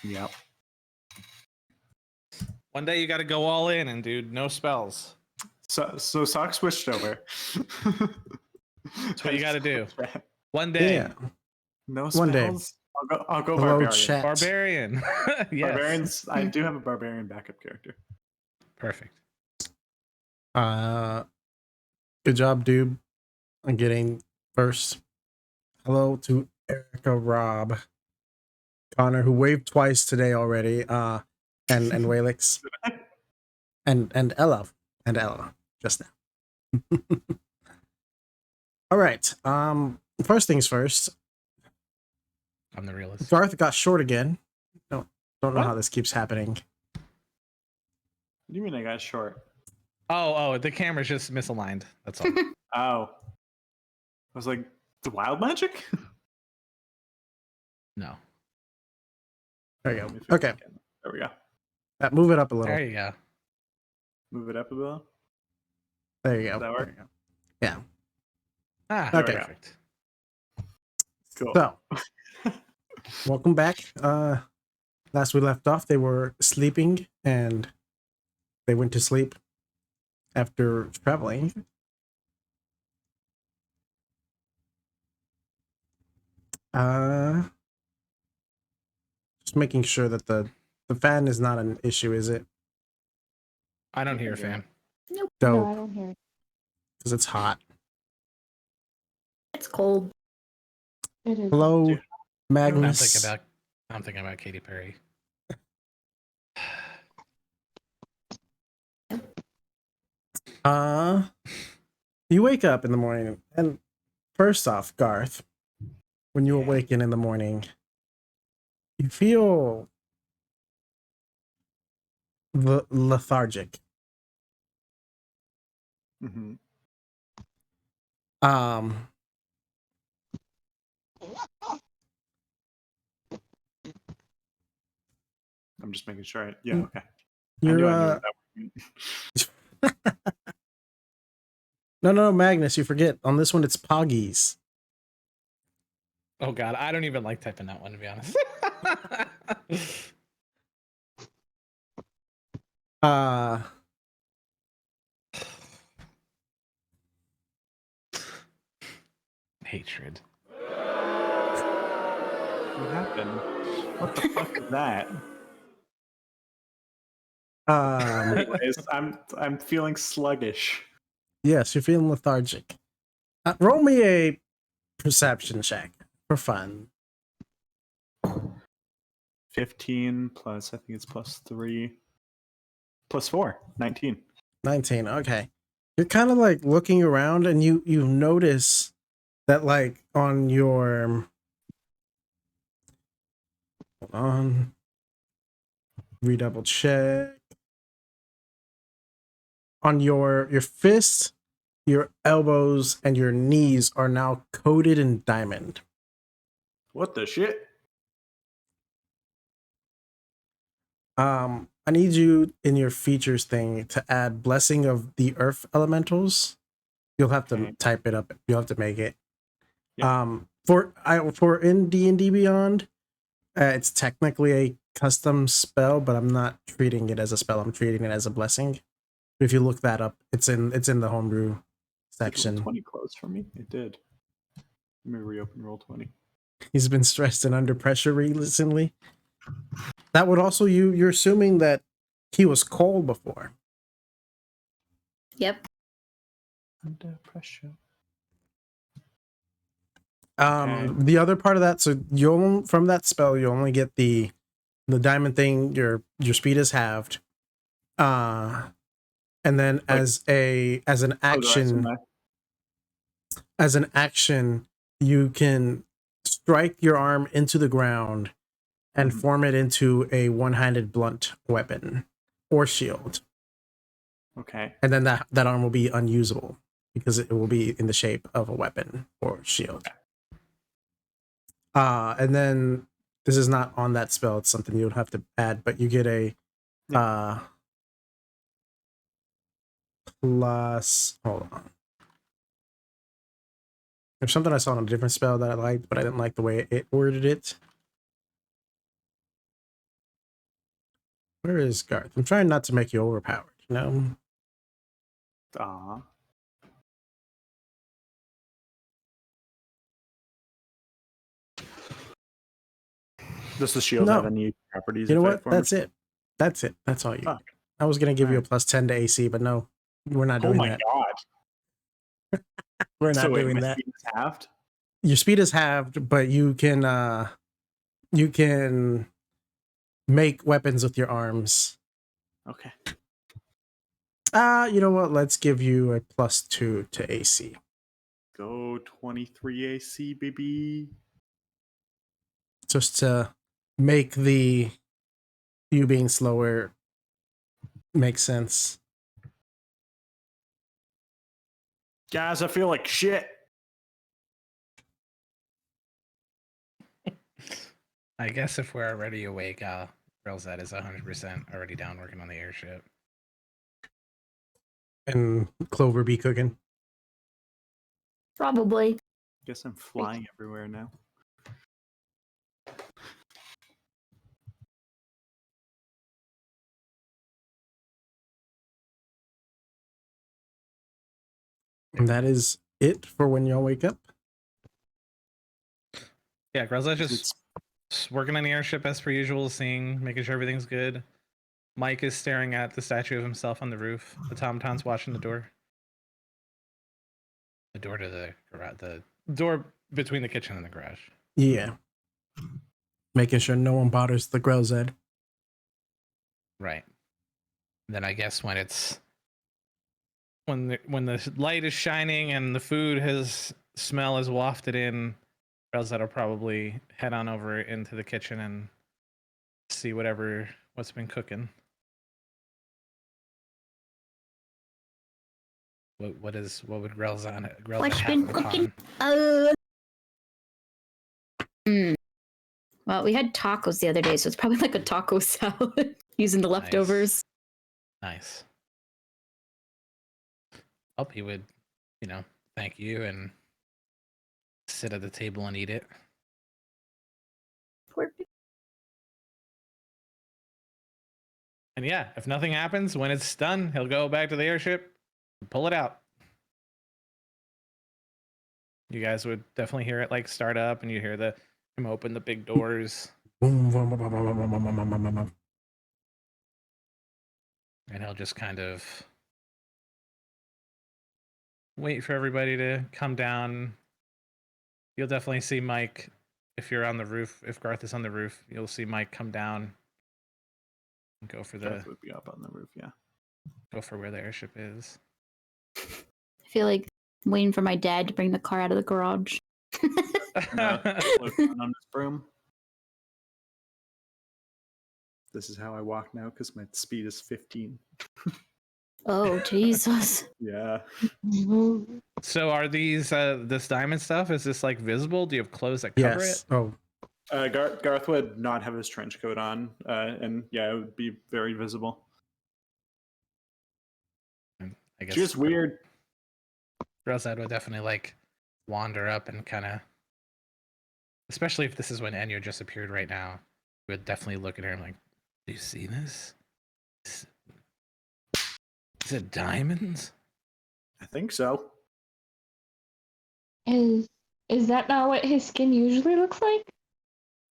Yep. One day you got to go all in and do no spells. So S.O.C switched over. That's what you got to do. One day. Yeah. No spells. One day. I'll go Hello, barbarian. chat. Barbarian. Yes. Barbarians. I do have a barbarian backup character. Perfect. Good job, dude, on getting first. Hello to Erica, Rob, Connor, who waved twice today already. And Walix, and Ella just now. All right. First things first. I'm the realist. Garth got short again. Don't know What? how this keeps happening. What do you mean I got short? Oh, the camera's just misaligned. That's all. Oh. I was like, the wild magic? No. There you Let me go. fix Okay. it again. There we go. Move it up a little. There you go. Move it up a little. There you go. Does that work? There you go. Yeah. Ah, Okay. Perfect. Cool. So, welcome back. Last we left off, they were sleeping and they went to sleep after traveling. Just making sure that the fan is not an issue, is it? I don't hear a fan. Nope. Dope. No, I don't hear it. Because it's hot. It's cold. It is. Hello, Dude. Magnus. I'm thinking about Katy Perry. You wake up in the morning, and first off, Garth, when you awaken in the morning, you feel lethargic. Mm-hmm. I'm just making sure. Yeah, okay. I knew what that would mean. No, Magnus, you forget. On this one, it's Poggies. Oh God, I don't even like typing that one, to be honest. Hatred. What happened? What the fuck is that? Anyways, I'm feeling sluggish. Yes, you're feeling lethargic. Roll me a perception check for fun. 15 plus, I think it's plus 3. Plus 4, 19. 19, okay. You're kind of like looking around and you notice that like on your... Hold on. Redouble check. On your fist, your elbows, and your knees are now coated in diamond. What the shit? I need you in your features thing to add blessing of the earth elementals. You'll have to type it up. You'll have to make it. Yeah. For in D&D Beyond, it's technically a custom spell, but I'm not treating it as a spell. I'm treating it as a blessing. If you look that up, it's in the homebrew section. Did Roll20 close for me? It did. Let me reopen Roll20. He's been stressed and under pressure recently. That would also you're assuming that he was cold before. Yep. Under pressure. The other part of that, so from that spell you only get the diamond thing. Your speed is halved. And then as an action, you can strike your arm into the ground and form it into a one-handed blunt weapon or shield. Okay. And then that arm will be unusable because it will be in the shape of a weapon or shield. And then this is not on that spell. It's something you would have to add, but you get a plus. Hold on. There's something I saw on a different spell that I liked, but I didn't like the way it worded it. Where is Garth? I'm trying not to make you overpowered, you know? Aw. Does the shield No. have any properties? You know effect what? That's it. That's it. That's all you Oh. get. I was going to give you a Alright. plus 10 to AC, but no, we're not Oh doing my that. god. We're not So wait, doing my that. speed is halved? Your speed is halved, but you can make weapons with your arms. Okay. You know what? Let's give you a plus 2 to AC. Go 23 AC, baby. Just to make the you being slower make sense. Guys, I feel like shit. I guess if we're already awake, Rosette is 100% already down working on the airship. And Clover be cooking. Probably. Guess I'm flying everywhere now. And that is it for when y'all wake up. Yeah, Rosette's It's just working on the airship as per usual, making sure everything's good. Mike is staring at the statue of himself on the roof. The Tomtom's watching the door. The door to the garage. The door between the kitchen and the garage. Yeah. Making sure no one bothers the Growzed. Right. Then I guess when it's when the light is shining and the food smell is wafted in, Rosette will probably head on over into the kitchen and see what's been cooking. What would Grelzan What's happen been cooking? upon? Well, we had tacos the other day, so it's probably like a taco salad using the leftovers. Nice. Hope he would, thank you and sit at the table and eat it. And yeah, if nothing happens, when it's done, he'll go back to the airship and pull it out. You guys would definitely hear it like start up, and you hear him open the big doors. And he'll just kind of wait for everybody to come down. You'll definitely see Mike if you're on the roof. If Garth is on the roof, you'll see Mike come down and go for Garth would be up on the roof, yeah. Go for where the airship is. I feel like I'm waiting for my dad to bring the car out of the garage. On his broom. This is how I walk now because my speed is 15. Oh, Jesus. Yeah. So are these this diamond stuff? Is this like visible? Do you have clothes that cover it? Oh. Garth would not have his trench coat on, and yeah, it would be very visible. I guess just weird. Rosette would definitely like wander up and kind of, especially if this is when Enyo just appeared right now, we would definitely look at her and like, do you see this? Is it diamonds? I think so. Is that not what his skin usually looks like?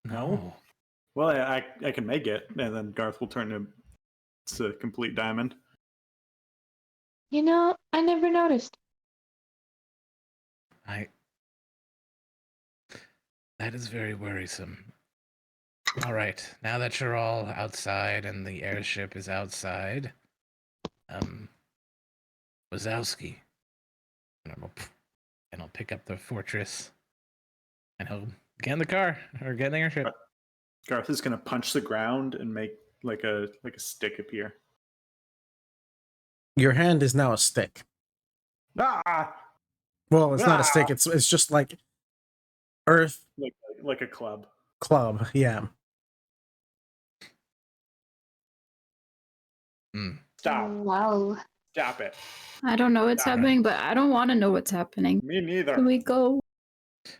No. Well, I can make it, and then Garth will turn it to a complete diamond. You know, I never noticed. That is very worrisome. All right, now that you're all outside and the airship is outside, Wazowski, and I'll pick up the fortress, and he'll get in the car or get in the airship. Garth is gonna punch the ground and make like a stick appear. Your hand is now a stick. Ah! Well, it's not a stick. It's just like earth. Like a club. Club, yeah. Stop. Wow. Stop it. I don't know what's happening, but I don't want to know what's happening. Me neither. Can we go?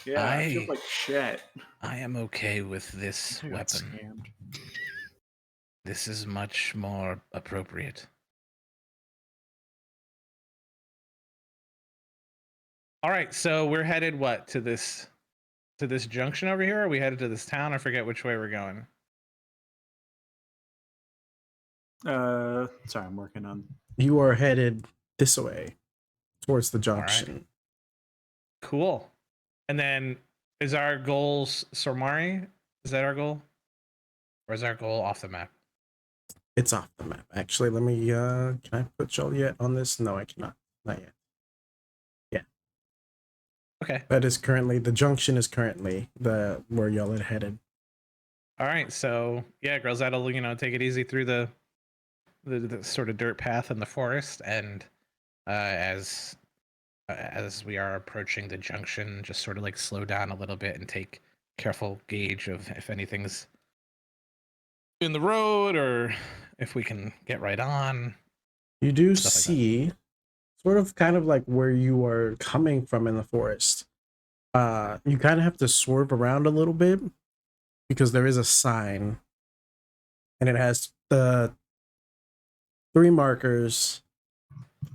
Yeah, I feel like shit. I am okay with this weapon. This is much more appropriate. All right, so we're headed what to this junction over here? Or are we headed to this town? I forget which way we're going. Sorry, I'm working on. You are headed this way towards the All right. junction. Cool. And then is our goal Sormari? Is that our goal? Or is our goal off the map? It's off the map. Actually, let me can I put y'all yet on this? No, I cannot. Not yet. Yeah. Okay. That is currently the junction is currently the where y'all are headed. All right. So yeah, girls, that'll take it easy through the sort of dirt path in the forest, and as we are approaching the junction, just sort of like slow down a little bit and take careful gauge of if anything's in the road or if we can get right on. You do Stuff like that. see sort of kind of like where you are coming from in the forest. You kind of have to swerve around a little bit because there is a sign and it has the 3 markers.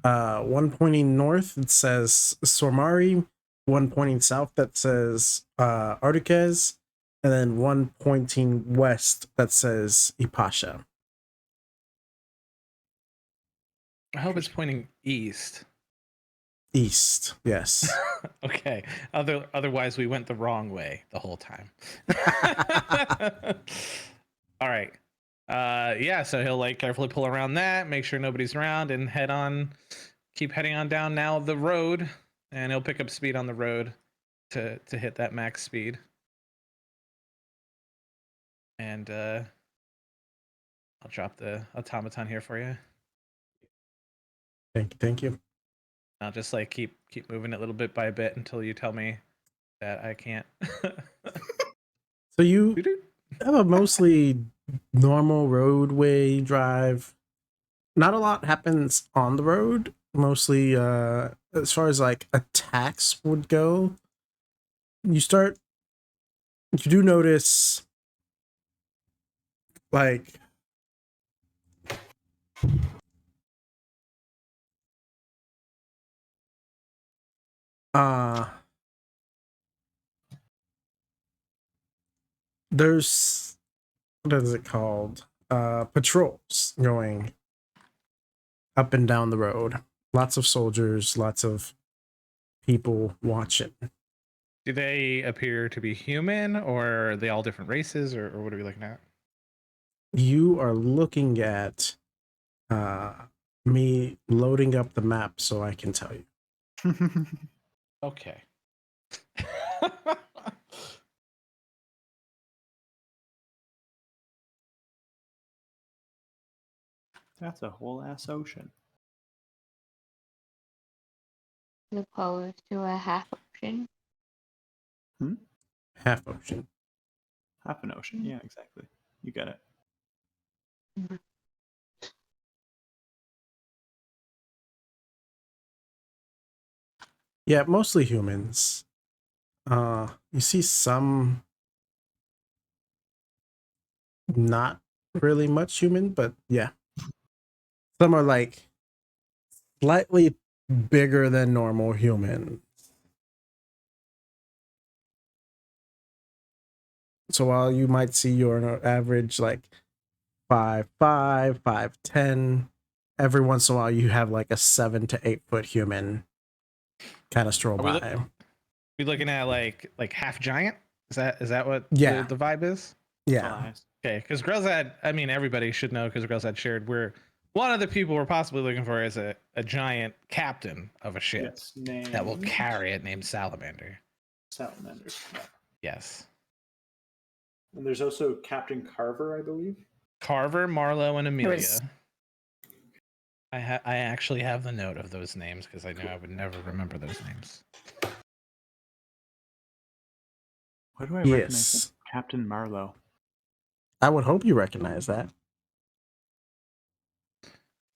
One pointing north, it says Sormari, one pointing south that says Artiquez, and then one pointing west that says Ipasha. I hope it's pointing east. East, yes. Okay. Otherwise, we went the wrong way the whole time. All right. Yeah. So he'll like carefully pull around that, make sure nobody's around, and keep heading on down now the road, and he'll pick up speed on the road to hit that max speed. And I'll drop the automaton here for you. Thank you. I'll just like keep moving it little bit by bit until you tell me that I can't. So you have a mostly normal roadway drive. Not a lot happens on the road. Mostly, as far as like attacks would go, you do notice like there's what is it called? Patrols going up and down the road. Lots of soldiers, lots of people watching. Do they appear to be human, or are they all different races, or what are we looking at? You are looking at me loading up the map so I can tell you. Okay. That's a whole ass ocean. As opposed to a half ocean. Half ocean. Half an ocean. Yeah, exactly. You got it. Mhm. Yeah, mostly humans. You see some not really much human, but yeah. Some are like slightly bigger than normal human. So while you might see your average like 5'5", 5'10", every once in a while you have like a 7 to 8 foot human kind of stroll by. We looking at like half giant? Is that what Yeah. the vibe is? Yeah. Okay, because Grelzad, I mean, everybody should know because Grelzad shared. We're one of the people we're possibly looking for is a giant captain of a ship that will carry it named Salamander. Salamander. Yeah. Yes. And there's also Captain Carver, I believe. Carver, Marlowe, and Amelia. was- I actually have the note of those names because I knew I would never remember those names. Why do I Yes. recognize Captain Marlowe? I would hope you recognize that.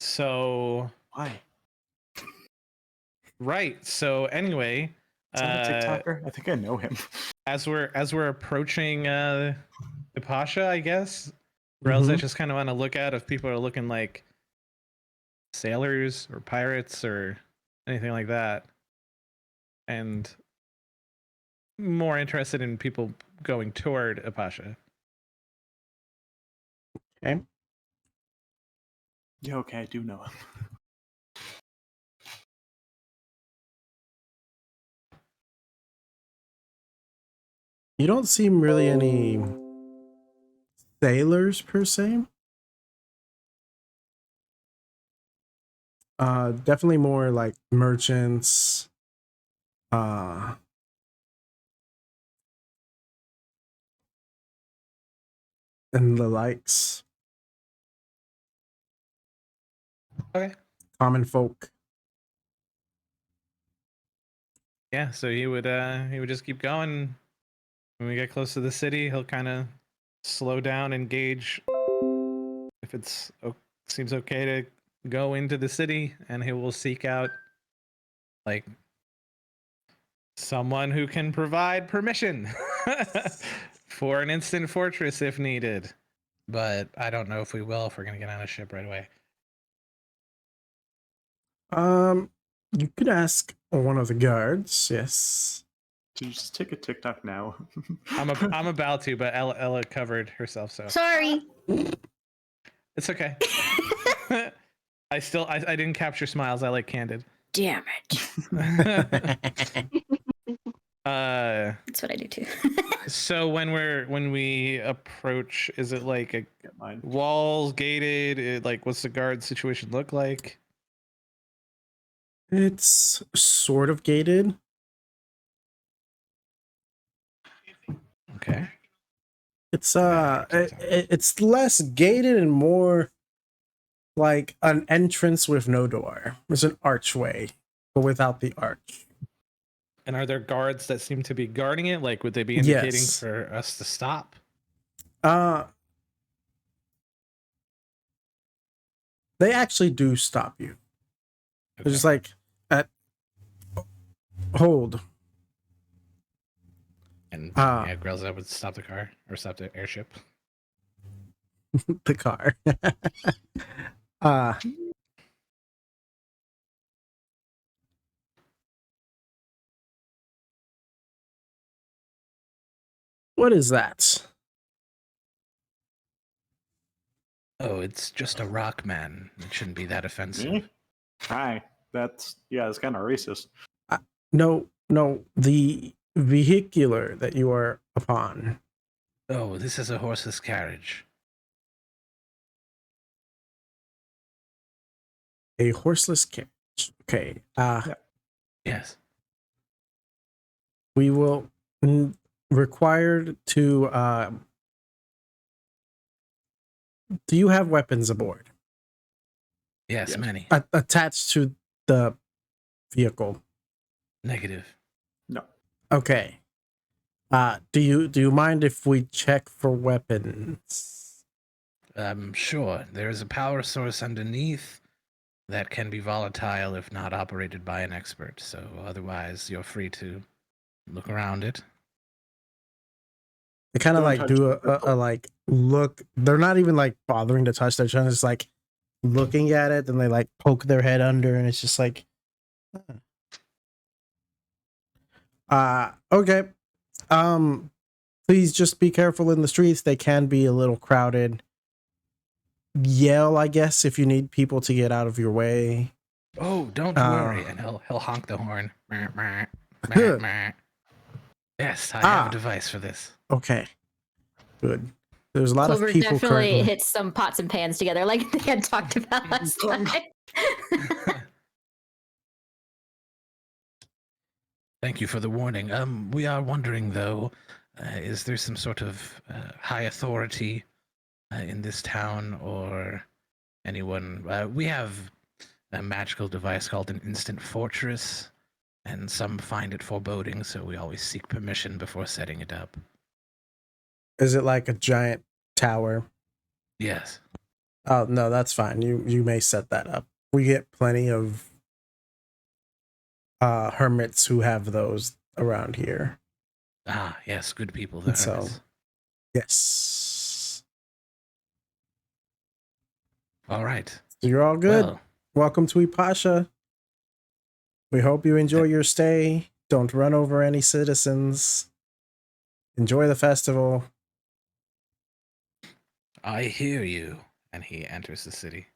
So Why? right. So anyway, Is that a TikToker? I think I know him. as we're approaching Ipasha, I guess Rel's just kind of on a lookout if people are looking like sailors or pirates or anything like that, and more interested in people going toward Apasha. Okay. Yeah, okay, I do know him. You don't seem really any sailors per se. Definitely more like merchants. And the likes. Okay. Common folk. Yeah, so he would just keep going. When we get close to the city, he'll kind of slow down and gauge if it's seems okay to go into the city, and he will seek out like someone who can provide permission for an instant fortress if needed. But I don't know if we will if we're gonna get on a ship right away. You could ask one of the guards. Yes. Did you just take a TikTok now? I'm about to, but Ella covered herself, so Sorry. it's okay. I didn't capture smiles. I like candid. Damn it. That's what I do too. So when we approach, is it like walls gated? Like, what's the guard situation look like? It's sort of gated. Okay. It's it's less gated and more like an entrance with no door. There's an archway, but without the arch. And are there guards that seem to be guarding it? Like, would they be indicating Yes. for us to stop? They actually do stop you. Okay. They're just like, hold. And yeah, Grelza would stop the car or stop the airship. The car. What is that? Oh, it's just a rock man. It shouldn't be that offensive. Me? Hi. That's kind of racist. No, the vehicular that you are upon. Oh, this is a horseless carriage. A horseless carriage. Okay. Yes. We will required to do you have weapons aboard? Yes, many. Attached to the vehicle. Negative. No. Okay. Do you mind if we check for weapons? Sure. There is a power source underneath that can be volatile if not operated by an expert. So otherwise, you're free to look around it. They kind of like do a like look. They're not even like bothering to touch. They're just like looking at it. Then they like poke their head under, and it's just like, okay. Please just be careful in the streets. They can be a little crowded. Yell, I guess, if you need people to get out of your way. Oh, don't worry. And he'll honk the horn. Yes, I have a device for this. Okay, good. There's a lot Clover of people definitely currently hits some pots and pans together, like they had talked about last time. Thank you for the warning. We are wondering though, is there some sort of high authority in this town or anyone? We have a magical device called an instant fortress, and some find it foreboding, so we always seek permission before setting it up. Is it like a giant tower? Yes. Oh no, that's fine. You may set that up. We get plenty of hermits who have those around here. Ah, yes, good people. The So, hermits. yes. All right. So you're all good. Well, Welcome to Ipasha. We hope you enjoy your stay. Don't run over any citizens. Enjoy the festival. I hear you. And he enters the city.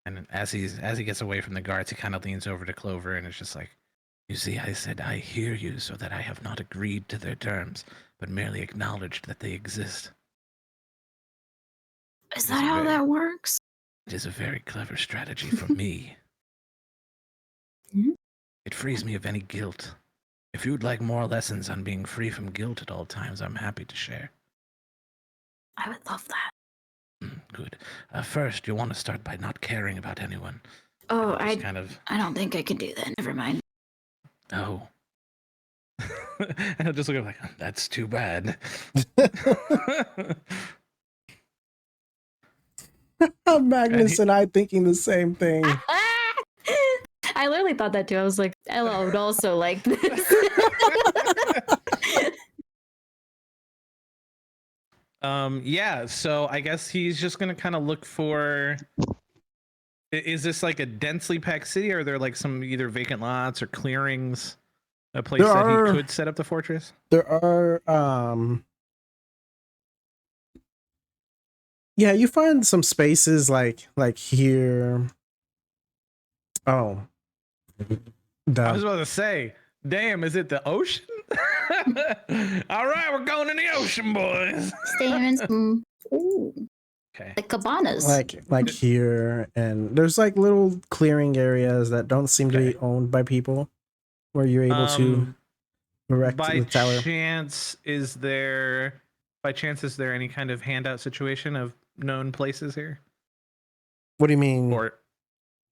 And as he gets away from the guards, he kind of leans over to Clover and is just like, "You see, I said I hear you, so that I have not agreed to their terms, but merely acknowledged that they exist. Is that how that works? It is a very clever strategy for me. Mhm. It frees me of any guilt. If you'd like more lessons on being free from guilt at all times, I'm happy to share." I would love that. Good. First, you'll want to start by not caring about anyone. Oh, I don't think I can do that. Never mind. Oh. And I'll just look at him like, "That's too bad." Magnus and I thinking the same thing. I literally thought that too. I was like, Ella would also like this. Yeah, so I guess he's just gonna kind of look for. Is this like a densely packed city, or are there like some either vacant lots or clearings, a place that he could set up the fortress? There are yeah, you find some spaces like here. Oh. I was about to say, damn, is it the ocean? All right, we're going in the ocean, boys. Staying in some Okay. like cabanas. Like here, and there's like little clearing areas that don't seem to be owned by people, where you're able to erect the tower. By chance, is there any kind of handout situation of known places here? What do you mean? Or,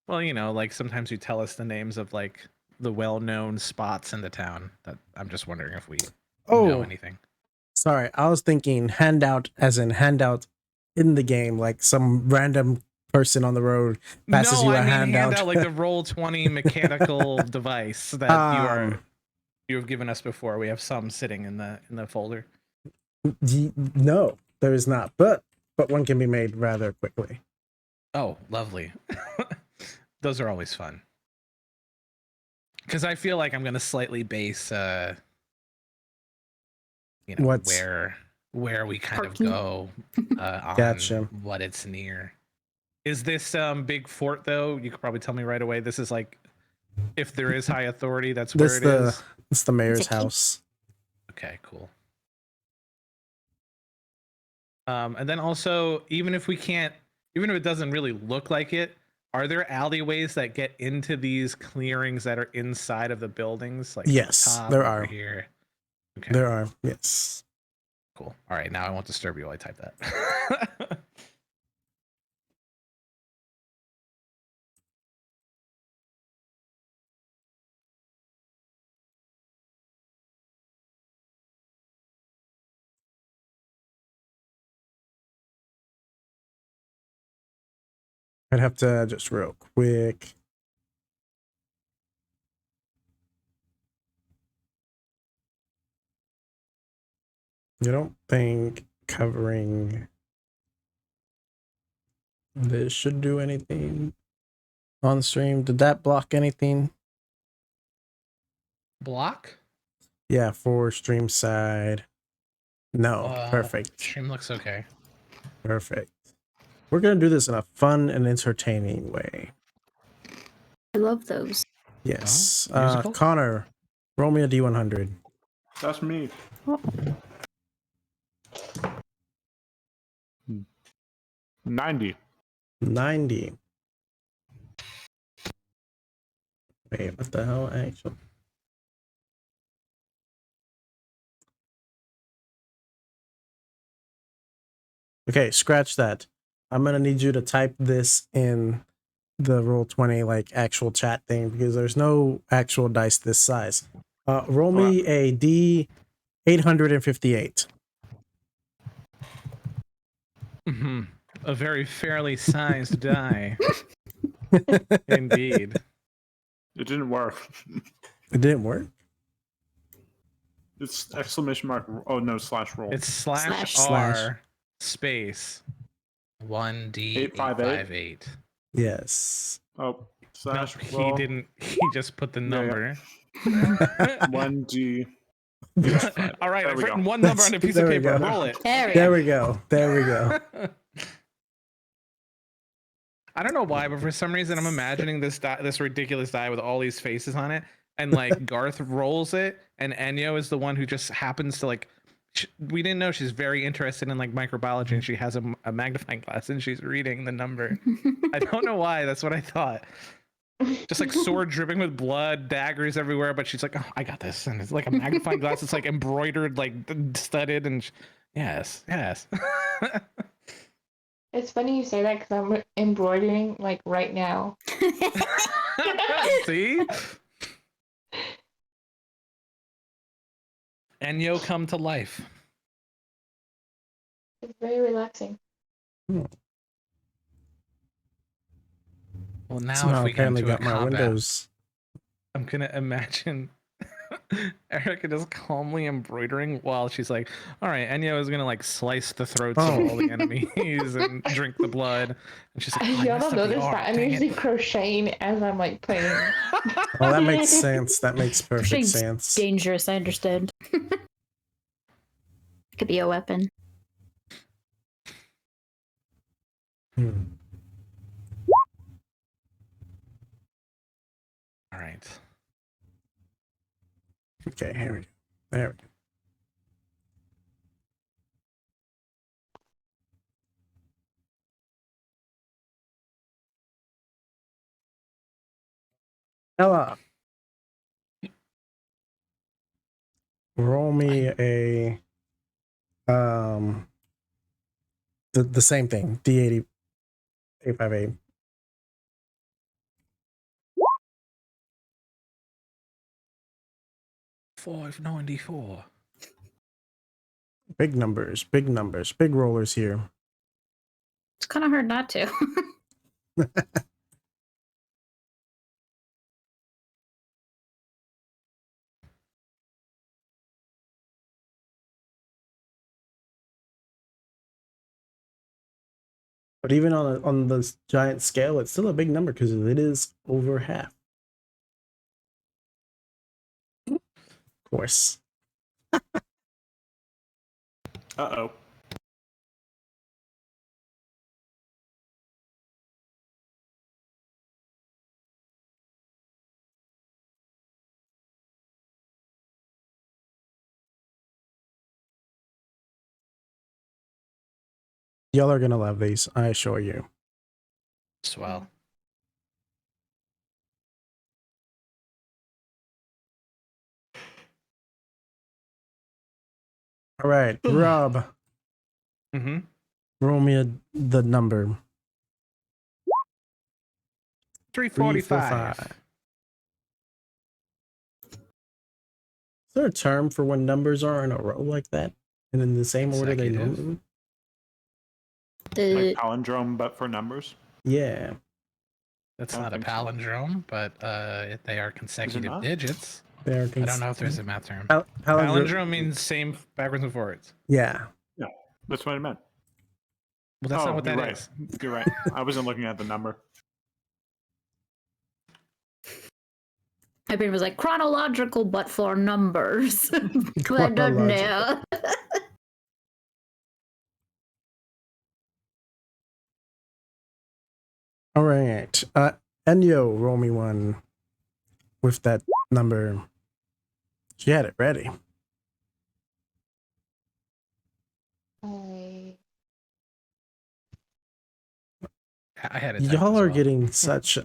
well, you know, like sometimes you tell us the names of like the well-known spots in the town. That I'm just wondering if we know anything. Sorry, I was thinking handout as in handout in the game, like some random person on the road passes you a handout. Like the Roll20 mechanical device that you have given us before. We have some sitting in the folder. No, there is not, but one can be made rather quickly. Oh, lovely. Those are always fun. Because I feel like I'm going to slightly base, where we kind of go on what it's near. Is this big fort, though? You could probably tell me right away. This is like, if there is high authority, that's where it is. It's the mayor's house. Okay, cool. And then also, even if it doesn't really look like it, are there alleyways that get into these clearings that are inside of the buildings? Like yes, there are. Here. Okay. There are. Yes. Cool. All right, now I won't disturb you while I type that. I'd have to just real quick. You don't think covering this should do anything on stream? Did that block anything? Block? Yeah, for stream side. No, perfect. Stream looks okay. Perfect. We're gonna do this in a fun and entertaining way. I love those. Yes. Connor, roll me a D100. That's me. 90. 90. Wait, what the hell, actually? Okay, scratch that. I'm gonna need you to type this in the Roll20 like actual chat thing because there's no actual dice this size. Roll me a D858. Mm-hmm. A very fairly sized die. Indeed. It didn't work. It didn't work? It's exclamation mark. Oh no, slash roll. It's slash R space. 1D858. Yes. Oh, No, slash he roll. didn't. He just put the Yeah, number. 1D. All right, There I've we written go. one number on a piece of There we paper. go. Roll it. There we go. There we go. I don't know why, but for some reason I'm imagining this ridiculous die with all these faces on it, and like Garth rolls it, and Enyo is the one who just happens to like. We didn't know she's very interested in like microbiology, and she has a magnifying glass, and she's reading the number. I don't know why. That's what I thought. Just like sword dripping with blood, daggers everywhere, but she's like, "Oh, I got this," and it's like a magnifying glass. It's like embroidered, like studded, and yes. It's funny you say that because I'm embroidering like right now. See? Enyo come to life. It's very relaxing. Well, now So if now we get apparently into a got my combat, windows. I'm gonna imagine Erica just calmly embroidering while she's like, "All right, Enyo is gonna like slice the throats of all the enemies and drink the blood," and she's like, "Oh, I Y'all messed don't up the notice R, that I'm dang usually it." crocheting as I'm like playing. Oh, that makes sense. That makes perfect Crocheting's sense. dangerous, I understand. Could be a weapon. Hmm. All right. Okay, here we go. There we go. Ella, roll me a the same thing. D80 858. 594. Big numbers, big rollers here. It's kind of hard not to. But even on this giant scale, it's still a big number because it is over half. Of course. Uh-oh. Y'all are gonna love these, I assure you. Swell. All right, Rob, Mm-hmm. roll me the number. 345. Is there a term for when numbers are in a row like that and in the same order they Consecutive. normally? Like palindrome, but for numbers? Yeah. That's I don't not a think so. palindrome, but they are consecutive not? digits. They are I don't know if there's a math term. palindrome. Palindrome means same backwards and forwards. Yeah. Yeah, that's what I meant. Well, that's not what you're that right. is. You're right. I wasn't looking at the number. My brain was like chronological, but for numbers. I don't know. All right. Enyo, roll me one with that number. She had it ready. I had it. Y'all are getting such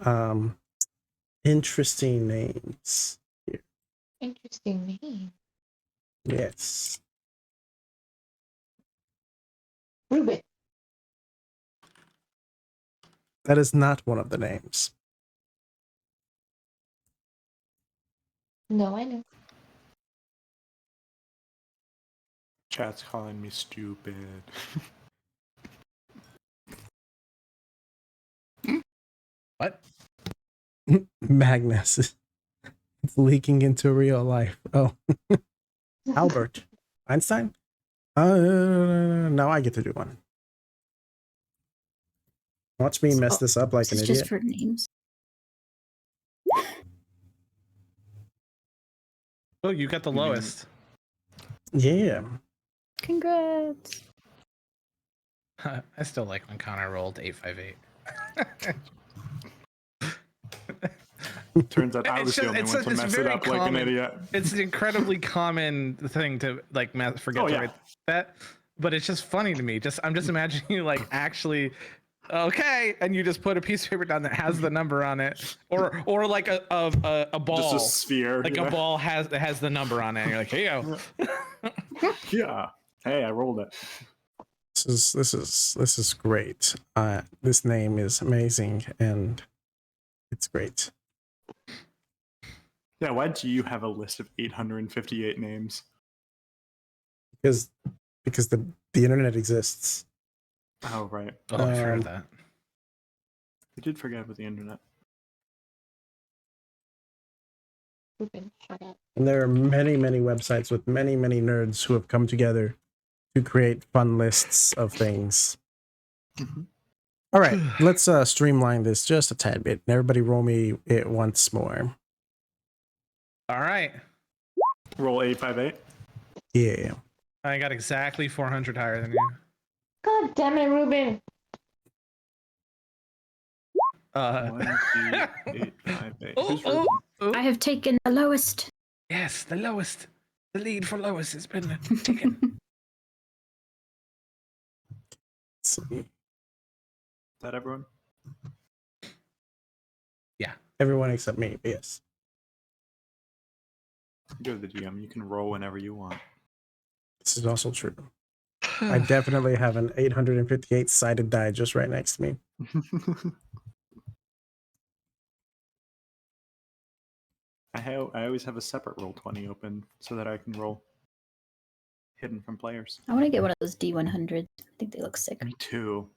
interesting names. Interesting name. Yes. Ruben. That is not one of the names. No, I know. Chat's calling me stupid. What? Magnus. It's leaking into real life. Oh. Albert Einstein? Now I get to do one. Watch me mess this up like This an is idiot. just for names. Oh, you got the lowest. Yeah. Congrats. I still like when Connor rolled 858. Turns out I was the only one to mess it up like an idiot. It's an incredibly common thing to like forget to write that, but it's just funny to me. I'm just imagining you like actually, okay, and you just put a piece of paper down that has the number on it, or like a ball, just a sphere, like a ball has the number on it. And you're like, here you go. Yeah. Hey, I rolled it. This is great. This name is amazing and it's great. Yeah, why do you have a list of 858 names? Because the internet exists. Oh, right. Oh, I forgot that. I did forget about the internet. And there are many, many websites with many, many nerds who have come together to create fun lists of things. Mm-hmm. All right, let's streamline this just a tad bit. And everybody roll me it once more. All right. Roll 858. Yeah. I got exactly 400 higher than you. God damn it, Ruben. 1, 2, 8, 5, 8. I have taken the lowest. Yes, the lowest. The lead for lowest has been taken. Let's see. Is that everyone? Yeah. Everyone except me, but yes. You're the GM. You can roll whenever you want. This is also true. I definitely have an 858 sided die just right next to me. I always have a separate roll 20 open so that I can roll hidden from players. I want to get one of those D100s. I think they look sick. Me too.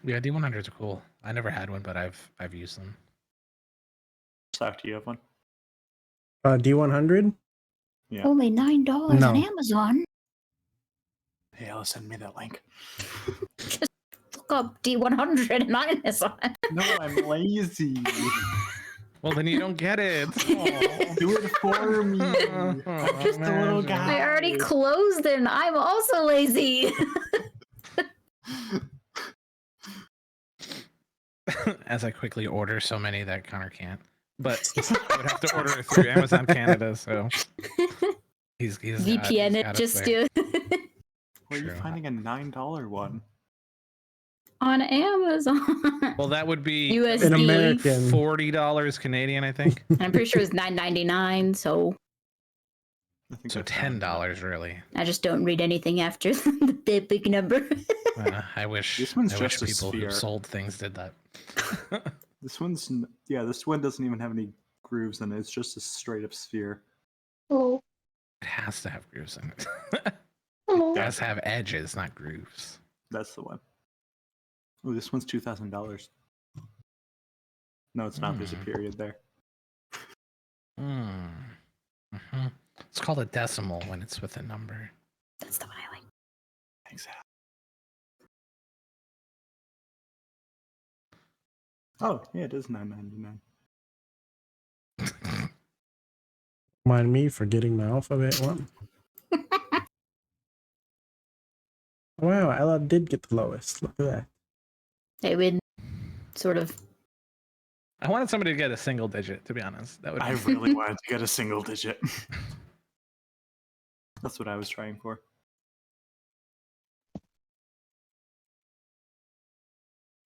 Yeah, D100s are cool. I never had one, but I've used them. Sock, do you have one? D100? Yeah. Only $9 on Amazon. Hey, Ella, send me that link. Just look up D100 on Amazon. No, I'm lazy. Well, then you don't get it. Oh, do it for me. I'm just a little guy. I already closed it. I'm also lazy. As I quickly order so many that Connor can't. But I would have to order it through Amazon Canada, so he's VPN it just do. Where are you finding a $9 one? On Amazon. Well, that would be USD. In American. $40 Canadian, I think. I'm pretty sure it's $9.99, so. I think So $10, really. I just don't read anything after the big number. I wish. This one's I just wish a people sphere. who sold things did that. This one doesn't even have any grooves in it. It's just a straight up sphere. Oh. It has to have grooves in it. Oh. It has to have edges, not grooves. That's the one. Oh, this one's $2,000. No, it's not. There's a period there. Mm-hmm. It's called a decimal when it's with a number. That's the one I like. Exactly. Oh, yeah, it is $9.99. Mind me for getting my alphabet one. Wow, Ella did get the lowest. Look at that. They would sort of. I wanted somebody to get a single digit, to be honest. That would. I really wanted to get a single digit. That's what I was trying for.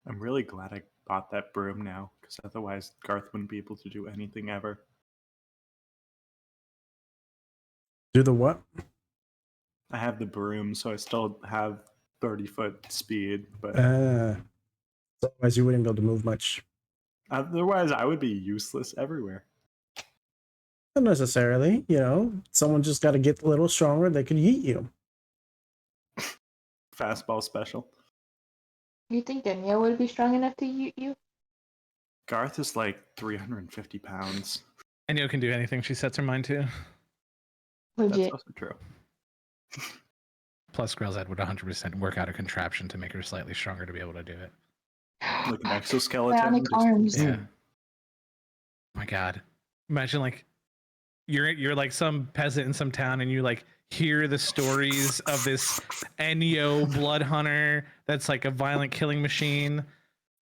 I'm really glad I bought that broom now, because otherwise Garth wouldn't be able to do anything ever. Do the what? I have the broom, so I still have 30-foot speed, but Otherwise you wouldn't be able to move much. otherwise I would be useless everywhere. Not necessarily, someone just got to get a little stronger. They could yeet you. Fastball special. You think Danielle would be strong enough to eat you? Garth is like 350 pounds. Enyo can do anything she sets her mind to. Legit. That's also true. Plus, Grill's Ed would 100% work out a contraption to make her slightly stronger to be able to do it. Like an exoskeleton. Bionic arms. Yeah. Oh my god. Imagine like you're like some peasant in some town and you like hear the stories of this Ennio blood hunter that's like a violent killing machine,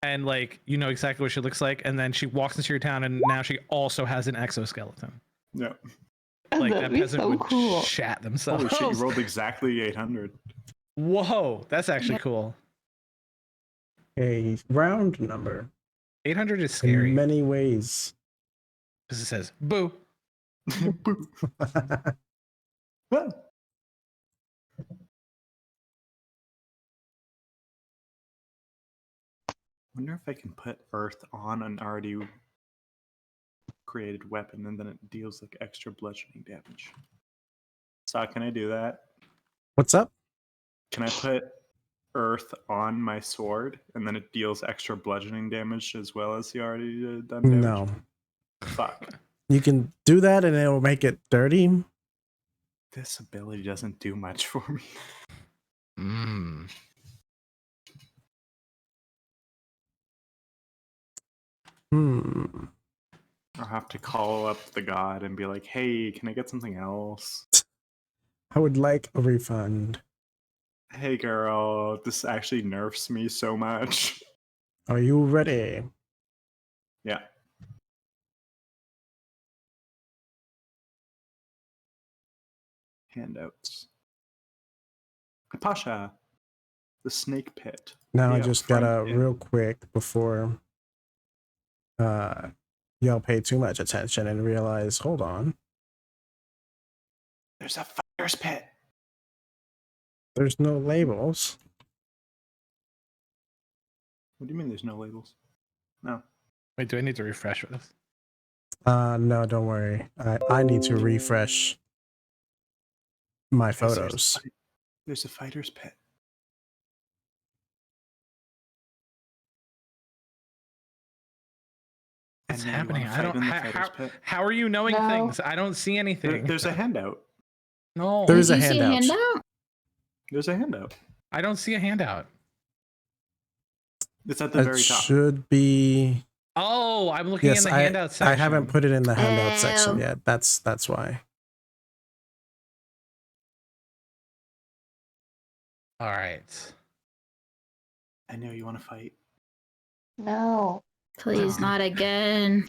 and like you know exactly what she looks like, and then she walks into your town and now she also has an exoskeleton. Yeah. Like That'd that be peasant so would cool. shat themselves. Holy shit, you rolled exactly 800. Whoa, that's actually cool. A round number 800 is scary in many ways. because it says boo. Boo. Well, wonder if I can put Earth on an already created weapon and then it deals like extra bludgeoning damage. So can I do that? What's up? Can I put Earth on my sword and then it deals extra bludgeoning damage as well as the already done damage? No. Fuck. You can do that and it'll make it dirty. This ability doesn't do much for me. Mm. I'll have to call up the god and be like, hey, can I get something else? I would like a refund. Hey girl, this actually nerfs me so much. Are you ready? Yeah. Handouts. Pasha, the snake pit. Now I Yeah, just front gotta end. real quick before y'all pay too much attention and realize, hold on, There's a fighter's pit. there's no labels. What do you mean there's no labels? No. Wait, do I need to refresh this? No, don't worry. I need to refresh my Guys, photos. There's a fighter's pit. What's And then you happening? wanna I fight don't. in the fighter's pit? How are you knowing No. things? I don't see anything. There's a handout. No, There is a You see a handout. handout? There's a handout. I don't see a handout. It's at the It very top. should be. Oh, I'm looking Yes, in the handout section. I haven't put it in the handout section Oh. yet. That's why. All right. I know you want to fight. No. Please, Oh. not again.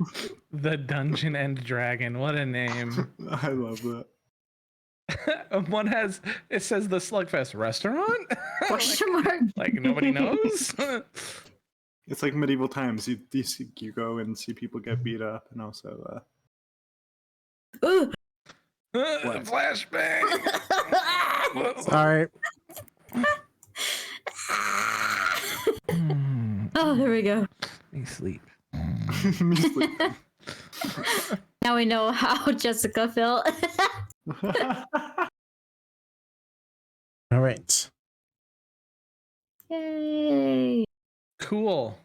The Dungeon and Dragon. What a name. I love that. One has, it says the Slugfest restaurant? Question mark. Like nobody knows? It's like medieval times. You go and see people get beat up, and also Ooh. Flashbang. All right. Oh, there we go. Me sleep. Now we know how Jessica felt. All right. Yay. Cool.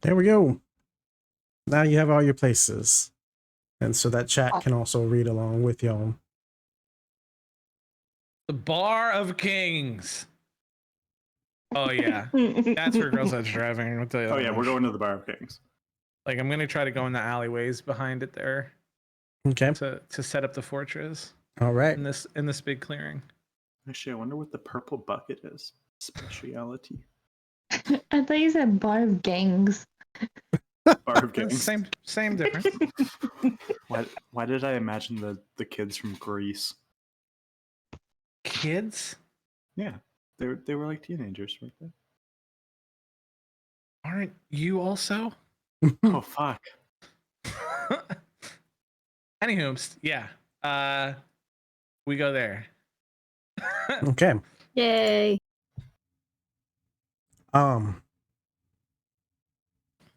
There we go. Now you have all your places. And so that chat can also read along with y'all. The Bar of Kings. Oh yeah. That's where Girls Edge driving. I'll tell you Oh that yeah, we're much. going to the Bar of Kings. Like I'm gonna try to go in the alleyways behind it there Okay. to set up the fortress All right. in this big clearing. Actually, I wonder what the purple bucket is. Speciality. I thought you said bar of gangs. Bar of Kings. Same difference. Why did I imagine the kids from Greece? Kids? Yeah, they were like teenagers, right there. Aren't you also? Oh fuck. Anywho, yeah. We go there. Okay. Yay.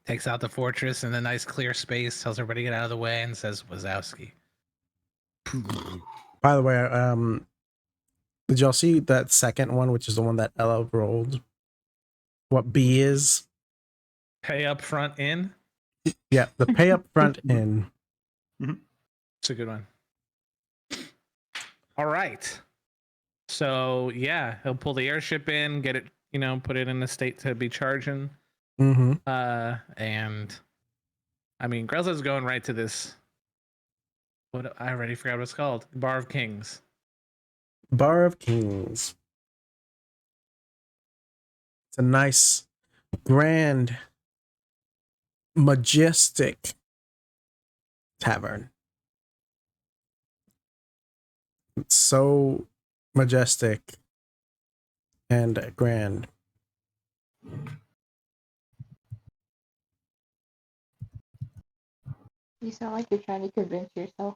Takes out the fortress in a nice clear space, tells everybody to get out of the way, and says Wazowski. By the way, did y'all see that second one, which is the one that Ella rolled? What B is? Pay up front in. Yeah, the pay up front in. It's a good one. All right. So yeah, he'll pull the airship in, get it, put it in a state to be charging. Mm-hmm. And I mean, Grelza's going right to this. What I already forgot what it's called. Bar of Kings. Bar of Kings. It's a nice, grand, majestic tavern. It's so majestic and grand. You sound like you're trying to convince yourself.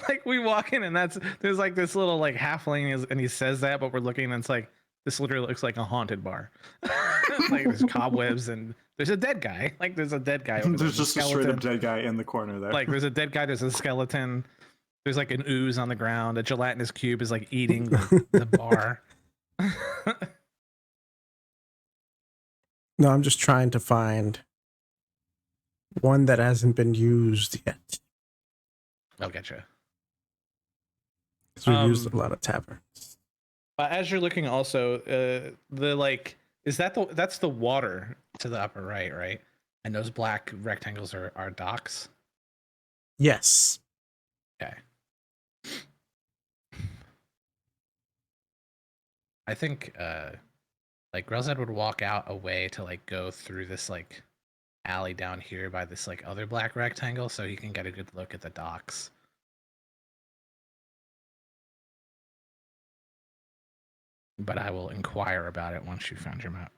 Like we walk in and there's like this little like halfling and he says that, but we're looking and it's like this literally looks like a haunted bar. Like there's cobwebs and there's a dead guy. Like there's a dead guy over there. There's just a straight up dead guy in the corner there. Like there's a dead guy, there's a skeleton, there's like an ooze on the ground, a gelatinous cube is like eating the bar. No, I'm just trying to find one that hasn't been used yet. I'll get you. Because we've used a lot of taverns. As you're looking also, the like that's the water to the upper right? And those black rectangles are docks. Yes. Okay. I think like Grelzad would walk out a way to like go through this like alley down here by this like other black rectangle so he can get a good look at the docks. But I will inquire about it once you found your map.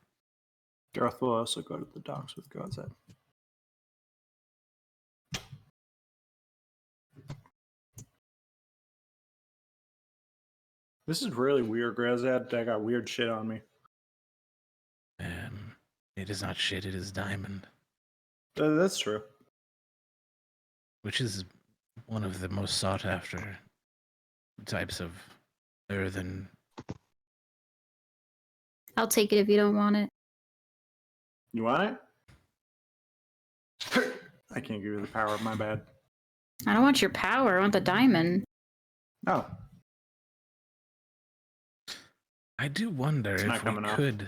Garth will also go to the docks with Grelzad. This is really weird, Grelzad. I got weird shit on me. It is not shit, it is diamond. That's true. Which is one of the most sought after types of earthen. I'll take it if you don't want it. You want it? I can't give you the power. My bad. I don't want your power. I want the diamond. Oh. I do wonder It's if not we coming off. could.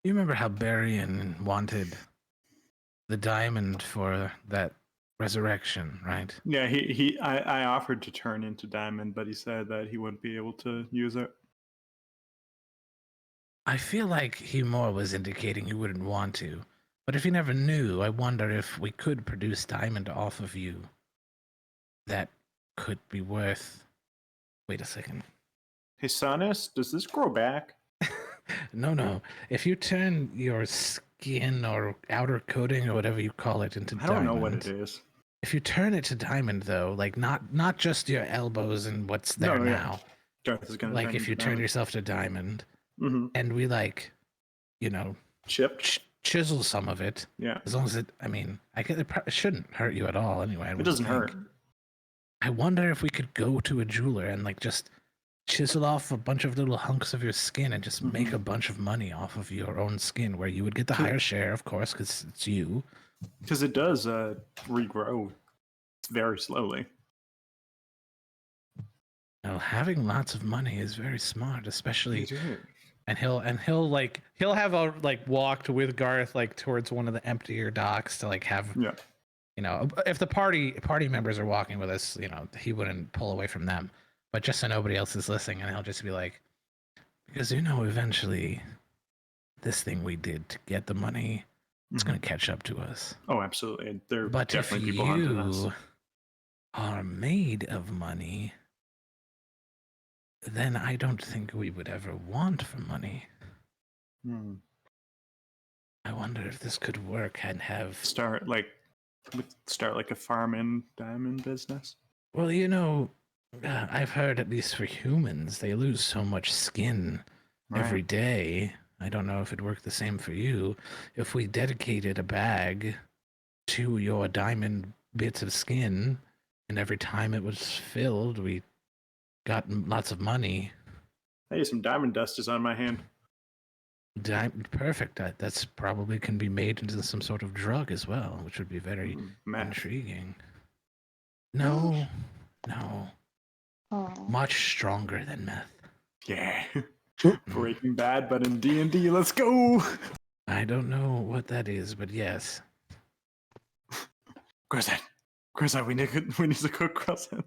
You remember how Barian wanted the diamond for that resurrection, right? Yeah, I offered to turn into diamond, but he said that he wouldn't be able to use it. I feel like he more was indicating he wouldn't want to. But if he never knew, I wonder if we could produce diamond off of you. That could be worth. Wait a second. Hey, Sonus, does this grow back? No. If you turn your skin or outer coating or whatever you call it into I don't diamond, know what it is. if you turn it to diamond, though, like not just your elbows and what's there No, yeah. now, Garth is gonna like turn if into you turn diamond. yourself to diamond, Mm-hmm. and we like, you know, Chipped? chisel some of it, Yeah. as long as it, I mean, it shouldn't hurt you at all anyway. It doesn't hurt. I wonder if we could go to a jeweler and like just chisel off a bunch of little hunks of your skin and just make a bunch of money off of your own skin, where you would get the higher share, of course, because it's you. Because it does regrow very slowly. Now, having lots of money is very smart, especially. It is. And he'll have a like walked with Garth like towards one of the emptier docks to like have, Yeah. you know, if the party members are walking with us, you know, he wouldn't pull away from them, but just so nobody else is listening, and he'll just be like, because you know, eventually, this thing we did to get the money, it's gonna catch up to us. Oh, absolutely. There are But if definitely people hunting us. you are made of money, then I don't think we would ever want for money. I wonder if this could work and have Start like a farm and diamond business. Well, you know, I've heard at least for humans, they lose so much skin every Right. day. I don't know if it'd work the same for you. If we dedicated a bag to your diamond bits of skin, and every time it was filled, we got lots of money. Hey, some diamond dust is on my hand. Perfect. That's probably can be made into some sort of drug as well, which would be very Meth. intriguing. No. Oh. Much stronger than meth. Yeah. Breaking Bad, but in D&D. Let's go. I don't know what that is, but yes. Croissant, we need to cook croissant.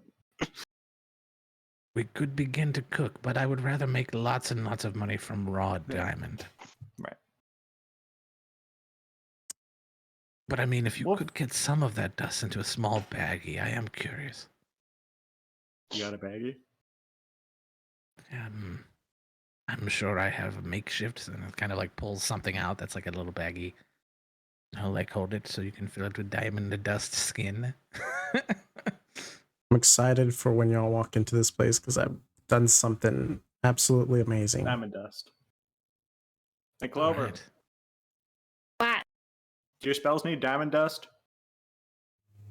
We could begin to cook, but I would rather make lots and lots of money from raw diamond. Right. But I mean, if you Well- could get some of that dust into a small baggie, I am curious. You got a baggie? I'm sure I have a makeshift, and it kind of like pulls something out that's like a little baggie. I'll like hold it so you can fill it with diamond dust skin. I'm excited for when y'all walk into this place because I've done something absolutely amazing. Diamond dust. Hey, Clover. Alright. What? Do your spells need diamond dust?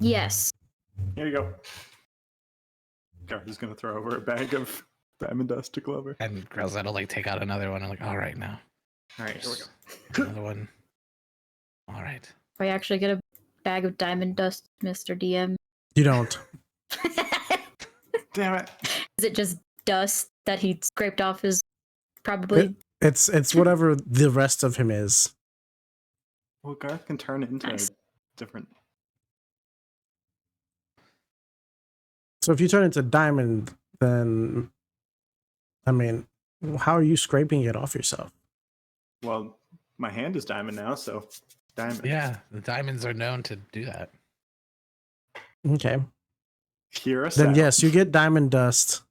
Yes. Here you go. Garth's gonna throw over a bag of diamond dust to Clover. And girls that'll like take out another one. I'm like, all right now. All right, here we go. Another one. All right. If I actually get a bag of diamond dust, Mr. DM. You don't. Damn it. Is it just dust that he scraped off his probably? It's whatever the rest of him is. Well, Garth can turn it into Nice. different. So if you turn into diamond, then I mean, how are you scraping it off yourself? Well, my hand is diamond now, so diamond. Yeah, the diamonds are known to do that. Okay. Hear us Then out. yes, you get diamond dust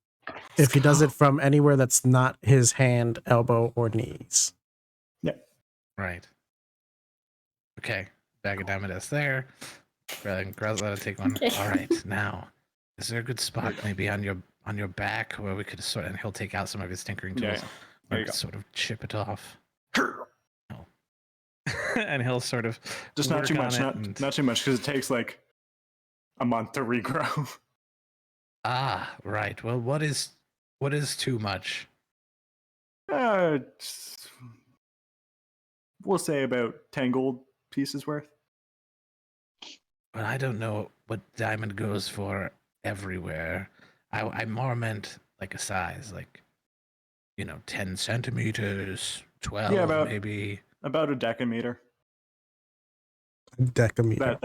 if he does it from anywhere that's not his hand, elbow, or knees. Right. Okay. Bag of diamond dust there. Girls let it take one. Okay. All right. Now, is there a good spot maybe on your back where we could sort and he'll take out some of his tinkering tools, Yeah. There or you go. sort of chip it off, and he'll sort of Just not work too on much. it Not and- not too much because it takes like a month to regrow. Ah, right. Well, what is too much? uh, we'll say about 10 gold pieces worth. Well, I don't know what diamond goes for everywhere. I more meant like a size, like 10 centimeters, 12 Yeah, about- maybe. About a decameter. Decameter.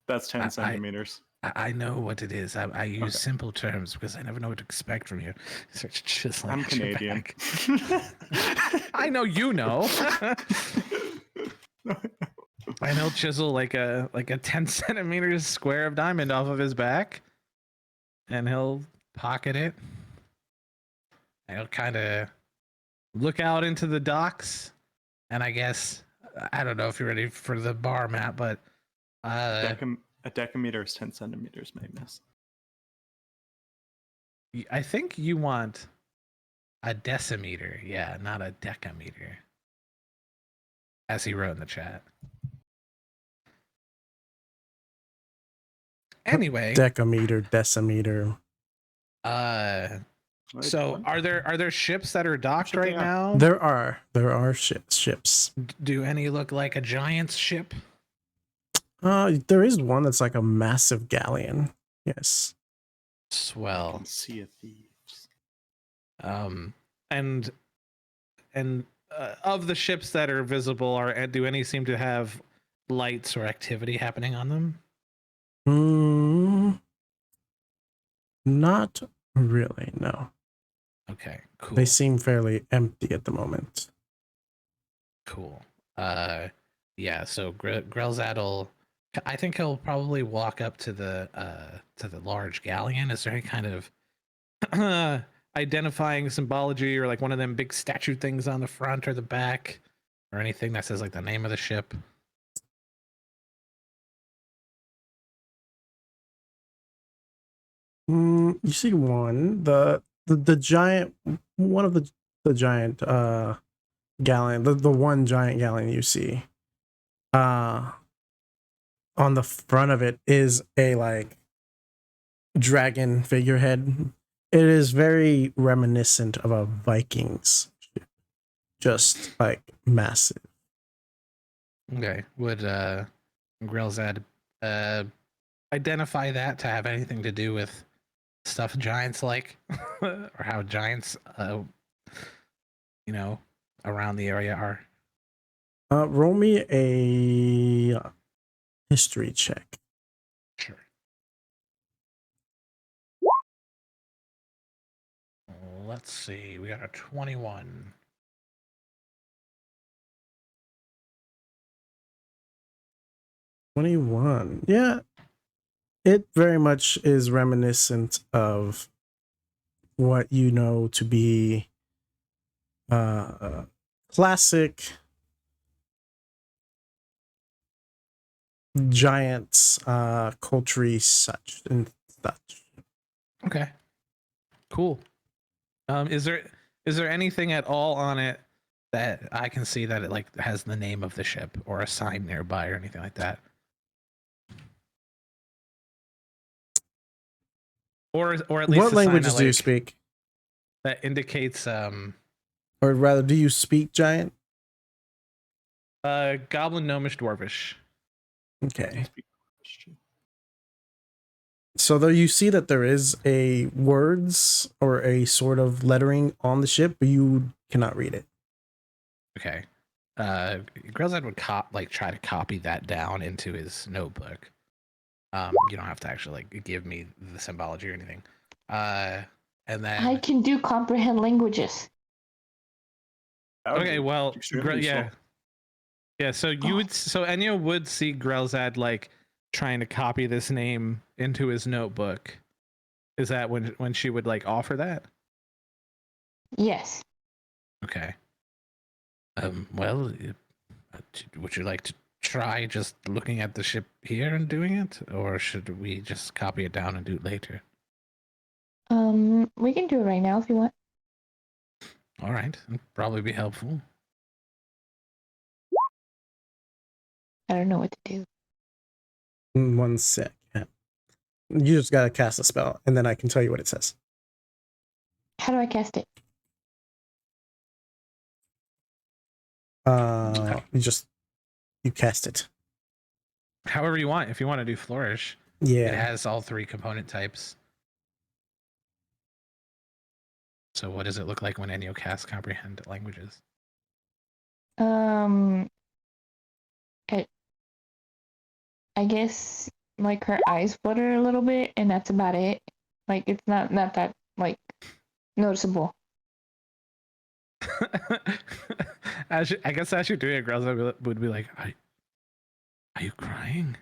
That's 10 I- centimeters. I know what it is. I use Okay. simple terms because I never know what to expect from you. Start chiseling I'm at your Canadian. back. I know you know. And he'll chisel like a 10 centimeters square of diamond off of his back, and he'll pocket it. And he'll kind of look out into the docks, and I guess I don't know if you're ready for the bar map, but A decameter is 10 centimeters, Magnus. I think you want a decimeter, yeah, not a decameter, as he wrote in the chat. Anyway, Decameter, decimeter. so are there ships that are docked Should right they now? There are ships. Do any look like a giant's ship? There is one that's like a massive galleon. Yes. Swell. Sea of Thieves. And of the ships that are visible, do any seem to have lights or activity happening on them? Not really, no. Okay, cool. They seem fairly empty at the moment. Cool. Yeah. So Grelzad'll, I think he'll probably walk up to the large galleon. Is there any kind of identifying symbology or like one of them big statue things on the front or the back, or anything that says like the name of the ship? You see one, the giant, one of the giant galleon, the one giant galleon you see. On the front of it is a like dragon figurehead. It is very reminiscent of a Vikings ship. Just like massive. Okay. Would Grelzad identify that to have anything to do with stuff giants like, or how giants around the area are? Roll me a history check. Sure. Let's see. We got a 21. 21. Yeah. It very much is reminiscent of what you know to be classic giants culture such and such. Okay. Cool. Is there anything at all on it that I can see that it like has the name of the ship or a sign nearby or anything like that? Or at least What a sign languages that, do you like, speak? that indicates Or rather, do you speak giant? Goblin, Gnomish, Dwarvish. Okay. So there you see that there is a words or a sort of lettering on the ship, but you cannot read it. Okay. Grelzad would try to copy that down into his notebook. You don't have to actually like give me the symbology or anything. And then I can do comprehend languages. That would okay, be well, extremely yeah, useful. yeah. So Enya would see Grelzad like trying to copy this name into his notebook. Is that when she would like offer that? Yes. Okay. Well, would you like to try just looking at the ship here and doing it, or should we just copy it down and do it later? We can do it right now if you want. All right, that'd probably be helpful. I don't know what to do. 1 sec. Yeah. You just gotta cast a spell, and then I can tell you what it says. How do I cast it? You cast it. However you want. If you want to do flourish, Yeah. it has all 3 component types. So what does it look like when Enyo casts comprehend languages? I guess like her eyes flutter a little bit, and that's about it. Like it's not that like noticeable. I guess as you're doing it, girls would be like, are you crying?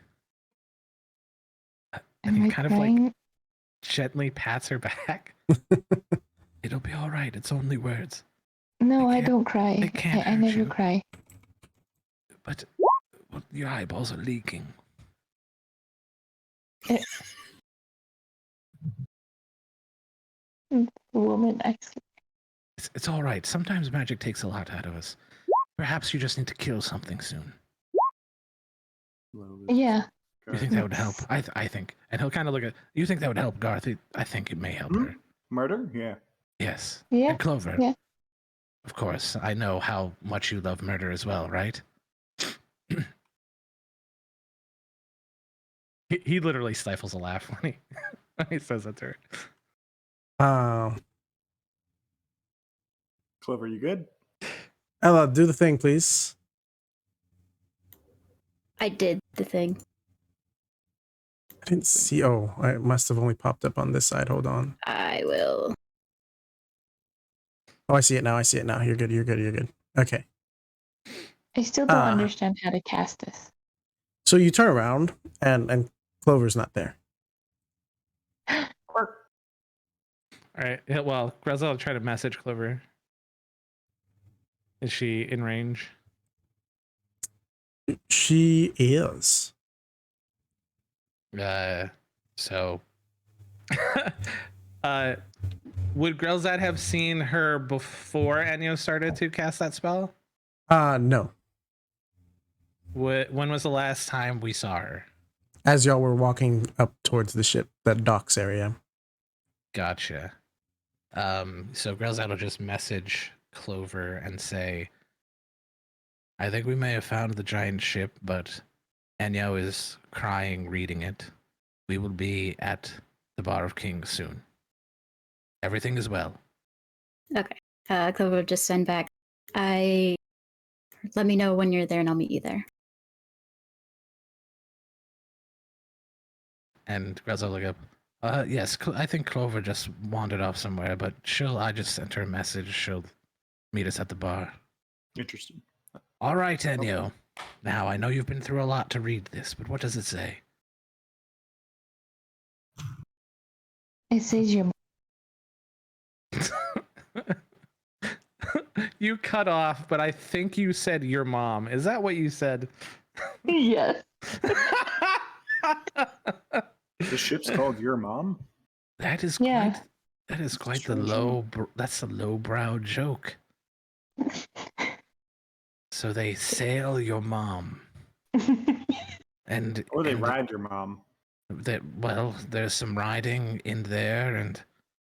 And Am he I kind crying? of like gently pats her back. It'll be all right. It's only words. No, I don't cry. It can't I hurt never you. cry. But your eyeballs are leaking. Woman, actually. It's all right. Sometimes magic takes a lot out of us. Perhaps you just need to kill something soon. Yeah. You think that would help? I think. And he'll kind of look at you. Think that would help, Garth? I think it may help her. Murder? Yeah. Yes. Yeah. And Clover. Yeah. Of course, I know how much you love murder as well, right? he literally stifles a laugh when he says that to her. Clover, you good? Ella, do the thing, please. I did the thing. I didn't see. Oh, I must have only popped up on this side. Hold on. I will. Oh, I see it now. I see it now. You're good. You're good. You're good. Okay. I still don't understand how to cast this. So you turn around and Clover's not there. All right. Yeah, well, Grezel will try to message Clover. Is she in range? She is. So would Grelzad have seen her before Enyo started to cast that spell? No. When was the last time we saw her? As y'all were walking up towards the ship, that docks area. Gotcha. So Grelzad will just message Clover and say, I think we may have found the giant ship, but Enyo is crying reading it. We will be at the Bar of Kings soon. Everything is well. Okay. Clover will just send back. Let me know when you're there and I'll meet you there. And Grez will look up. Yes, I think Clover just wandered off somewhere, but I just sent her a message. She'll meet us at the bar. Interesting. All right, Enyo. Now, I know you've been through a lot to read this, but what does it say? It says your You cut off, but I think you said your mom. Is that what you said? yes. The ship's called Your Mom? That is Yeah. quite. That is quite the Strange. That's a lowbrow joke. So they sail your mom, and Or they and ride your mom. there's some riding in there, and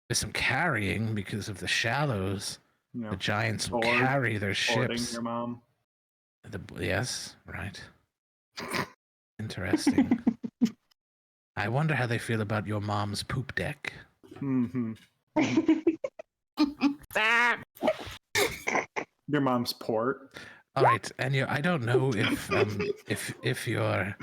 there's some carrying because of the shallows. You know, The giants will board- carry their boarding ships. your mom. Yes, right. Interesting. I wonder how they feel about your mom's poop deck. Mm-hmm. Your mom's port. All right, and I don't know if you're.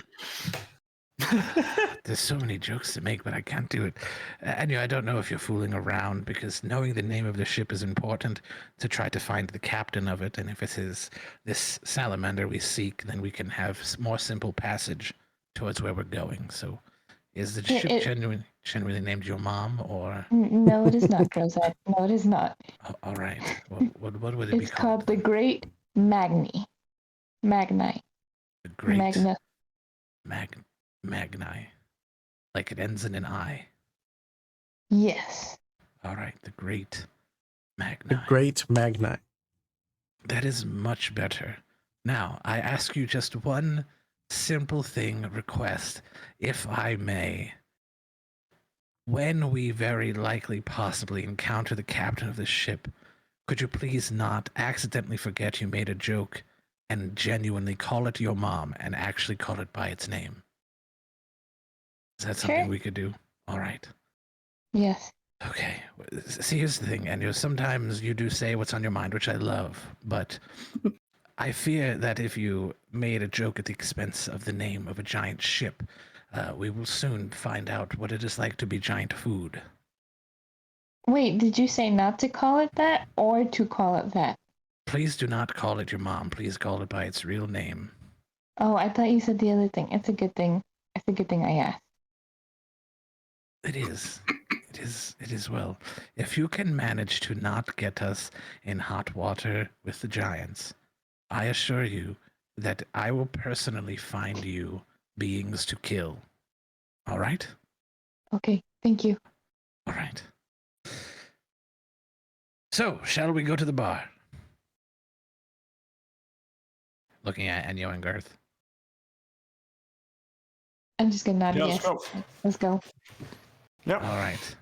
There's so many jokes to make, but I can't do it. And I don't know if you're fooling around, because knowing the name of the ship is important to try to find the captain of it. And if it is this salamander we seek, then we can have more simple passage towards where we're going. So, is the ship genuinely named your mom, or? No, it is not, Rosette. No, it is not. Oh, all right. What would it be It's called? called the Great Magni. Magni. The Great Magna. Magni. Like it ends in an I. Yes. All right, the Great Magni. The Great Magni. That is much better. Now, I ask you just one simple request, if I may. When we very likely possibly encounter the captain of this ship, could you please not accidentally forget you made a joke and genuinely call it your mom and actually call it by its name? Is that something we could do? All right. Yes. Okay. See, here's the thing, and sometimes you do say what's on your mind, which I love, but I fear that if you made a joke at the expense of the name of a giant ship, we will soon find out what it is like to be giant food. Wait, did you say not to call it that or to call it that? Please do not call it your mom. Please call it by its real name. Oh, I thought you said the other thing. It's a good thing. It's a good thing I asked. It is. It is well. If you can manage to not get us in hot water with the giants, I assure you that I will personally find you beings to kill. All right? Okay, thank you. All right. So, shall we go to the bar? Looking at Enyo and Garth. I'm just gonna nod Yeah, yes. let's go. Let's go. Yep. All right.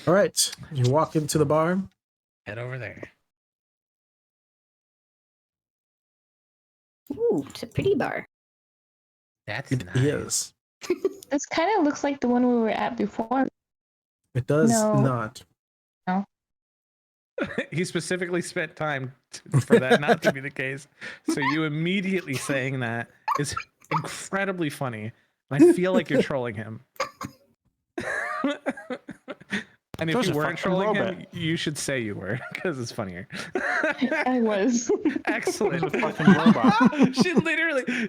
All right. You walk into the bar. Head over there. Ooh, it's a pretty bar. That's It nice. is. This kind of looks like the one we were at before. It does No. not. He specifically spent time for that not to be the case. So you immediately saying that is incredibly funny. And I feel like you're trolling him. And if Those you are weren't fucking trolling him, robot. you should say you were, because it's funnier. I was. Excellent. There's a fucking robot.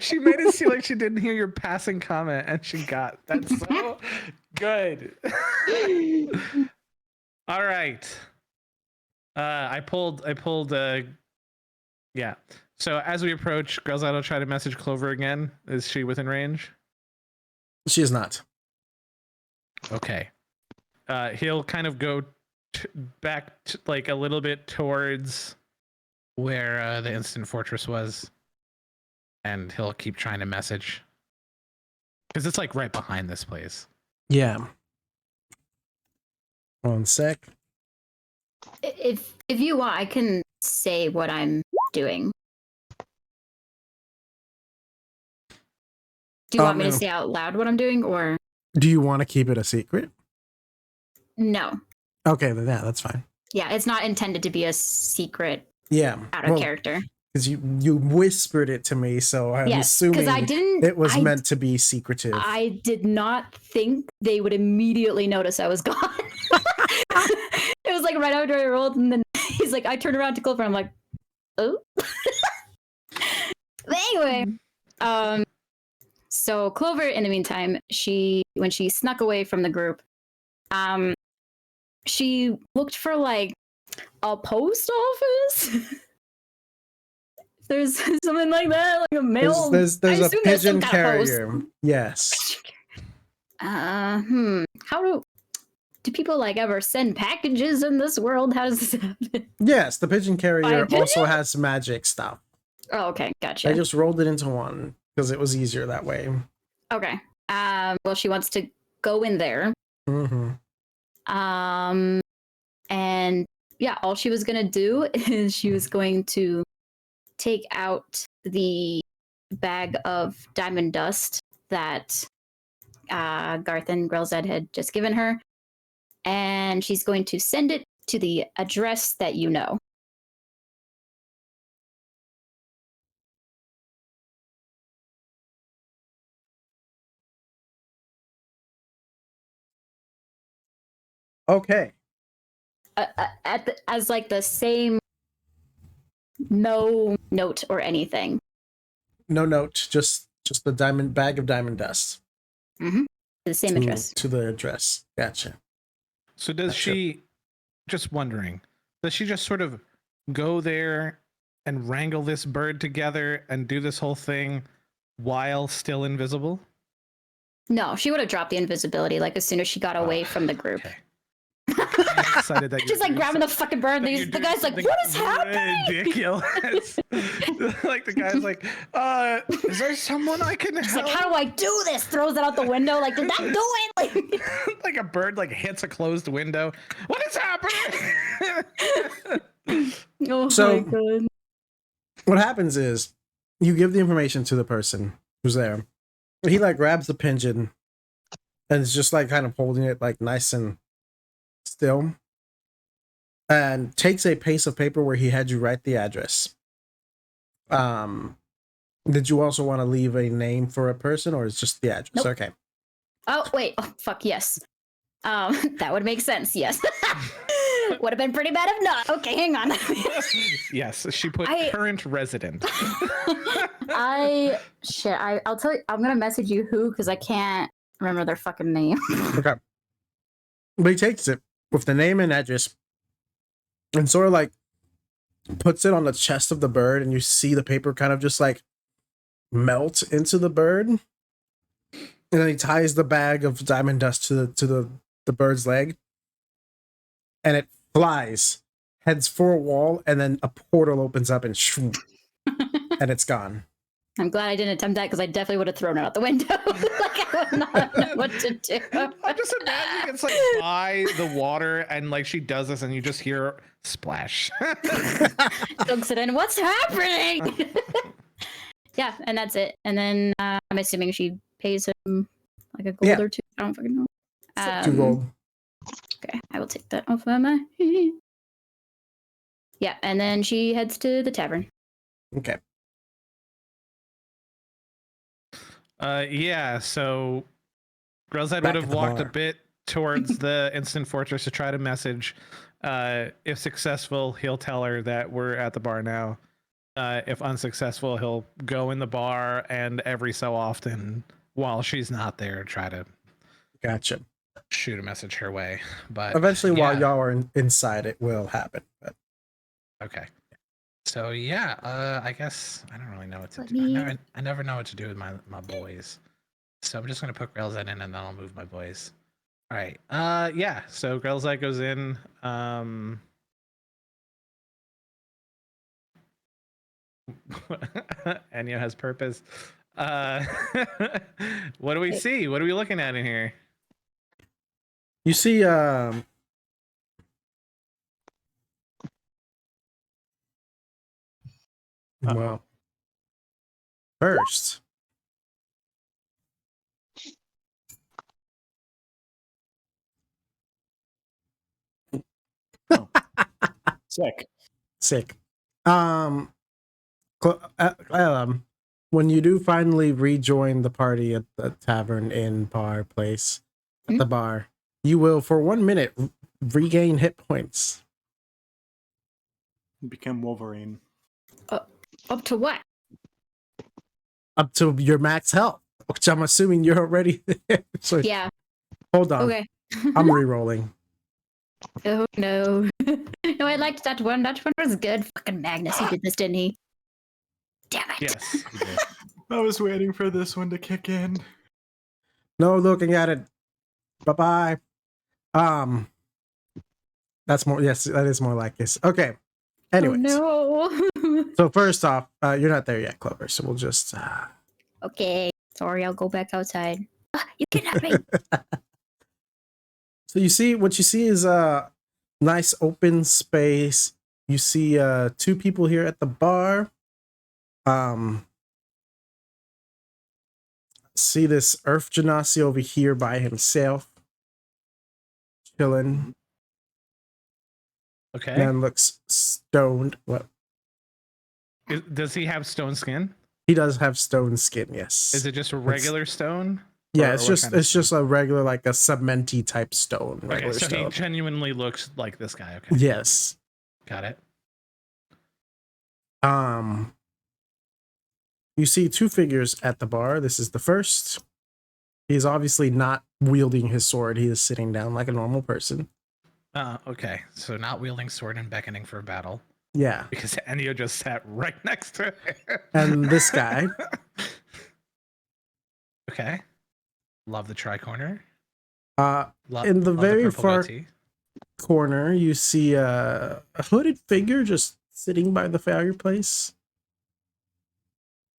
She made it seem like she didn't hear your passing comment, and she got that's so good. All right. I pulled yeah. So as we approach, Grelzad will try to message Clover again. Is she within range? She is not. Okay. He'll kind of go back like a little bit towards where the instant fortress was, and he'll keep trying to message because it's like right behind this place. Yeah. 1 sec. If you want, I can say what I'm doing. Do you want me to No. say out loud what I'm doing, or Do you want to keep it a secret? no? Okay, then yeah, that's fine. Yeah, it's not intended to be a secret Yeah. out of character. Because you whispered it to me, so I'm Yes, assuming I didn't. it was meant to be secretive. I did not think they would immediately notice I was gone. It was like right after I rolled, and then he's like, I turned around to Clover. I'm like, oh. But anyway, so Clover, in the meantime, when she snuck away from the group, she looked for like a post office. There's something like that, like a mail. There's a pigeon carrier. Yes. How do people like ever send packages in this world? How does this happen? Yes, the pigeon carrier pigeon? also has magic stuff. Oh, okay, gotcha. I just rolled it into one because it was easier that way. Okay. Well, she wants to go in there. Mm-hmm. And yeah, all she was gonna do is she was going to take out the bag of diamond dust that Garth and Grelzed had just given her, and she's going to send it to the address that you know. Okay. As like the same, no note or anything. No note, just the diamond bag of diamond dust. Mm-hmm. The same address. To the address. Gotcha. So does she? Just wondering. Does she just sort of go there and wrangle this bird together and do this whole thing while still invisible? No, she would have dropped the invisibility like as soon as she got away from the group. Okay. I'm excited that She's like grabbing the fucking bird. The guy's like, "What is happening?" Ridiculous. Like the guy's like, "Is there someone I can She's help?" like, "How do I do this?" Throws it out the window. Like, did that do it? Like, like a bird like hits a closed window. What is happening? Oh So- my god. What happens is you give the information to the person who's there. He like grabs the pigeon and is just like kind of holding it like nice and still, and takes a piece of paper where he had you write the address. Did you also want to leave a name for a person, or is just the address? Nope. Okay. Oh wait. Oh fuck yes. That would make sense. Yes. Would have been pretty bad if not. Okay, hang on. Yes, she put current resident. I'll tell you. I'm gonna message you who, because I can't remember their fucking name. Okay. But he takes it with the name and address and sort of like puts it on the chest of the bird, and you see the paper kind of just like melt into the bird. And then he ties the bag of diamond dust to the bird's leg, and it flies, heads for a wall, and then a portal opens up and shroom, and it's gone. I'm glad I didn't attempt that, because I definitely would have thrown it out the window. Like, I would not know what to do. I'm just imagining it's like by the water and like she does this and you just hear splash. Dunks it in. What's happening? Yeah, and that's it. And then I'm assuming she pays him like a gold or two. I don't fucking know. 2 gold. Okay, I will take that off of my. Yeah, and then she heads to the tavern. Okay. Yeah, so Grelzed Back would at have the walked bar. a bit towards the instant fortress to try to message. If successful, he'll tell her that we're at the bar now. If unsuccessful, he'll go in the bar and every so often, while she's not there, try to Gotcha. shoot a message her way. But Eventually, while yeah. y'all are inside, it will happen. But Okay. So yeah, I guess I don't really know what to Let do. me- I never know what to do with my boys. So I'm just gonna put Grelzed in and then I'll move my boys. All right. Yeah. So Grelzed goes in. Enya has purpose. What do we see? What are we looking at in here? you see, well, first, Sick. Sick. When you do finally rejoin the party at the tavern inn bar place, at the bar, you will for 1 minute regain hit points. Become Wolverine. Up to what? Up to your max health, which I'm assuming you're already there. So Yeah. hold on. Okay. I'm re-rolling. Oh no. No, I liked that one. That one was good. Fucking Magnus, he did this, didn't he? Damn it. Yes. you did. I was waiting for this one to kick in. No looking at it. Bye-bye. That's more, yes, that is more like this. Okay. Anyways. Oh no. So first off, you're not there yet, Clover. So we'll just Okay. Sorry, I'll go back outside. You kidnapped me. So what you see is a nice open space. You see 2 people here at the bar. See this Earth Genasi over here by himself. Chilling. Okay. Man looks stoned. What? Does he have stone skin? He does have stone skin, yes. Is it just a regular stone? Yeah, Or it's what just kind of it's just a regular, like a cementy type stone. Okay, Regular so he stone. genuinely looks like this guy. Okay. Yes. Got it. You see 2 figures at the bar. This is the first. He's obviously not wielding his sword. He is sitting down like a normal person. Okay. So not wielding sword and beckoning for battle. Yeah. Because Ennio just sat right next to it. And this guy. Okay. Love the tri-corner. In the very far corner, you see a hooded figure just sitting by the fireplace.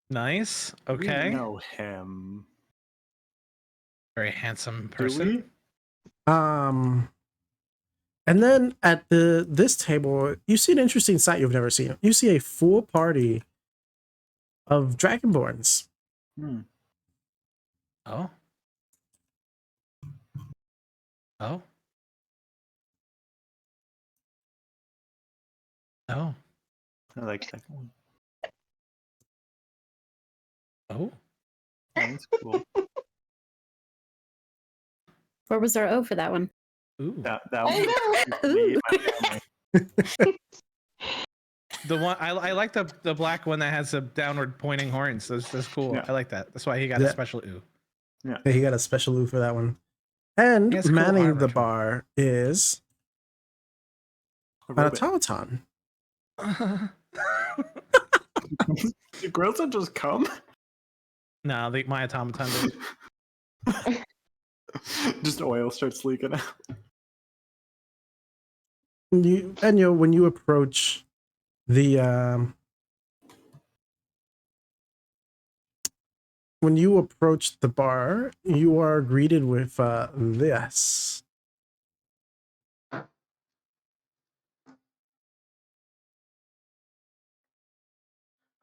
Nice. Okay. We know him. Very handsome Do person. we? And then at this table, you see an interesting sight you've never seen. You see a full party of Dragonborns. Oh. Oh. Oh. I like that one. Oh. That's cool. Where was our O for that one? Ooh. That I was me and my family. The one I like the black one that has a downward pointing horns. That's cool. Yeah. I like that. That's why he got Yeah. a special ooh. Yeah, he got a special ooh for that one. And He has cool manning armor, the too. bar is A an robot. automaton. Did girls not just come? No, my automaton did. Just oil starts leaking out. When you approach the bar, you are greeted with this.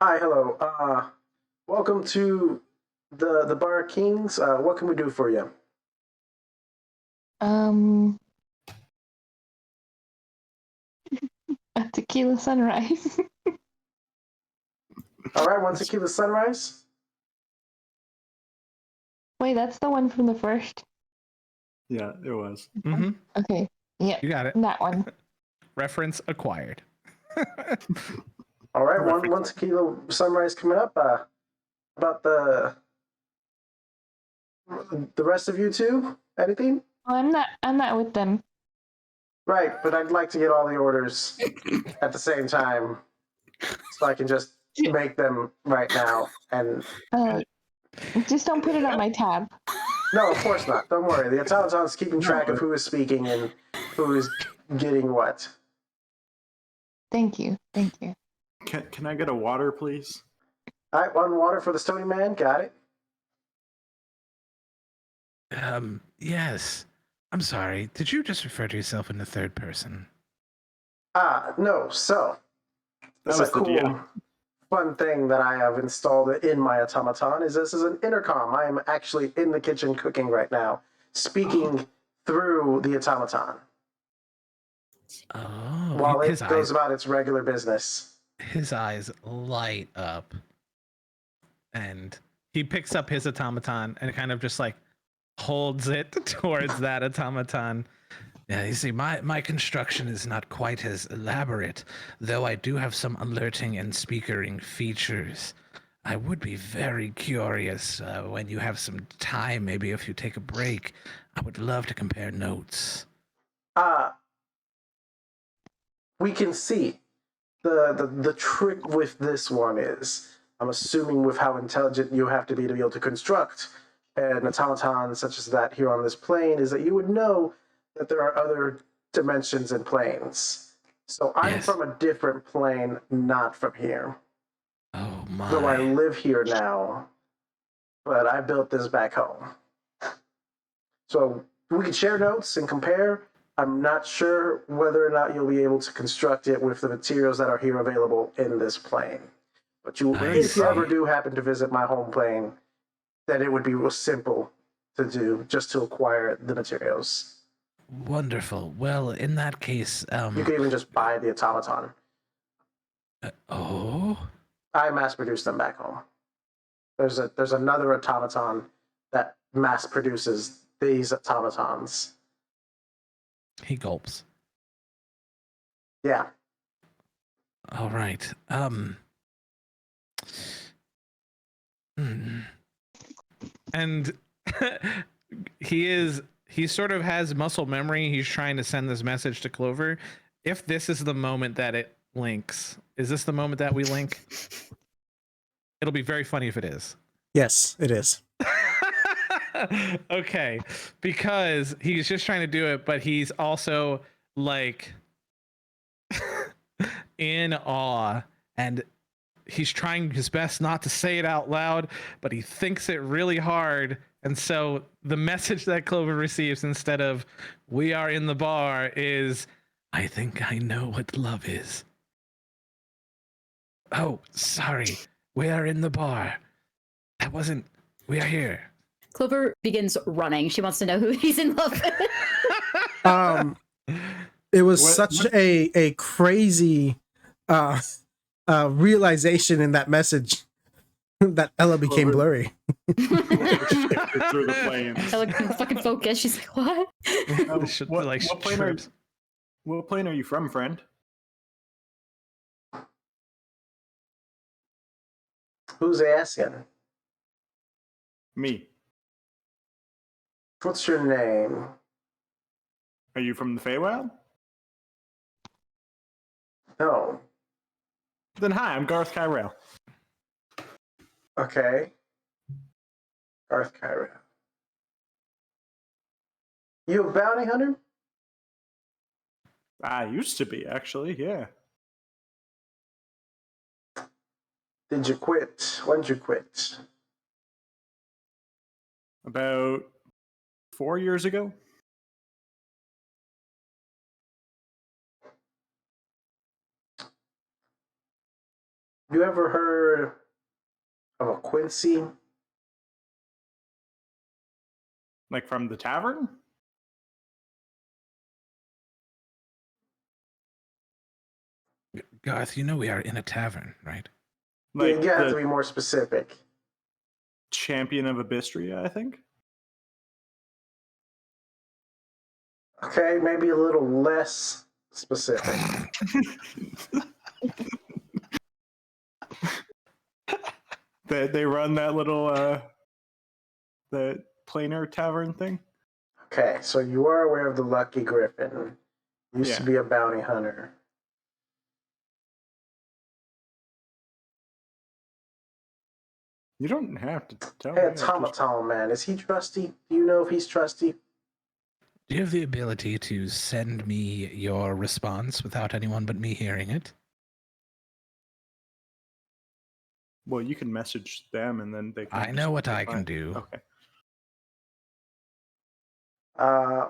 Hi, hello. Welcome to the Bar Kings. What can we do for you? A tequila sunrise. All right, one tequila sunrise. Wait, that's the one from the first. Yeah, it was. Mm-hmm. Okay, yeah, You got it. that one. Reference acquired. All right, Perfect. one tequila sunrise coming up. About the rest of you two, anything? Oh, I'm not with them. Right, but I'd like to get all the orders at the same time, so I can just make them right now. And Just don't put it on my tab. no, of course not. Don't worry. The automaton's keeping track of who is speaking and who is getting what. Thank you. Can I get a water, please? All right, one water for the stony man. Got it. Yes. I'm sorry. Did you just refer to yourself in the third person? No. So that's a was the cool, DM. fun thing that I have installed in my automaton. This is an intercom. I am actually in the kitchen cooking right now, speaking through the automaton. Oh, while his it goes eyes, about its regular business. his eyes light up, and he picks up his automaton and kind of just like holds it towards that automaton. Yeah, you see, my construction is not quite as elaborate, though I do have some alerting and speakering features. I would be very curious when you have some time, maybe if you take a break. I would love to compare notes. We can see. The trick with this one is, I'm assuming with how intelligent you have to be able to construct an automaton such as that here on this plane, is that you would know that there are other dimensions and planes. So I'm Yes. from a different plane, not from here. Oh Though I my. live here now, but I built this back home. So we can share notes and compare. I'm not sure whether or not you'll be able to construct it with the materials that are here available in this plane. But if you ever do happen to visit my home plane, then it would be real simple to do, just to acquire the materials. Wonderful. Well, in that case, You could even just buy the automaton. Oh? I mass produce them back home. There's another automaton that mass produces these automatons. He gulps. Yeah. All right. And he sort of has muscle memory. He's trying to send this message to Clover. If this is the moment that it links, is this the moment that we link? It'll be very funny if it is. Yes, it is. Okay, because he's just trying to do it, but he's also like in awe, and he's trying his best not to say it out loud, but he thinks it really hard. And so the message that Clover receives instead of "we are in the bar" is, "I think I know what love is." Oh, sorry. We are in the bar. That wasn't. We are here. Clover begins running. She wants to know who he's in love with. It was such a crazy realization in that message that Ella became blurry. Through the plane. Ella couldn't fucking focus. She's like, what? What plane are you from, friend? Who's asking? Me. What's your name? Are you from the Feywild? No. Then hi, I'm Garth Kyrell. Okay. Garth Kyra. You a bounty hunter? I used to be, actually, yeah. Did you quit? When'd you quit? About 4 years ago. You ever heard of a Quincy? Like from the tavern? Garth, you know we are in a tavern, right? Like You have the to be more specific. champion of Abystria, I think. Okay, maybe a little less specific. They run that little the planar tavern thing. Okay, so you are aware of the Lucky Griffin. Used to be a bounty hunter. You don't have to tell Hey, me. automaton man, is he trusty? Do you know if he's trusty? Do you have the ability to send me your response without anyone but me hearing it? Well, you can message them and then they can. I know what I can do. Okay.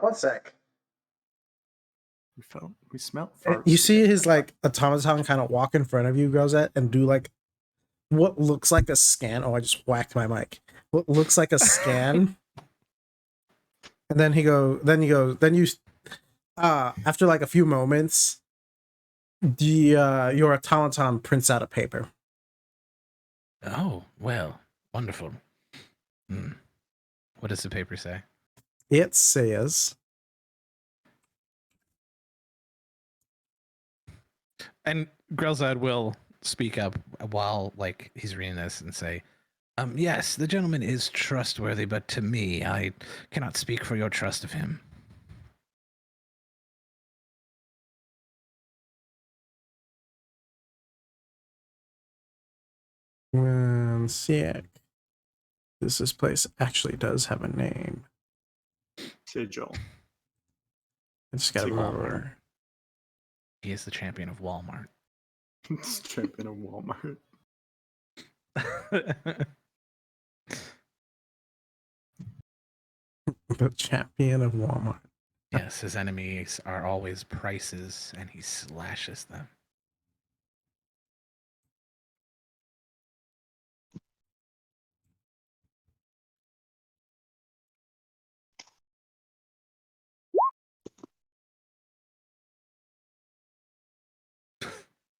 1 sec. We smell. You see his like automaton kind of walk in front of you, Rosette, and do like what looks like a scan. Oh, I just whacked my mic. What looks like a scan. And then you After like a few moments, the your automaton prints out a paper. Oh, well, wonderful. Hmm. What does the paper say? It says, And Grelzad will speak up while like he's reading this and say, yes, the gentleman is trustworthy, but to me, I cannot speak for your trust of him. "One sec. This place actually does have a name. Sigil. I just gotta Sigil. remember." He is the champion of Walmart. It's champion of Walmart. The champion of Walmart. Yes, his enemies are always prices, and he slashes them.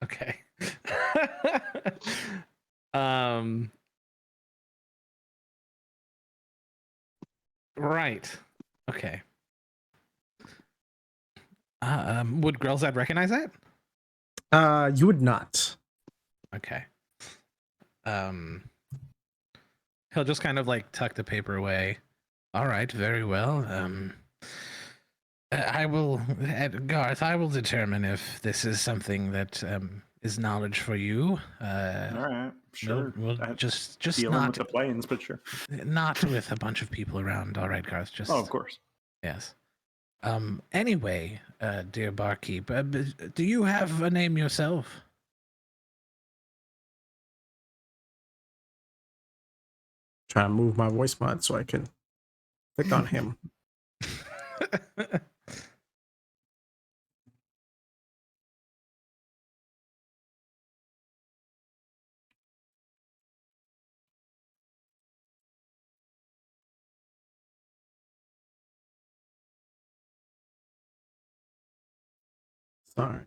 Okay. um. Right. Okay. Would Grelzad recognize that? You would not. Okay. He'll just kind of like tuck the paper away. All right, very well. I will, Garth. I will determine if this is something that is knowledge for you. All right, sure. We'll just Dealing not with the planes, but sure. not with a bunch of people around. All right, Garth. Just Oh, of course. yes. Anyway, dear barkeep, do you have a name yourself? Trying to move my voice mod so I can click on him. Sorry.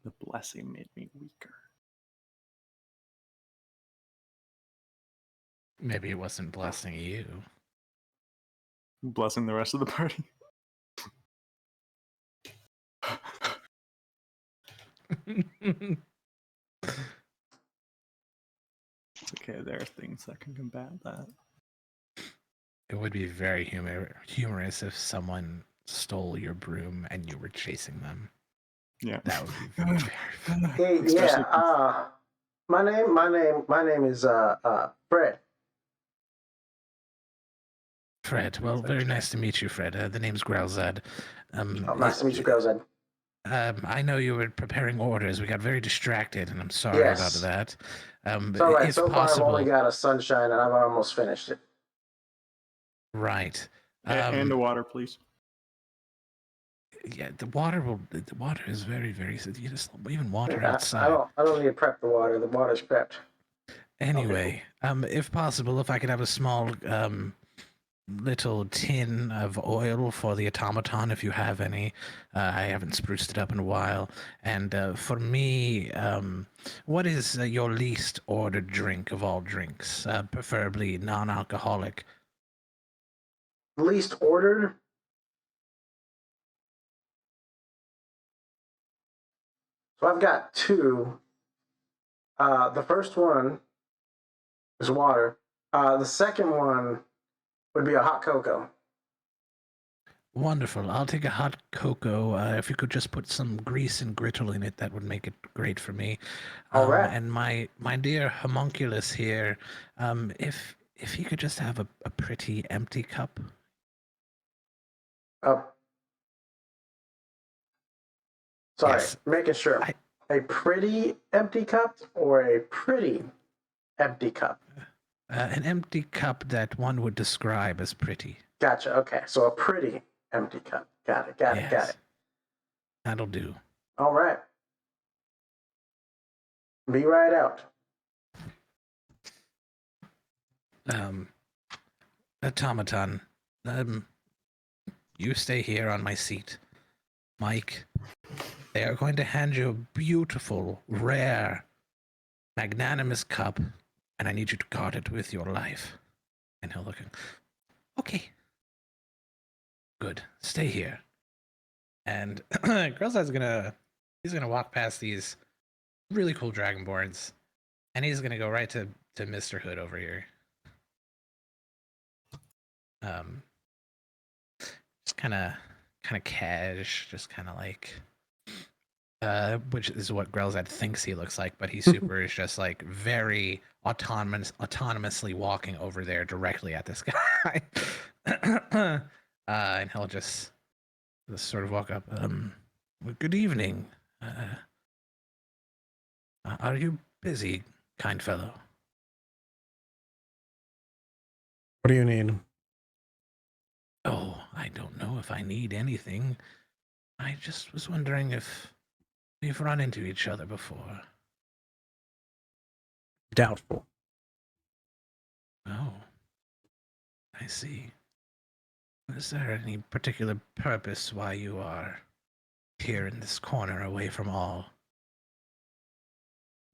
The blessing made me weaker. Maybe it wasn't blessing you. Blessing the rest of the party. It's okay, there are things that can combat that. It would be very humorous if someone stole your broom and you were chasing them. Yeah. That would be very funny. Hey, Especially yeah. My name is Fred. Fred, well, very nice to meet you, Fred. The name's Grelzad. Nice to meet you, Grelzad. I know you were preparing orders. We got very distracted, and I'm sorry Yes. about that. It's all right. If So possible, far, I've only got a sunshine, and I've almost finished it. right? and the water, please. Yeah, the water is very, very. You just even water I outside. don't need to prep the water. The water's prepped. Anyway, if possible, if I could have a small little tin of oil for the automaton, if you have any. I haven't spruced it up in a while. And for me, what is your least ordered drink of all drinks? Preferably non-alcoholic. Least ordered. So I've got two. The first one is water. The second one would be a hot cocoa. Wonderful. I'll take a hot cocoa. If you could just put some grease and grittle in it, that would make it great for me. All right. And my dear homunculus here, if he could just have a pretty empty cup. Sorry, Yes. making sure. A pretty empty cup or a pretty empty cup? An empty cup that one would describe as pretty. Gotcha. Okay, so a pretty empty cup. Got it. Got it. That'll do. All right. Be right out. Um, automaton, you stay here on my seat. Mike, they are going to hand you a beautiful, rare, magnanimous cup, and I need you to guard it with your life. And he'll look at, okay. Good. Stay here. And Grillside's he's gonna walk past these really cool Dragonborns, and he's gonna go right to Mr. Hood over here. Just kind of cash, just kind of like, which is what Grelzad thinks he looks like, but he super is just like very autonomously walking over there directly at this guy. And he'll just sort of walk up. Well, good evening. Are you busy, kind fellow? What do you need? Oh, I don't know if I need anything. I just was wondering if we've run into each other before. Doubtful. Oh, I see. Is there any particular purpose why you are here in this corner away from all?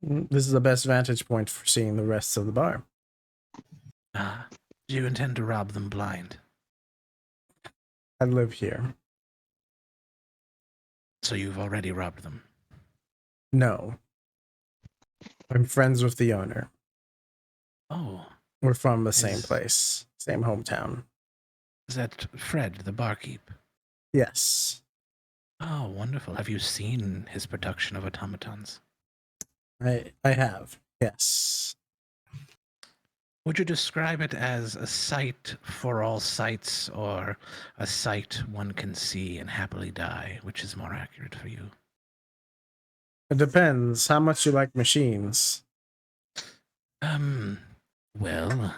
This is the best vantage point for seeing the rest of the bar. Ah, do you intend to rob them blind? I live here. So you've already robbed them? No. I'm friends with the owner. Oh. We're from the same place, same hometown. Is that Fred, the barkeep? Yes. Oh, wonderful. Have you seen his production of automatons? I have. Yes. Would you describe it as a sight for all sights, or a sight one can see and happily die? Which is more accurate for you? It depends how much you like machines. Well,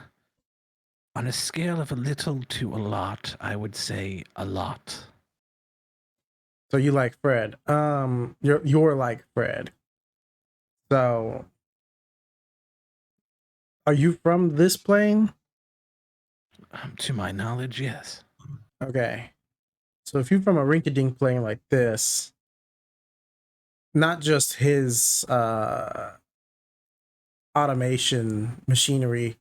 on a scale of a little to a lot, I would say a lot. So you like Fred. You're like Fred. So are you from this plane? To my knowledge, yes. Okay. So if you're from a rinky-dink plane like this, not just his automation machinery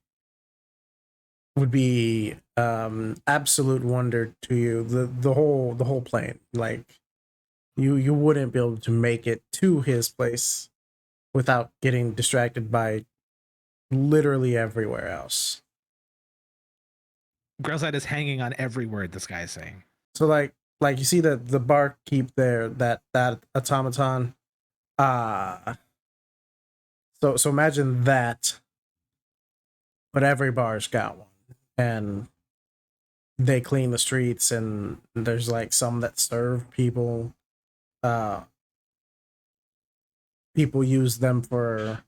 would be absolute wonder to you. The whole plane. Like you wouldn't be able to make it to his place without getting distracted by literally everywhere else. Grillside is hanging on every word this guy is saying. So like you see the barkeep there, that automaton. So imagine that, but every bar's got one, and they clean the streets, and there's like some that serve people. People use them for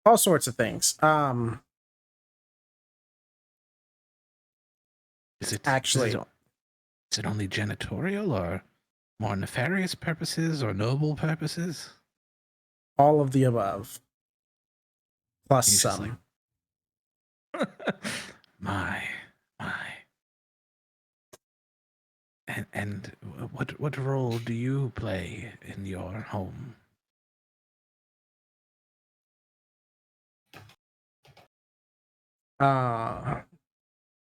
all sorts of things. Is it Actually, is it only janitorial or more nefarious purposes or noble purposes? all of the above, plus He's just some. my. And what role do you play in your home?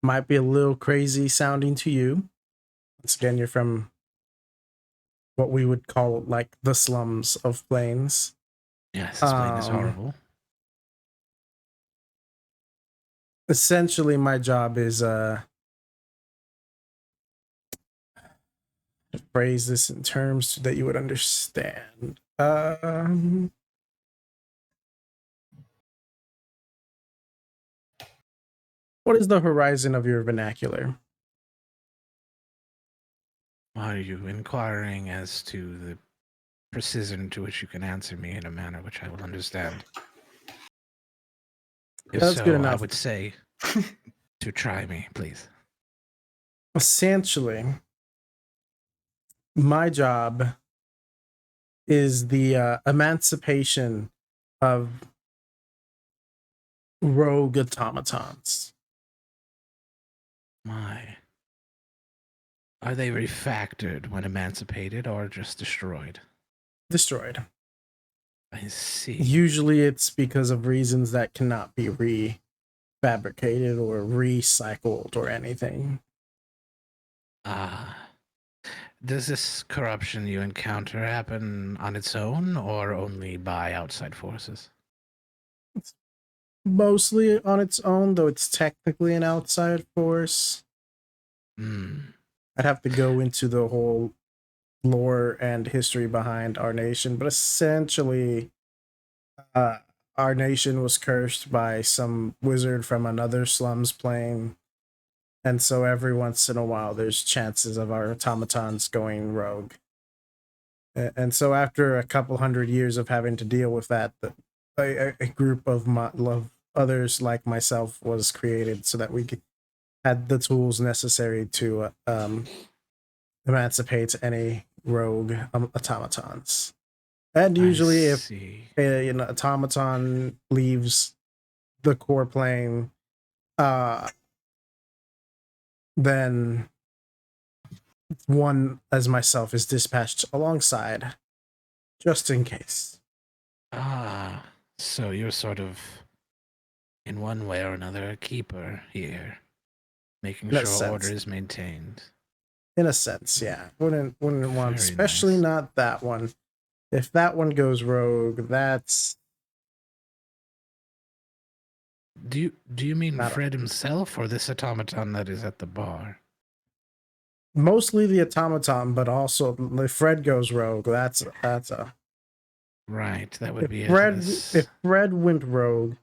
Might be a little crazy sounding to you. Once again, you're from what we would call like the slums of Plains. Yes, this plane is horrible. Essentially, my job is to phrase this in terms that you would understand. What is the horizon of your vernacular? Are you inquiring as to the precision to which you can answer me in a manner which I will understand? If That's so, good enough. I would say to try me, please. Essentially, my job is the emancipation of rogue automatons. My. Are they refactored when emancipated or just destroyed? Destroyed. I see. Usually it's because of reasons that cannot be refabricated or recycled or anything. Ah. Does this corruption you encounter happen on its own or only by outside forces? It's mostly on its own, though it's technically an outside force. Hmm. I'd have to go into the whole lore and history behind our nation, but essentially, our nation was cursed by some wizard from another slums plane, and so every once in a while, there's chances of our automatons going rogue. And so, after a couple hundred years of having to deal with that, a group of others like myself was created so that we had the tools necessary to emancipate any rogue automatons. And usually, if see. an automaton leaves the core plane, then one as myself is dispatched alongside, just in case. Ah, so you're sort of, in one way or another, a keeper here, making In a sure order sense. is maintained. In a sense, yeah. Wouldn't want, Very especially nice. not that one. If that one goes rogue, that's Do you mean not Fred himself or this automaton that is at the bar? mostly the automaton, but also if Fred goes rogue, that's a Right, that would be if Fred went rogue,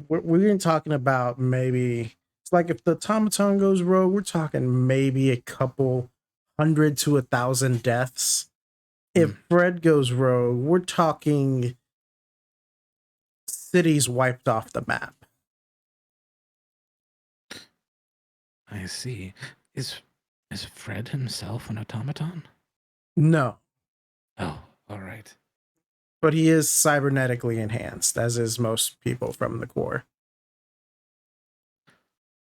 we're talking about maybe it's like if the automaton goes rogue, we're talking maybe a couple hundred to 1,000 deaths. If Fred goes rogue, we're talking cities wiped off the map. I see. Is Fred himself an automaton? No, Oh, all right. but he is cybernetically enhanced, as is most people from the core.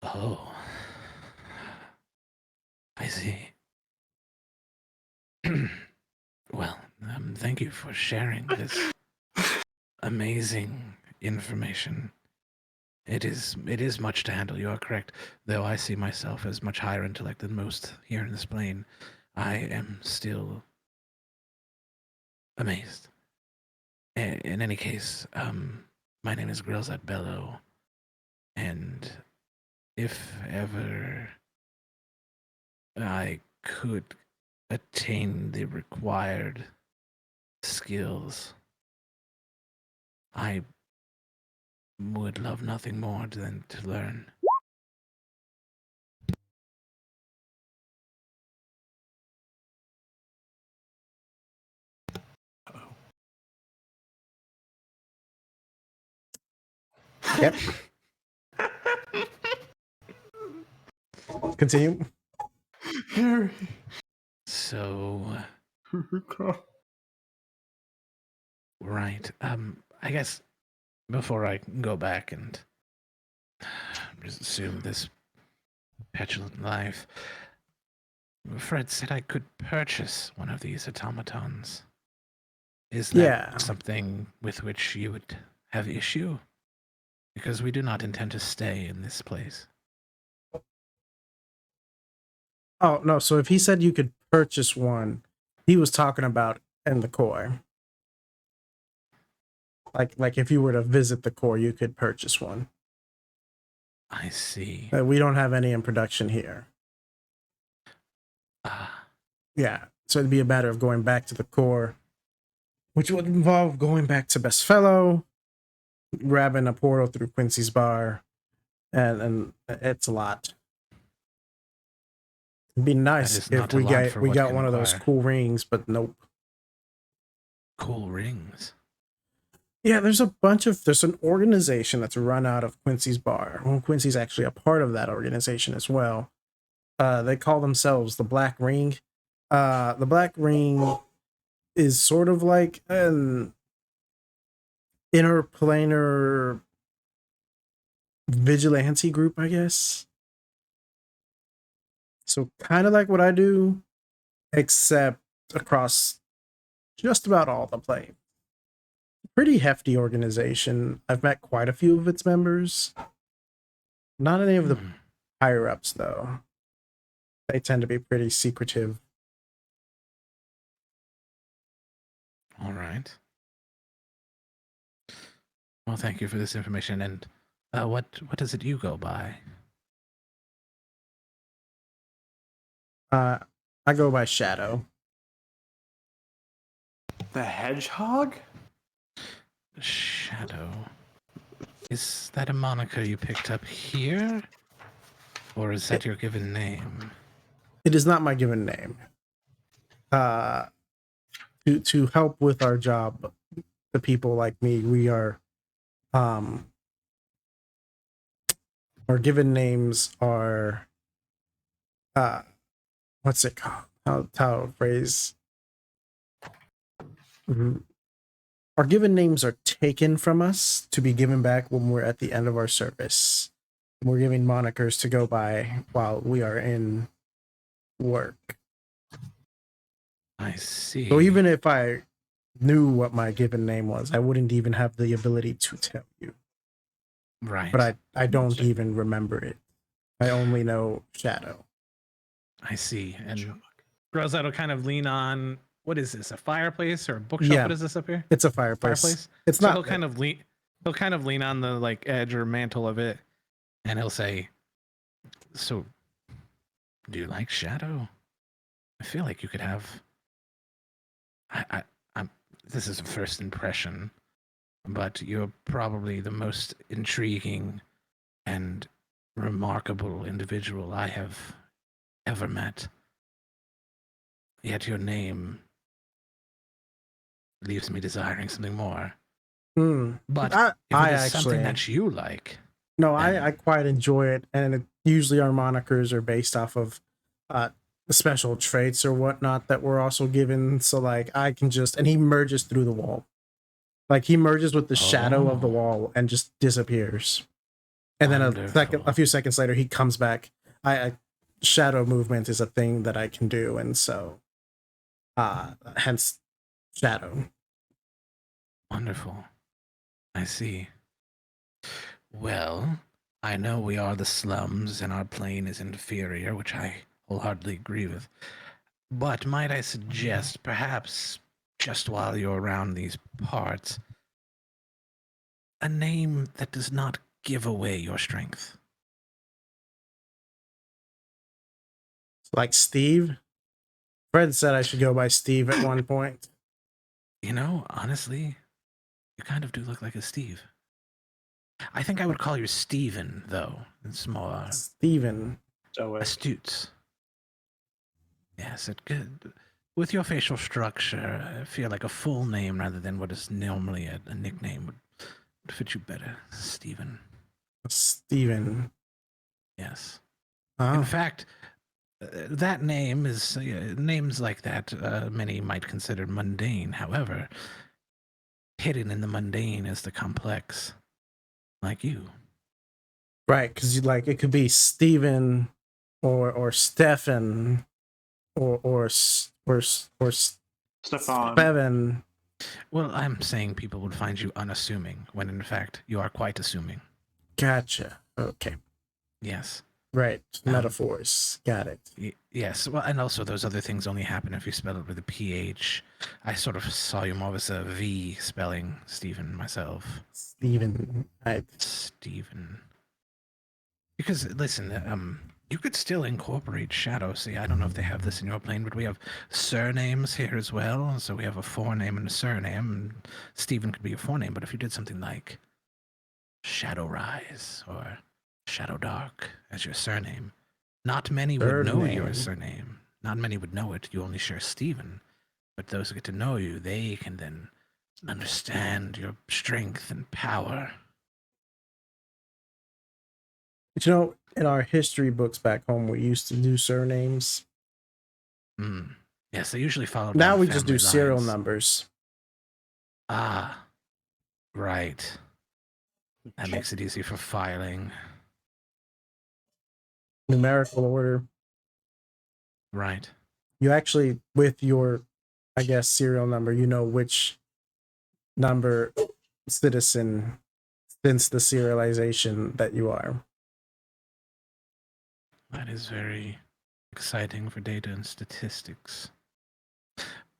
Oh, I see. Well, thank you for sharing this amazing information. It is much to handle. You are correct. Though I see myself as much higher intellect than most here in this plane, I am still amazed. In any case, my name is Grills at Bellow, and if ever I could attain the required skills, I would love nothing more than to learn. Yep. Continue. Harry. So, right. I guess before I go back and resume this petulant life, Fred said I could purchase one of these automatons. Is that Yeah. something with which you would have issue? Because we do not intend to stay in this place. Oh, no. So if he said you could purchase one, he was talking about in the core. Like if you were to visit the core, you could purchase one. I see. We don't have any in production here. Ah, Yeah. So it'd be a matter of going back to the core, which would involve going back to Best Fellow, grabbing a portal through Quincy's bar, and it's a lot. It'd be that nice is if not a lot for we what got can one of those acquire. cool rings, but nope. Cool rings. Yeah, there's an organization that's run out of Quincy's bar. Well, Quincy's actually a part of that organization as well. They call themselves the Black Ring. The Black Ring is sort of like an interplanar vigilante group, I guess. So kind of like what I do, except across just about all the plane. Pretty hefty organization. I've met quite a few of its members. Not any of the higher ups, though. They tend to be pretty secretive. All right. Well, thank you for this information. And what does it you go by? I go by Shadow. The hedgehog? Shadow. Is that a moniker you picked up here? Or is that your given name? It is not my given name. To help with our job, the people like me, we are our given names are what's it called? How phrase? Our given names are taken from us to be given back when we're at the end of our service. We're giving monikers to go by while we are in work. I see. So even if I knew what my given name was, I wouldn't even have the ability to tell you. Right. But I don't even remember it. I only know Shadow. I see. And Rosette will kind of lean on, what is this, a fireplace or a bookshelf? Yeah. What is this up here? It's a fireplace. Fireplace? It's So not. he'll kind of lean on the like edge or mantle of it, and he'll say, "So, do you like Shadow? I feel like you could have. I'm. This is a first impression, but you're probably the most intriguing and remarkable individual I have ever met. Yet your name leaves me desiring something more. But if it is something that you like..." No, I quite enjoy it, and usually our monikers are based off of special traits or whatnot that we're also given. So like I can just, and he merges through the wall. Like he merges with the shadow of the wall and just disappears. And then a few seconds later he comes back. Shadow movement is a thing that I can do, and so hence Shadow. Wonderful. I see. Well, I know we are the slums and our plane is inferior, which I wholeheartedly agree with. But might I suggest, perhaps, just while you're around these parts, a name that does not give away your strength? Like Steve? Fred said I should go by Steve at one point. You know, honestly, you kind of do look like a Steve. I think I would call you Steven, though. It's more... Steven. Astute. Yes, it could. With your facial structure, I feel like a full name rather than what is normally a nickname would fit you better, Steven. Steven. Yes. Oh. In fact, that name is... names like that many might consider mundane. However, hidden in the mundane is the complex. Like you. Right, because it could be Steven or Stefan or Stefan. Bevan. Well, I'm saying people would find you unassuming, when in fact you are quite assuming. Gotcha. Okay. Yes. Right. Metaphors. Got it. Yes. Well, and also those other things only happen if you spell it with a PH. I sort of saw you more as a V spelling Stephen myself. Stephen. Right. Stephen. Because, listen, you could still incorporate Shadow. See, I don't know if they have this in your plane, but we have surnames here as well. So we have a forename and a surname. And Stephen could be a forename, but if you did something like Shadow Rise or Shadow Dark as your surname, not many would know your surname. Not many would know it. You only share Stephen. But those who get to know you, they can then understand your strength and power. But you know, in our history books back home, we used to do surnames. Yes, they usually follow. Now we just do serial numbers. Ah, right. That makes it easy for filing. Numerical order. Right. You actually, with your, I guess, serial number, you know which number citizen since the serialization that you are. That is very exciting for data and statistics.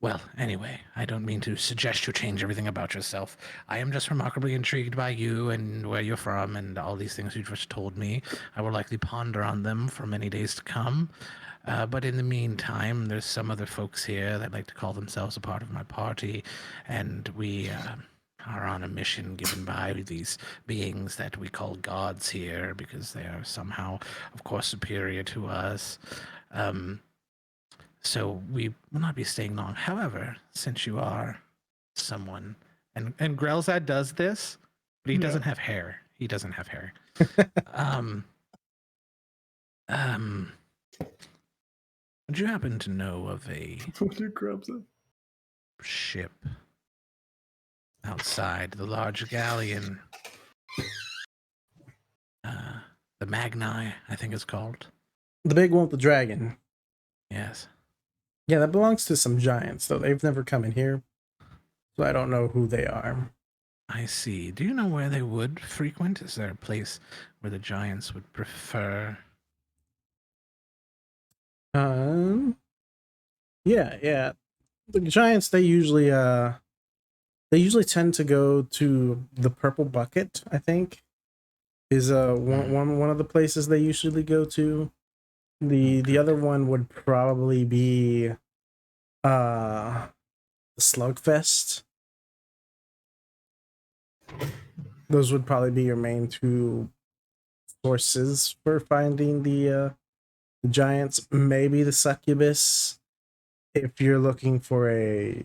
Well, anyway, I don't mean to suggest you change everything about yourself. I am just remarkably intrigued by you and where you're from and all these things you just told me. I will likely ponder on them for many days to come. But in the meantime, there's some other folks here that like to call themselves a part of my party, and we are on a mission given by these beings that we call gods here because they are somehow, of course, superior to us. So we will not be staying long. However, since you are someone, and Grelzad does this, but he doesn't have hair. He doesn't have hair. Would you happen to know of a What do grubs it? ship outside the large galleon? The Magni, I think it's called. The big one with the dragon. Yes. Yeah, that belongs to some giants, though. They've never come in here, so I don't know who they are. I see. Do you know where they would frequent? Is there a place where the giants would prefer? Yeah. The giants, they usually tend to go to the Purple Bucket, I think. Is one of the places they usually go to. The other one would probably be the Slugfest. Those would probably be your main two sources for finding the giants. Maybe the Succubus if you're looking for if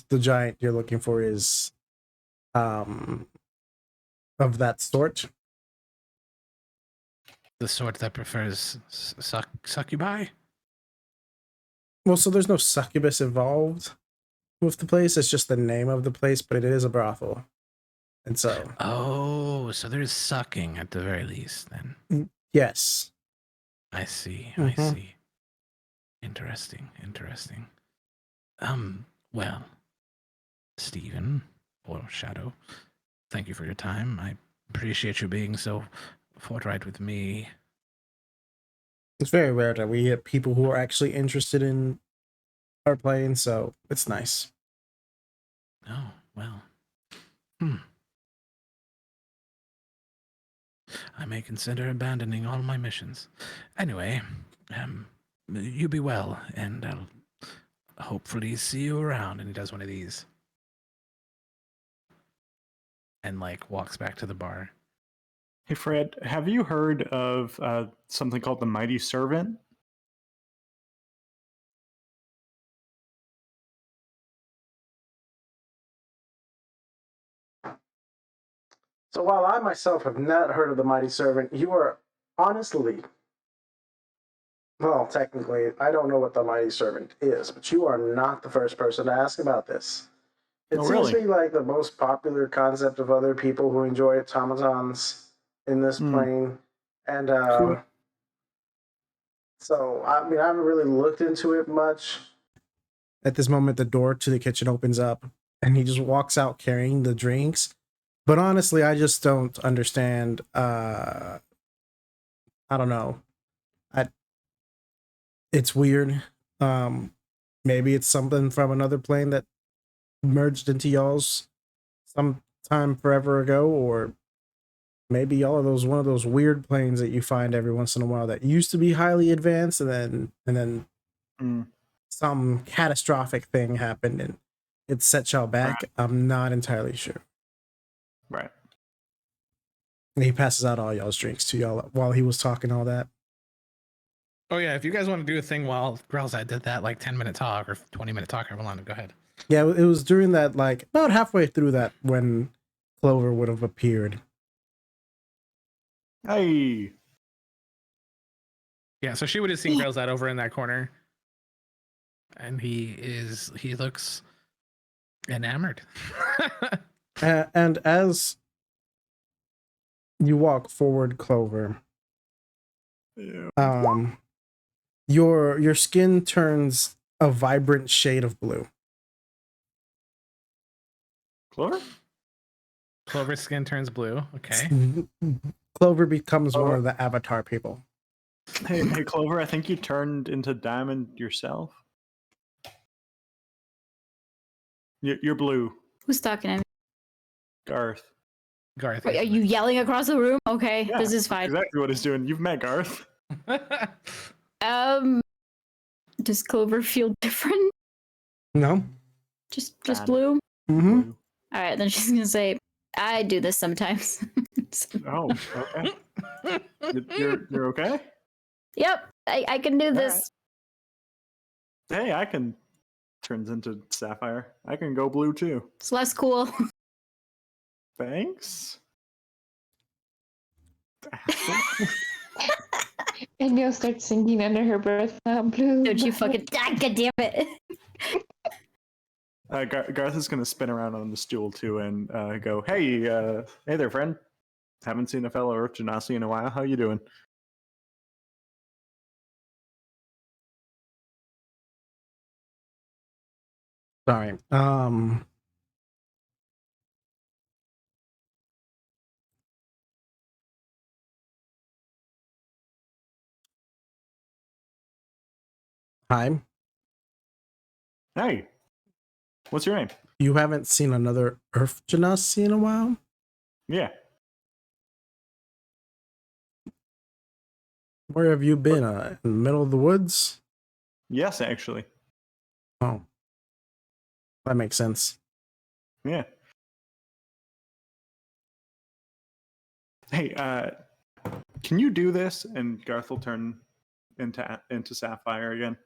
the giant you're looking for is of that sort. The sort that prefers succubi? Well, so there's no succubus involved with the place. It's just the name of the place, but it is a brothel. And so... Oh, so there's sucking at the very least, then. Yes. I see, Mhm. I see. Interesting. Well, Stephen, or Shadow, thank you for your time. I appreciate you being so forthright with me. It's very rare that we get people who are actually interested in our playing, so it's nice. Oh, well. I may consider abandoning all my missions. Anyway, you be well, and I'll hopefully see you around. And he does one of these. And, like, walks back to the bar. Hey, Fred, have you heard of something called the Mighty Servant? So while I myself have not heard of the Mighty Servant, you are honestly... Well, technically, I don't know what the Mighty Servant is, but you are not the first person to ask about this. It Oh, seems to really? be like the most popular concept of other people who enjoy automatons in this plane. And so, I mean, I haven't really looked into it much. At this moment, the door to the kitchen opens up, and he just walks out carrying the drinks. But honestly, I just don't understand. I don't know. It's weird. Maybe it's something from another plane that merged into y'all's sometime forever ago, or maybe y'all are one of those weird planes that you find every once in a while that used to be highly advanced, and then some catastrophic thing happened and it set y'all back. Right. I'm not entirely sure. Right. And he passes out all y'all's drinks to y'all while he was talking all that. Oh yeah, if you guys want to do a thing while Grelzad did that, like 10-minute talk or 20-minute talk, however long, go ahead. Yeah, it was during that, like about halfway through that when Clover would have appeared. Hey. Yeah, so she would have seen Grelzad over in that corner, and he looks enamored. And as you walk forward, Clover, Yeah. your skin turns a vibrant shade of blue. Clover? Clover's skin turns blue. Okay. Clover becomes one Oh. of the avatar people. Hey, Clover, I think you turned into Diamond yourself. You're blue, Who's talking to me? Garth. Garth. Wait, are you yelling across the room? Okay, Yeah, this is that's fine. exactly what he's doing. You've met Garth. Does Clover feel different? No. Just Bad. blue? Mm-hmm. Blue. All right, then she's gonna say, "I do this sometimes." Oh, okay. You're okay? Yep, I can do this. Hey, I can turns into Sapphire. I can go blue too. It's less cool. Thanks. And you'll start singing under her breath. Blue. Don't you fucking God damn it! Garth is gonna spin around on the stool too and go, "Hey, hey there, friend. Haven't seen a fellow Earth Genasi in a while. How you doing?" Sorry. Hi. Hey, what's your name? You haven't seen another Earth Genasi in a while? Yeah. Where have you been? In the middle of the woods? Yes, actually. Oh. That makes sense. Yeah. Hey, can you do this? And Garth will turn into Sapphire again.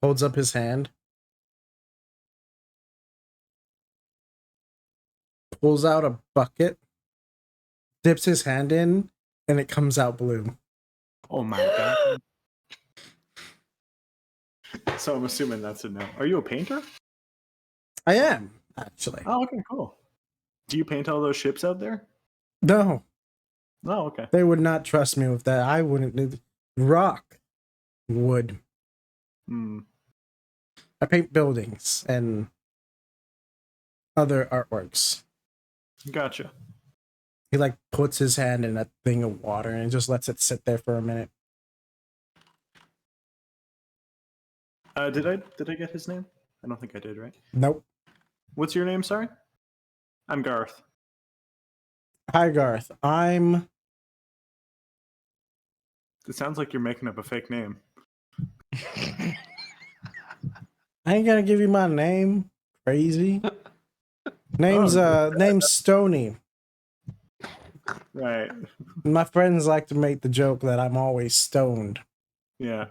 Holds up his hand. Pulls out a bucket. Dips his hand in, and it comes out blue. Oh my god. So I'm assuming that's a no. Are you a painter? I am, actually. Oh, okay, cool. Do you paint all those ships out there? No, Oh, okay. they would not trust me with that. I wouldn't do rock. Wood. Hmm. I paint buildings and other artworks. Gotcha. He like puts his hand in a thing of water and just lets it sit there for a minute. Did I get his name? I don't think I did, right? Nope. What's your name, sorry? I'm Garth. Hi, Garth. I'm. It sounds like you're making up a fake name. I ain't gonna give you my name. Crazy. Name's name's Stony. Right. My friends like to make the joke that I'm always stoned. Yeah.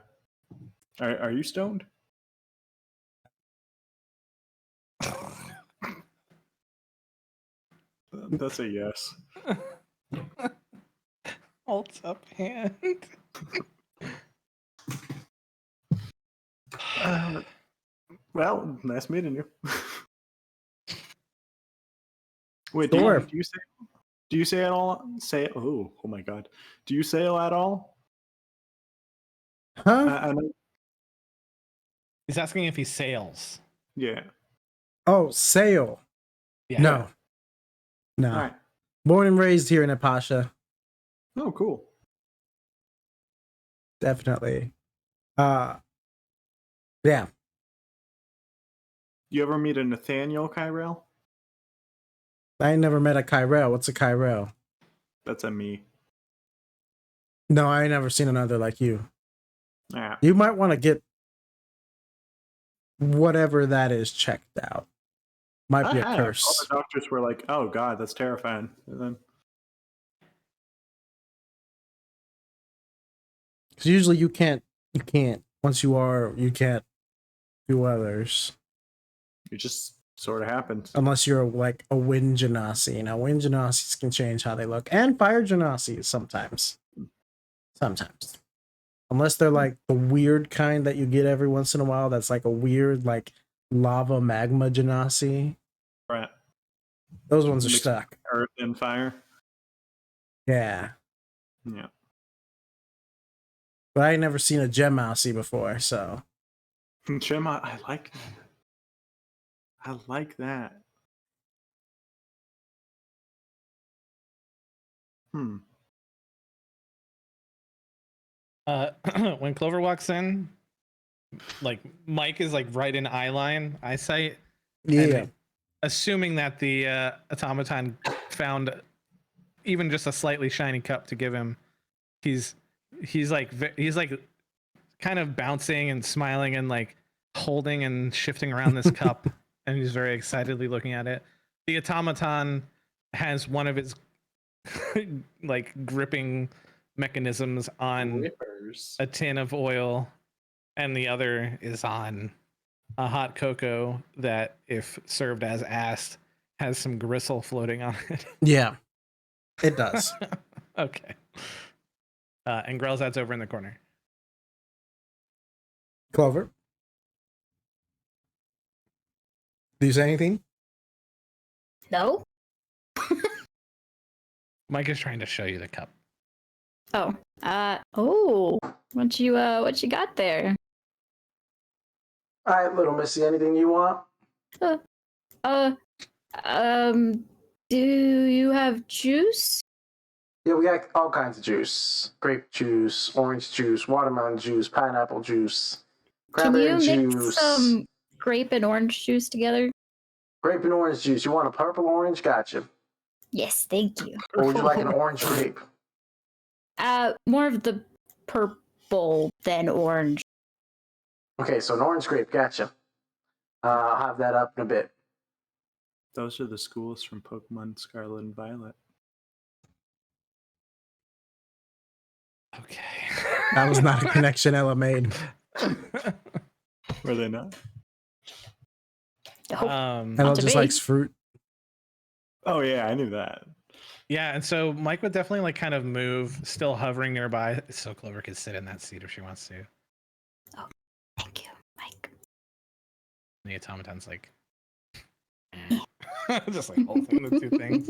Are you stoned? That's a yes. Holds up hand. Well, nice meeting you. Wait, Sure. do you say at all? Oh my god. Do you sail at all? Huh? I know. He's asking if he sails. Yeah. Oh, sail. Yeah. No. No. All right. Born and raised here in Apasha. Oh, cool. Definitely. Yeah. You ever meet a Nathaniel Kyrell? I ain't never met a Kyrell. What's a Kyrell? That's a me. No, I ain't never seen another like you. Yeah. You might want to get whatever that is checked out. Might be a All curse. the doctors were like, "Oh God, that's terrifying." And then, Because usually you can't. Once you are, you can't do others. it just sort of happened. Unless you're like a wind genasi. Now, wind genasis can change how they look. And fire genasis sometimes. Sometimes. unless they're like the weird kind that you get every once in a while. That's like a weird like lava magma genasi. Right. Those ones are Mixed stuck. Earth and fire. Yeah, Yeah. but I ain't never seen a gem mousey before, so Jim, I like that. I like that. Hmm. When Clover walks in, like Mike is like right in eyesight. yeah. And assuming that the automaton found even just a slightly shiny cup to give him, he's like kind of bouncing and smiling and like holding and shifting around this cup, and he's very excitedly looking at it. The automaton has one of its like gripping mechanisms on Rippers. a tin of oil, and the other is on a hot cocoa that, if served as asked, has some gristle floating on it. Yeah, it does. Okay. And Grelzad's over in the corner. Clover, do you say anything? No. Mike is trying to show you the cup. Oh. Oh. What you got there? All right, little missy, anything you want? Do you have juice? Yeah, we got all kinds of juice: grape juice, orange juice, watermelon juice, pineapple juice, Can you cranberry mix juice, some grape and orange juice together? grape and orange juice. You want a purple orange? Gotcha. Yes, thank you. Or would you like an orange grape? More of the purple than orange. Okay, so an orange grape. Gotcha. I'll have that up in a bit. Those are the schools from Pokemon Scarlet and Violet. Okay. That was not a connection Ella made. Were they not? Oh, Ella Not to just be. likes fruit. Oh yeah, I knew that. Yeah, and so Mike would definitely like kind of move, still hovering nearby, so Clover could sit in that seat if she wants to. thank you, Mike. And the automaton's like, just like holding the two things.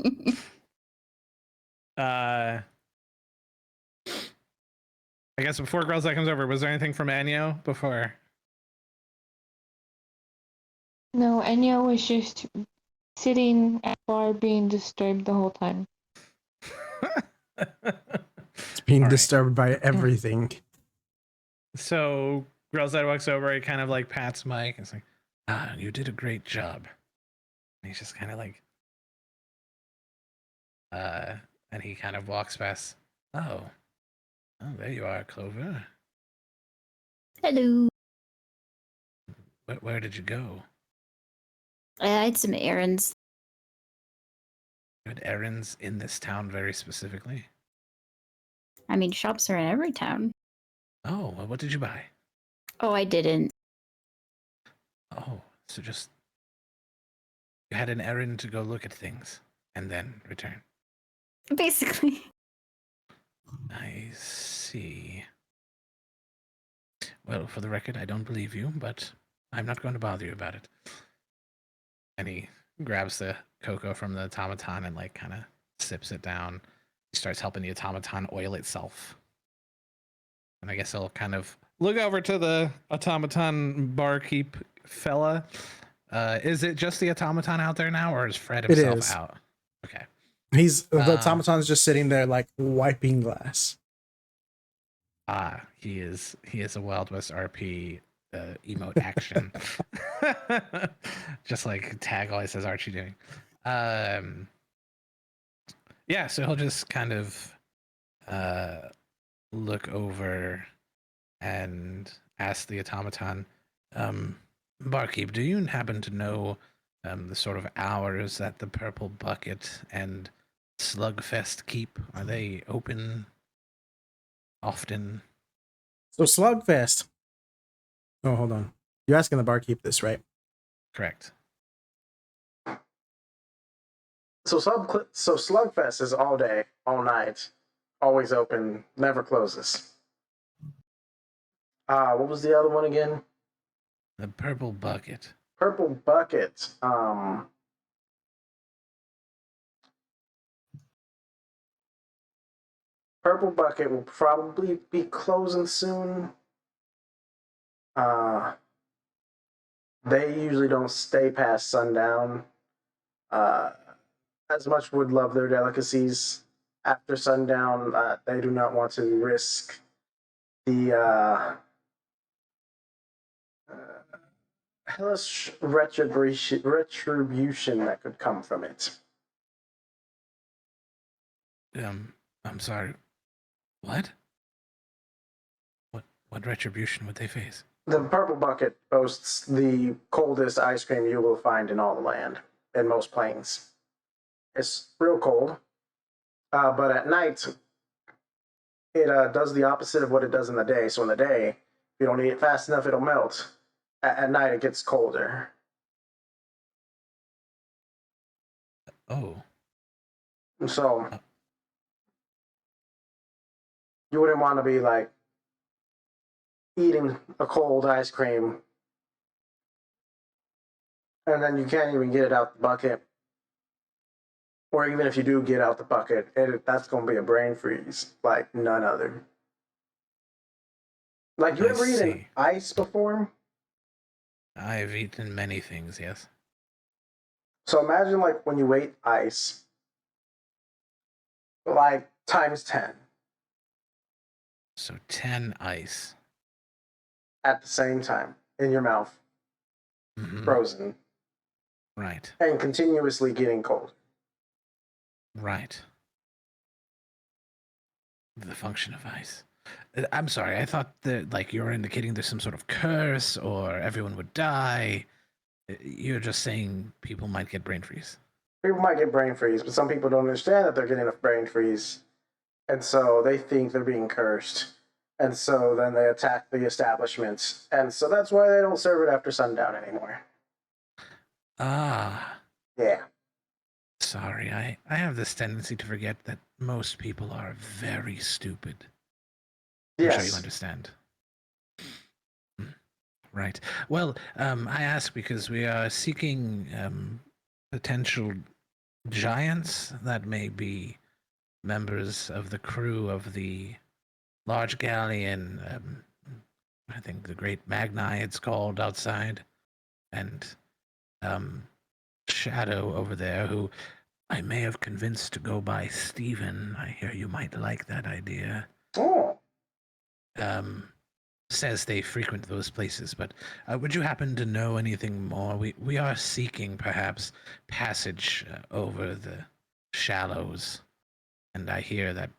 I guess before Grelzad comes over, was there anything from Anyo before? No, Enyo was just sitting at the bar being disturbed the whole time. It's being All right. disturbed by everything. So Grelzad walks over, he kind of like pats Mike and it's like, you did a great job. And he's just kind of like, and he kind of walks past. Oh, there you are, Clover. Hello. Where did you go? I had some errands. You had errands in this town very specifically? I mean, shops are in every town. Oh, well, what did you buy? Oh, I didn't. Oh, so just you had an errand to go look at things and then return. Basically. I see. Well, for the record, I don't believe you, but I'm not going to bother you about it. And he grabs the cocoa from the automaton and like kind of sips it down. He starts helping the automaton oil itself. And I guess he'll kind of look over to the automaton barkeep fella. Is it just the automaton out there now, or is Fred himself is. out? Okay. He's the automaton's just sitting there like wiping glass. He is a Wild West RP emote action. Just like Tag always says Archie doing. Yeah, so he'll just kind of look over and ask the automaton, barkeep, do you happen to know the sort of hours that the Purple Bucket and Slugfest keep? Are they open often? So Slugfest. Oh, hold on. You're asking the barkeep this, right? Correct. So Slugfest is all day, all night, always open, never closes. What was the other one again? The purple bucket. Purple bucket. Purple bucket will probably be closing soon. They usually don't stay past sundown. As much would love their delicacies after sundown. They do not want to risk the hellish retribution that could come from it. I'm sorry. What? What retribution would they face? The purple bucket boasts the coldest ice cream you will find in all the land, in most plains. It's real cold, but at night, it does the opposite of what it does in the day. So in the day, if you don't eat it fast enough, it'll melt. At night, it gets colder. Oh. So you wouldn't want to be like eating a cold ice cream and then you can't even get it out the bucket. Or even if you do get out the bucket, that's going to be a brain freeze like none other. Like, you ever eaten ice before? I've eaten many things, yes. So imagine like when you ate ice, like times 10. So 10 ice. At the same time in your mouth, frozen. Right. And continuously getting cold. Right. The function of ice. I'm sorry, I thought that like you were indicating there's some sort of curse or everyone would die. You're just saying people might get brain freeze. People might get brain freeze, but some people don't understand that they're getting a brain freeze. And so they think they're being cursed. And so then they attack the establishments. And so that's why they don't serve it after sundown anymore. Ah. Yeah. Sorry, I have this tendency to forget that most people are very stupid. Yes. I'm sure you understand. Right. Well, I ask because we are seeking potential giants that may be members of the crew of the large galleon, I think the Great Magni it's called outside, and Shadow over there, who I may have convinced to go by Stephen. I hear you might like that idea. Oh. Says they frequent those places, but would you happen to know anything more? We are seeking perhaps passage over the shallows, and I hear that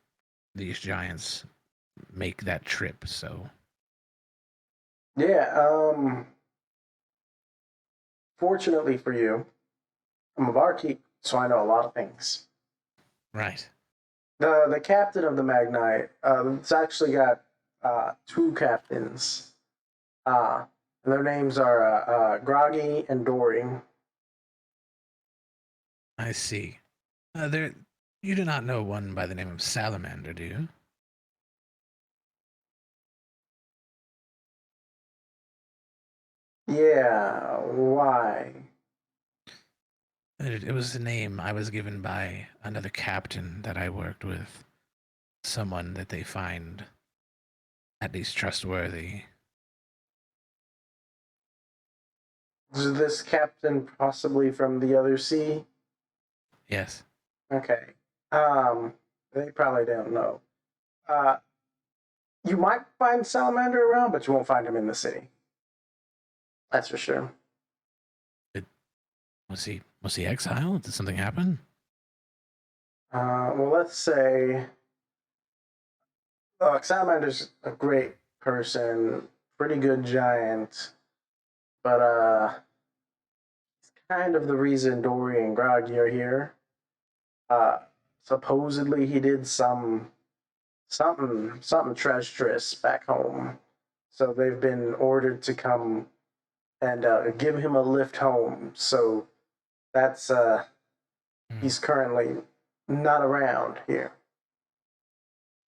these giants make that trip, so. Yeah, fortunately for you, I'm a barkeep, so I know a lot of things. Right. The captain of the Magnite, it's actually got two captains. And their names are Groggy and Dory. I see. You do not know one by the name of Salamander, do you? Yeah, why? It was a name I was given by another captain that I worked with. Someone that they find at least trustworthy. Is this captain possibly from the other sea? Yes. Okay. They probably don't know. You might find Salamander around, but you won't find him in the city. That's for sure. Was he exiled? Did something happen? Well, let's say Salamander's a great person, pretty good giant, but it's kind of the reason Dory and Groggy are here. Supposedly he did something treacherous back home, so they've been ordered to come and give him a lift home. So that's he's currently not around here.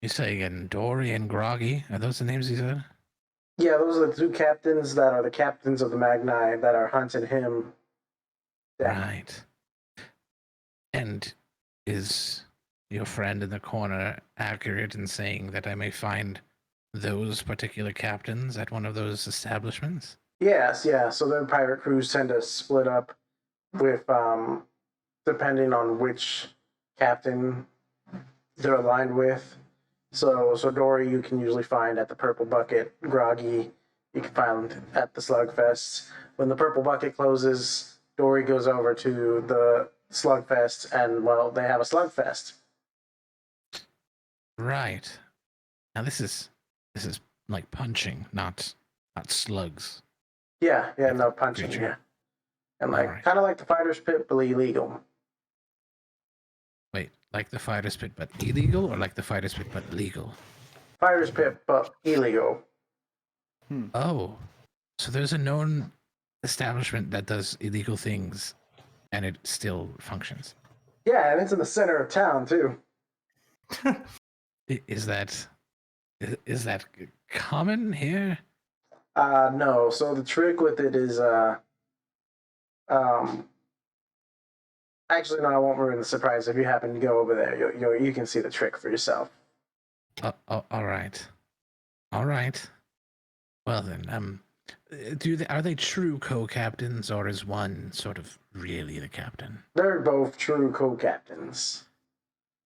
You say again, Dory and Groggy? Are those the names you said? Yeah, those are the two captains that are the captains of the Magni that are hunting him down. Right. And is your friend in the corner accurate in saying that I may find those particular captains at one of those establishments? Yes, yeah. So their pirate crews tend to split up with depending on which captain they're aligned with. So Dory you can usually find at the Purple Bucket. Groggy you can find at the Slugfest. When the Purple Bucket closes, Dory goes over to the Slugfest, and well, they have a Slugfest. Right. Now this is like punching, not slugs. Yeah, Like no punching, creature. yeah, and All like right. kind of like the Fighter's Pit, but illegal. Wait, like the fighter's pit but illegal, or like the fighter's pit but legal? Fighter's Pit, but illegal. Oh, so there's a known establishment that does illegal things, and it still functions. Yeah, and it's in the center of town too. Is that common here? No. So the trick with it is um actually no, I won't ruin the surprise. If you happen to go over there, you can see the trick for yourself. All right. Well then, are they true co-captains, or is one sort of really the captain? They're both true co-captains.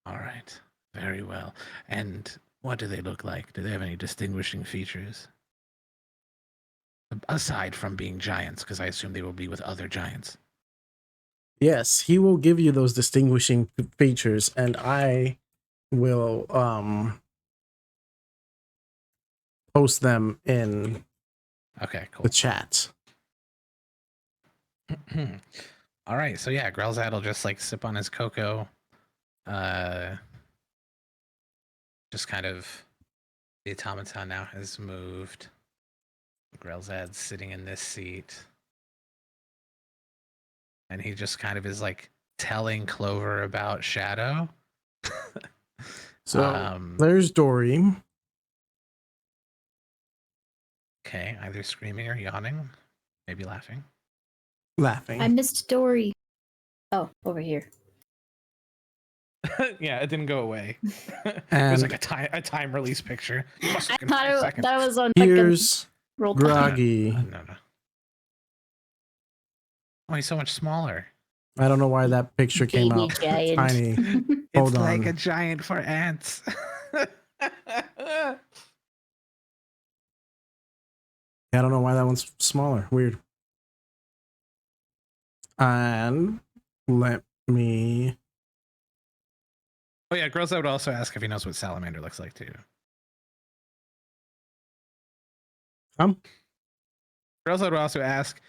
All right, very well. And what do they look like? Do they have any distinguishing features? Aside from being giants, because I assume they will be with other giants. Yes, he will give you those distinguishing features, and I will post them in Okay, cool. the chat. All right, so yeah, Grelzad will just like sip on his cocoa. Just kind of the automaton now has moved. Grelzad's sitting in this seat. And he just kind of is like telling Clover about Shadow. So there's Dory. Okay, either screaming or yawning, maybe laughing. Laughing. I missed Dory. Oh, over here. Yeah, it didn't go away. It And was like a time release picture. You must I look in thought 5 seconds. that was on here's roll. Groggy. No. Oh, he's so much smaller. I don't know why that picture came Baby out giant. tiny. It's Hold like on. a giant for ants. I don't know why that one's smaller. Weird. And let me. Oh yeah, girls. I would also ask if he knows what salamander looks like too. Girls, I would also ask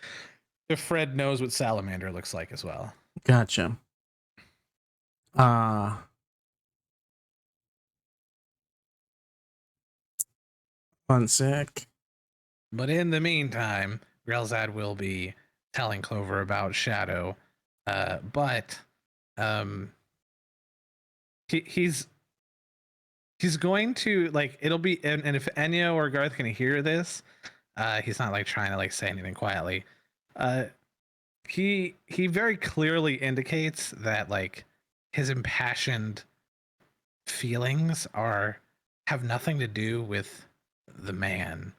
if Fred knows what salamander looks like as well. Gotcha. One sec. But in the meantime, Grelzad will be telling Clover about Shadow. But he's going to like it'll be and if Enyo or Garth can hear this, he's not like trying to like say anything quietly. He very clearly indicates that like his impassioned feelings have nothing to do with the man.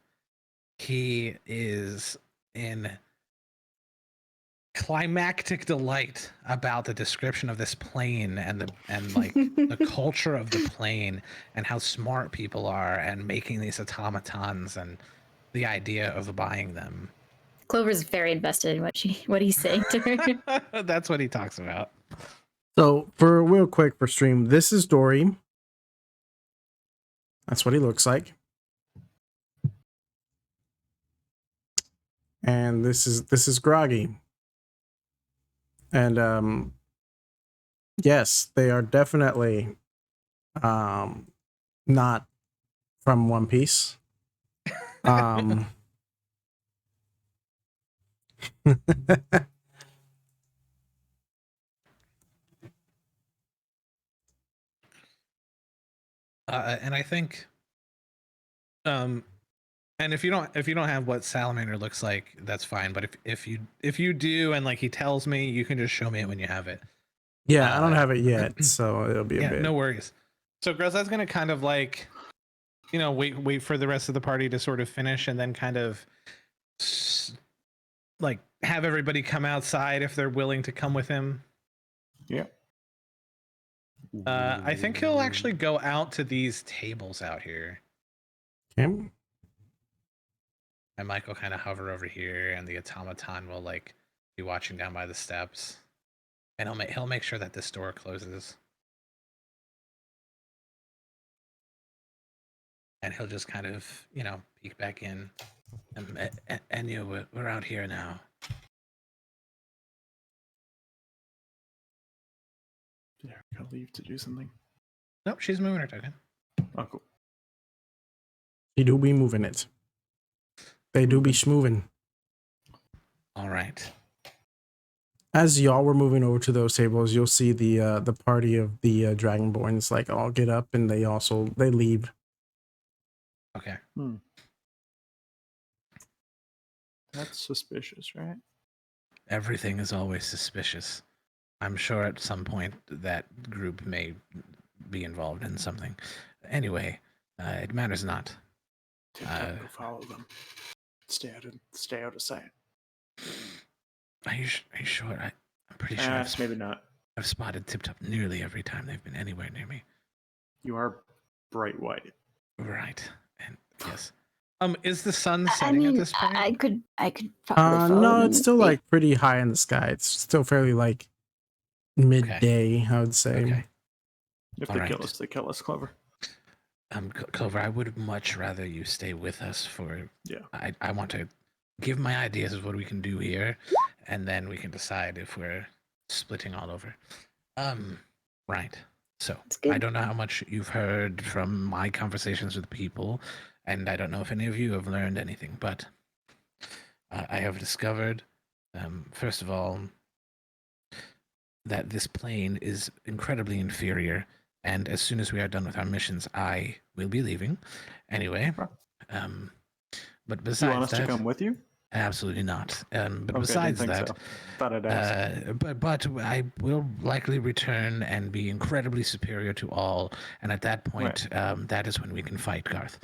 He is in climactic delight about the description of this plane and like the culture of the plane and how smart people are and making these automatons and the idea of buying them. Clover's very invested in what he's saying to her. That's what he talks about. So for real quick for stream, this is Dory. That's what he looks like. And this is Groggy. And yes, they are definitely not from One Piece. And I think And if you don't have what salamander looks like, that's fine. But if you do, and like he tells me, you can just show me it when you have it. Yeah, I don't have it yet, so it'll be a Yeah, bit. no worries. So Grelza's gonna kind of like, wait for the rest of the party to sort of finish, and then kind of like have everybody come outside if they're willing to come with him. Yeah. I think he'll actually go out to these tables out here. Okay. And Mike will kind of hover over here, and the automaton will like be watching down by the steps, and he'll make sure that this door closes, and he'll just kind of peek back in. And we're out here now. Yeah, gotta leave to do something. Nope, she's moving her token. Oh, cool. They do be moving it. They do be schmoving. All right. As y'all were moving over to those tables, you'll see the party of the Dragonborns like all get up and they leave. Okay. That's suspicious, right? Everything is always suspicious. I'm sure at some point that group may be involved in something. Anyway, it matters not. Go follow them. Stay out of sight. Are you sure? I'm pretty sure. Maybe not. I've spotted Tip Top nearly every time they've been anywhere near me. You are bright white. Right. And yes. Is the sun setting at this point? I could probably No, follow it's them still and see. like pretty high in the sky. It's still fairly like midday, I would say. Okay. If All they right. kill us, Clover. Clover, I would much rather you stay with us for. Yeah. I want to give my ideas of what we can do here, and then we can decide if we're splitting all over. Right. So I don't know how much you've heard from my conversations with people, and I don't know if any of you have learned anything, but I have discovered, first of all, that this plane is incredibly inferior, and as soon as we are done with our missions, I will be leaving. Anyway, but besides Do you want us that, to come with you? absolutely not. But Okay, besides didn't think that, so. Thought I'd ask. but I will likely return and be incredibly superior to all, and at that point, that is when we can fight Garth.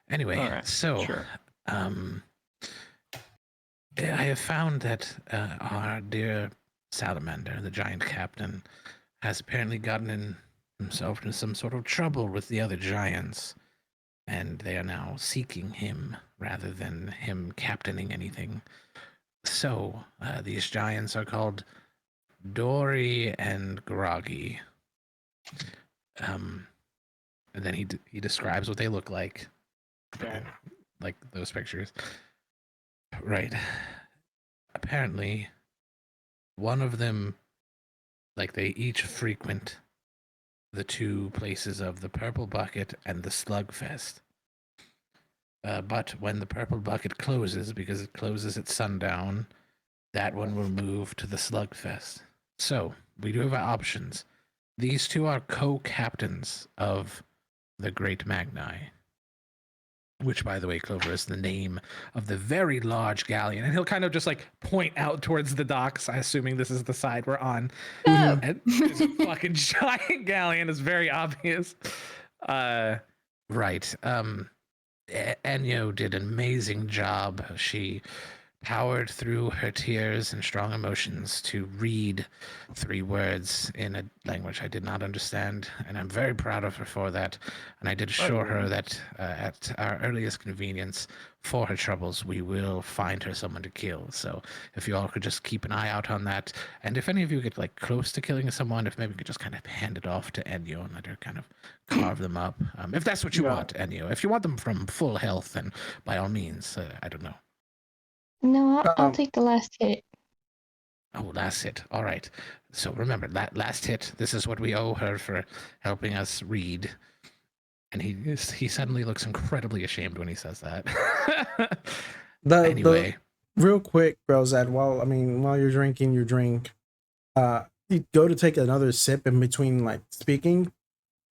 Anyway, All right, so sure. I have found that our dear Salamander, the giant captain, has apparently gotten himself into some sort of trouble with the other giants, and they are now seeking him rather than him captaining anything. So, these giants are called Dory and Groggy. And then he describes what they look like. Okay. Like those pictures. Right. Apparently, one of them, like they each frequent the two places of the Purple Bucket and the Slugfest. But when the Purple Bucket closes, because it closes at sundown, that one will move to the Slugfest. So, we do have options. These two are co-captains of the Great Magni, which, by the way, Clover, is the name of the very large galleon. And he'll kind of just like point out towards the docks, assuming this is the side we're on. Oh. And it's a fucking giant galleon. It's very obvious. Right. Enyo did an amazing job. She powered through her tears and strong emotions to read 3 words in a language I did not understand, and I'm very proud of her for that. And I did assure her that at our earliest convenience for her troubles, we will find her someone to kill. So if you all could just keep an eye out on that, and if any of you get like close to killing someone, if maybe you could just kind of hand it off to Enyo and let her kind of carve them up, if that's what you want, Enyo. If you want them from full health, then by all means, I don't know. No, I'll take the last hit. Oh, last hit. All right. So remember, that last hit, this is what we owe her for helping us read. And he suddenly looks incredibly ashamed when he says that. Anyway. Real quick, Brozad, while you're drinking your drink, you go to take another sip in between like speaking,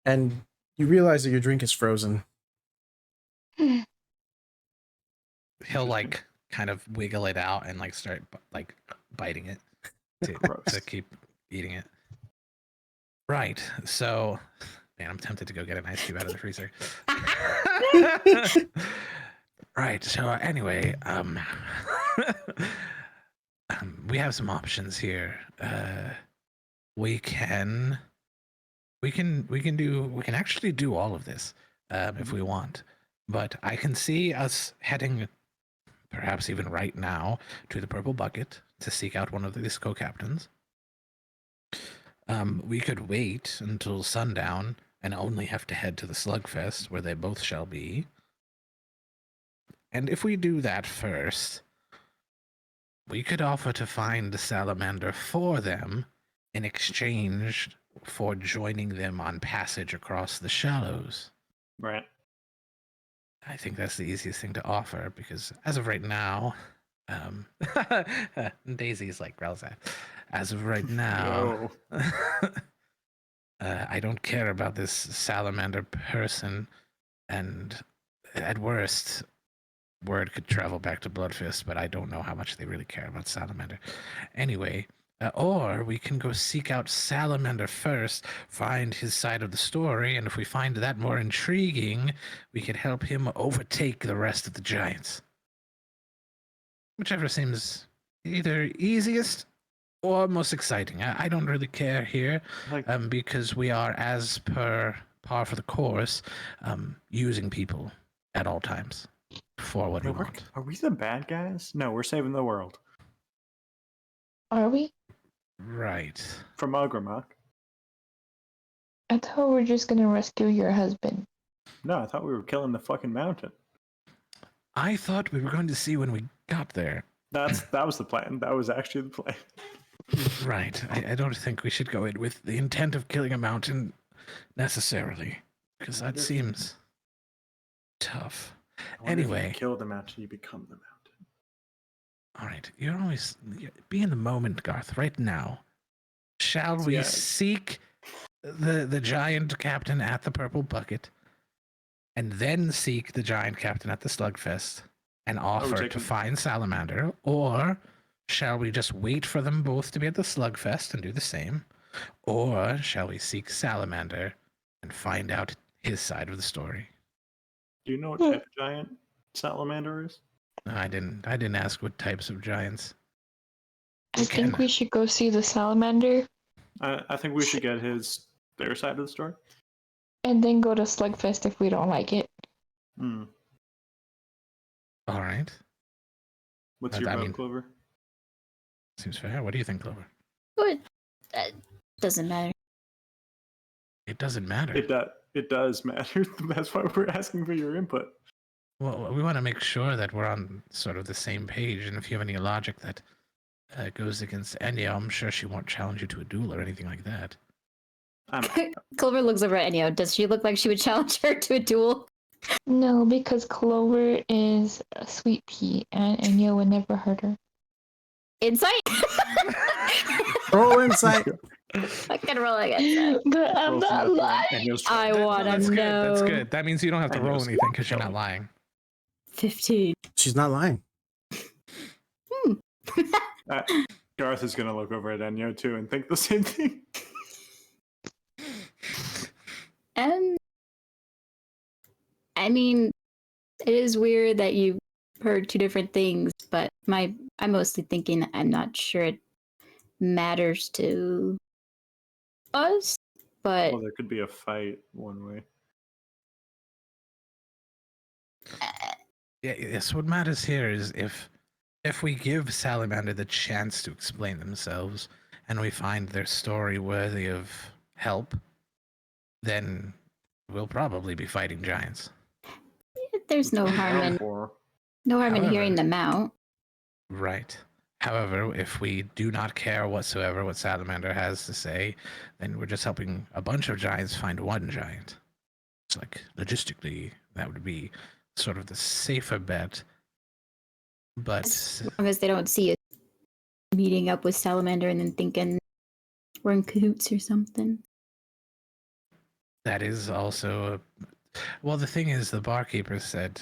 and you realize that your drink is frozen. he'll like kind of wiggle it out and like start like biting it to Gross. keep eating it. Right. So, man, I'm tempted to go get an ice cube out of the freezer. Right. So anyway, we have some options here. We can actually do all of this if we want, but I can see us heading, perhaps even right now, to the Purple Bucket to seek out one of these co-captains. We could wait until sundown and only have to head to the Slugfest, where they both shall be. And if we do that first, we could offer to find the salamander for them in exchange for joining them on passage across the shallows. Right. I think that's the easiest thing to offer, because as of right now, Daisy's like growls at. As of right now, I don't care about this salamander person, and at worst, word could travel back to Bloodfist, but I don't know how much they really care about salamander. Anyway, or we can go seek out salamander first, find his side of the story, and if we find that more intriguing, we could help him overtake the rest of the giants. Whichever seems either easiest or most exciting. I don't really care here, because we are, as per par for the course, using people at all times for what we want. Are we the bad guys? No, we're saving the world. Are we? Right. From Ogrimmok. I thought we were just gonna rescue your husband. No, I thought we were killing the fucking mountain. I thought we were going to see when we got there. That was the plan. That was actually the plan. Right. I don't think we should go in with the intent of killing a mountain necessarily, because that seems tough. Anyway, if you kill the mountain, you become the mountain. All right, be in the moment, Garth. Right now, shall we seek the giant captain at the Purple Bucket, and then seek the giant captain at the Slugfest, and offer to find Salamander, or shall we just wait for them both to be at the Slugfest and do the same, or shall we seek Salamander and find out his side of the story? Do you know what type of giant salamander is? No, I didn't ask what types of giants. I think we should go see the salamander. I think we should get their side of the story. And then go to Slugfest if we don't like it. Hmm. All right. What's your vote, Clover? Seems fair. What do you think, Clover? What? Doesn't matter. It doesn't matter. It does matter. That's why we're asking for your input. Well, we want to make sure that we're on sort of the same page, and if you have any logic that goes against Enya, I'm sure she won't challenge you to a duel or anything like that. Clover looks over at Enya. Does she look like she would challenge her to a duel? No, because Clover is a sweet pea, and Enya would never hurt her. Insight? Roll insight. I can roll again. But I'm not lying. I want to know. That's good. That means you don't have to roll anything because you're not lying. 15. She's not lying. Garth is going to look over at Enya too and think the same thing. I mean, it is weird that you heard two different things, but I'm mostly thinking I'm not sure it matters to us, but Well, there could be a fight one way. Yes, what matters here is if we give Salamander the chance to explain themselves and we find their story worthy of help, then we'll probably be fighting giants. there's no harm in hearing them out. Right. However, if we do not care whatsoever what Salamander has to say, then we're just helping a bunch of giants find one giant. It's like, logistically, that would be sort of the safer bet. But as long as they don't see us meeting up with Salamander and then thinking we're in cahoots or something. That is also well, the thing is, the barkeeper said